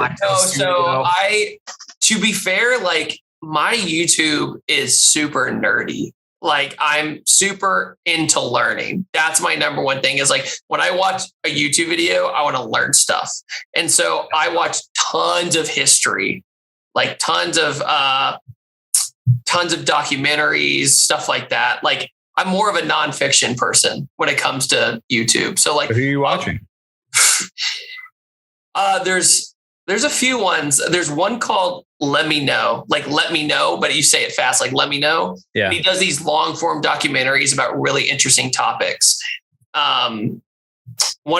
to be fair, like, my YouTube is super nerdy. Like I'm super into learning. That's my number one thing is like when I watch a YouTube video, I want to learn stuff. And so I watch tons of history, like tons of documentaries, stuff like that. Like I'm more of a nonfiction person when it comes to YouTube. So like, who are you watching? There's a few ones. There's one called Let Me Know, like Let Me Know, but you say it fast, like Let Me Know. Yeah. And he does these long form documentaries about really interesting topics. One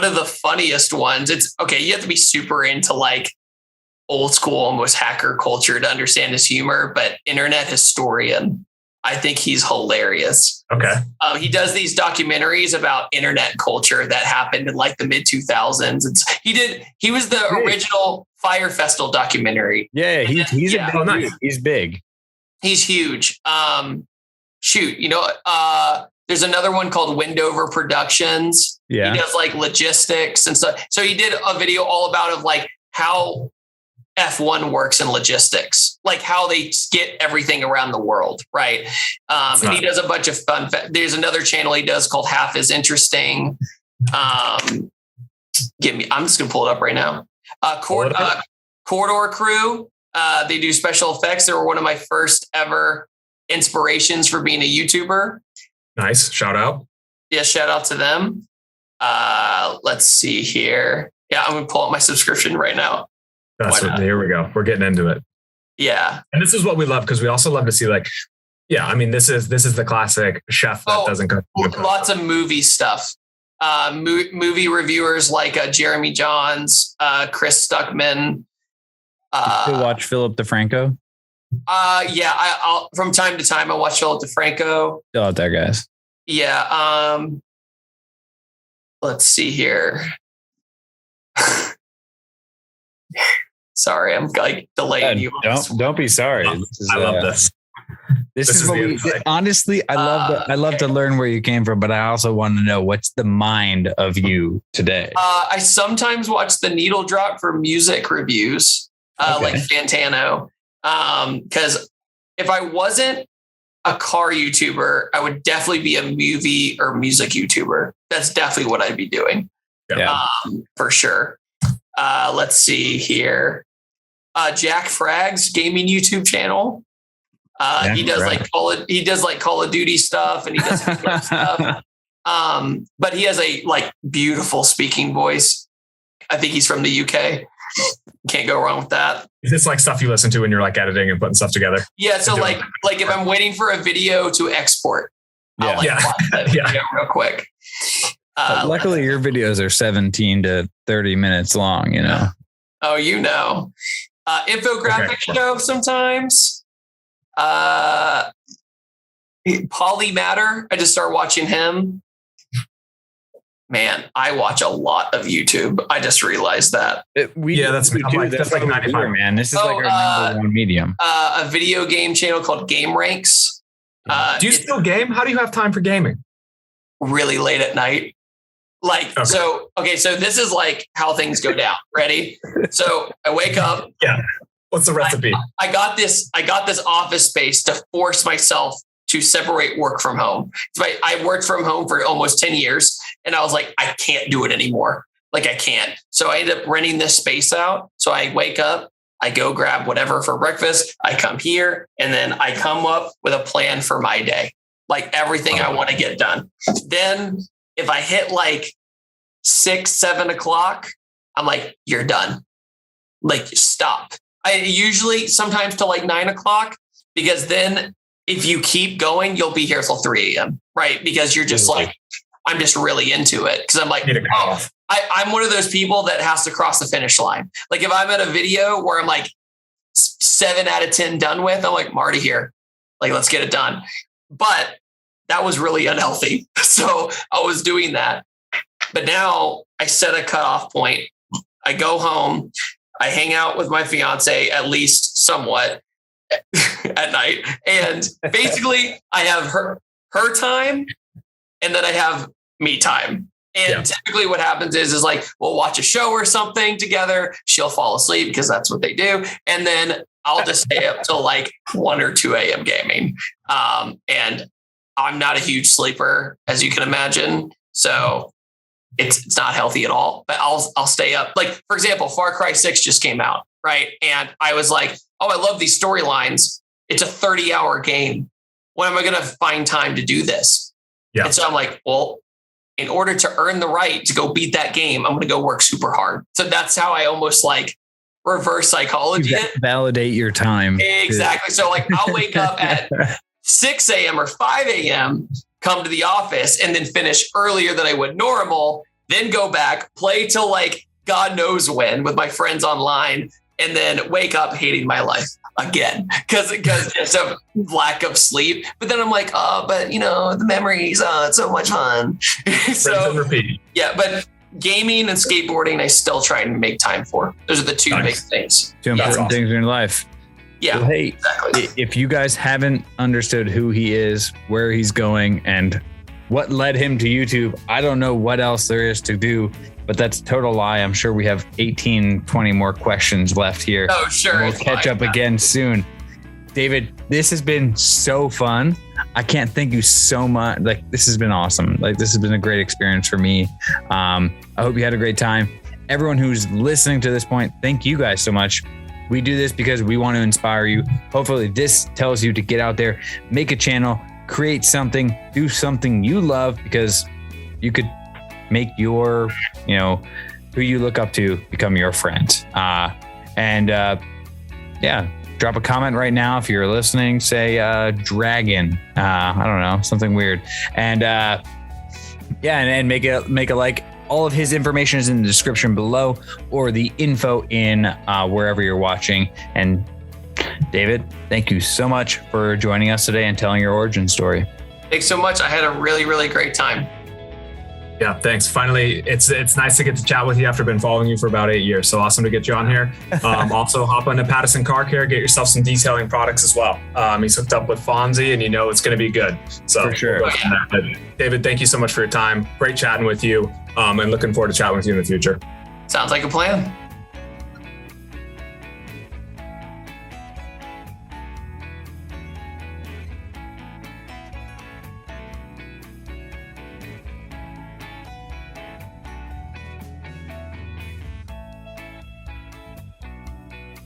of the funniest ones, you have to be super into like old school, almost hacker culture to understand his humor, but Internet Historian, I think he's hilarious. Okay. He does these documentaries about internet culture that happened in like the mid 2000s. He was the original Fire Festival documentary. Yeah. He's big. He's huge. There's another one called Windover Productions. Yeah. He does like logistics and stuff. So he did a video all about of like how F1 works in logistics, like how they get everything around the world. Right. And he does a bunch of fun. There's another channel he does called Half is Interesting. I'm just going to pull it up right now. Corridor Crew. They do special effects. They were one of my first ever inspirations for being a YouTuber. Nice. Shout out. Yeah. Shout out to them. Let's see here. Yeah. I'm going to pull up my subscription right now. Here we go. We're getting into it. Yeah. And this is what we love, because we also love to see like, yeah, I mean, this is the classic chef that doesn't cook. Lots of movie stuff. Movie reviewers like Jeremy Johns, Chris Stuckman. You watch Philip DeFranco? Yeah, I'll from time to time I watch Philip DeFranco. Still out there, guys. Yeah. Let's see here. Sorry, I'm like delaying you. Don't be sorry. I love this. This is what we honestly. I love to learn where you came from, but I also want to know what's the mind of you today. I sometimes watch the Needle Drop for music reviews, like Fantano. Because if I wasn't a car YouTuber, I would definitely be a movie or music YouTuber. That's definitely what I'd be doing. Yeah. For sure. Let's see here. Jack Fragg's gaming YouTube channel. He does like Call of Duty stuff, and he does stuff. But he has a like beautiful speaking voice. I think he's from the UK. Can't go wrong with that. Is this like stuff you listen to when you're like editing and putting stuff together? Yeah. So like if I'm waiting for a video to export, I'll watch that video real quick. Luckily, your videos are 17 to 30 minutes long, you know. Oh, you know. Infographic show sometimes. Polymatter. I just started watching him. Man, I watch a lot of YouTube. I just realized that. That's like 95, man. This is like our number one medium. A video game channel called Game Ranks. Do you still game? How do you have time for gaming? Really late at night. So this is like how things go down. Ready? So I wake up. Yeah. What's the recipe? I got this office space to force myself to separate work from home. I worked from home for almost 10 years and I was like, I can't do it anymore. Like I can't. So I ended up renting this space out. So I wake up, I go grab whatever for breakfast. I come here and then I come up with a plan for my day, like everything I want to get done. Then if I hit like 6, 7 o'clock, I'm like, you're done. Like stop. I usually sometimes till like 9 o'clock, because then if you keep going, you'll be here till 3 a.m. Right. Because you're just like, I'm just really into it. Cause I'm like, I'm one of those people that has to cross the finish line. Like if I'm at a video where I'm like 7 out of 10 done with, I'm like, Marty here, like, let's get it done. But that was really unhealthy. So I was doing that. But now I set a cutoff point. I go home. I hang out with my fiance, at least somewhat at night. And basically I have her time and then I have me time. And typically what happens is like, we'll watch a show or something together. She'll fall asleep because that's what they do. And then I'll just stay up till like 1 or 2 a.m. gaming. And I'm not a huge sleeper, as you can imagine. So it's not healthy at all, but I'll stay up. Like, for example, Far Cry 6 just came out, right? And I was like, oh, I love these storylines. It's a 30-hour game. When am I going to find time to do this? Yeah. And so I'm like, well, in order to earn the right to go beat that game, I'm going to go work super hard. So that's how I almost like reverse psychology it. Validate your time. Exactly. So like I'll wake up at 6 a.m. or 5 a.m., come to the office and then finish earlier than I would normal, then go back, play till like God knows when with my friends online, and then wake up hating my life again because just a lack of sleep. But then I'm like, but you know, the memories, it's so much fun. So repeat. Yeah, but gaming and skateboarding, I still try and make time for. Those are the two big things. Two important things in your life. Yeah. Well, hey, exactly. If you guys haven't understood who he is, where he's going, and what led him to YouTube. I don't know what else there is to do, but that's a total lie. I'm sure we have 18, 20 more questions left here. Oh, sure. We'll catch up again soon. David, this has been so fun. I can't thank you so much. Like, this has been awesome. Like, this has been a great experience for me. I hope you had a great time. Everyone who's listening to this point, thank you guys so much. We do this because we want to inspire you. Hopefully this tells you to get out there, make a channel, create something, do something you love, because you could make your, who you look up to become your friend. Drop a comment right now if you're listening. Say dragon. I don't know, something weird. And and make a like. All of his information is in the description below, or the info in wherever you're watching. And David, thank you so much for joining us today and telling your origin story. Thanks so much. I had a really, really great time. Yeah, thanks. Finally, it's nice to get to chat with you after I've been following you for about 8 years. So awesome to get you on here. Also, hop onto Pattison Car Care, get yourself some detailing products as well. He's hooked up with Fonzie, and it's going to be good. So for sure. David, thank you so much for your time. Great chatting with you, and looking forward to chatting with you in the future. Sounds like a plan.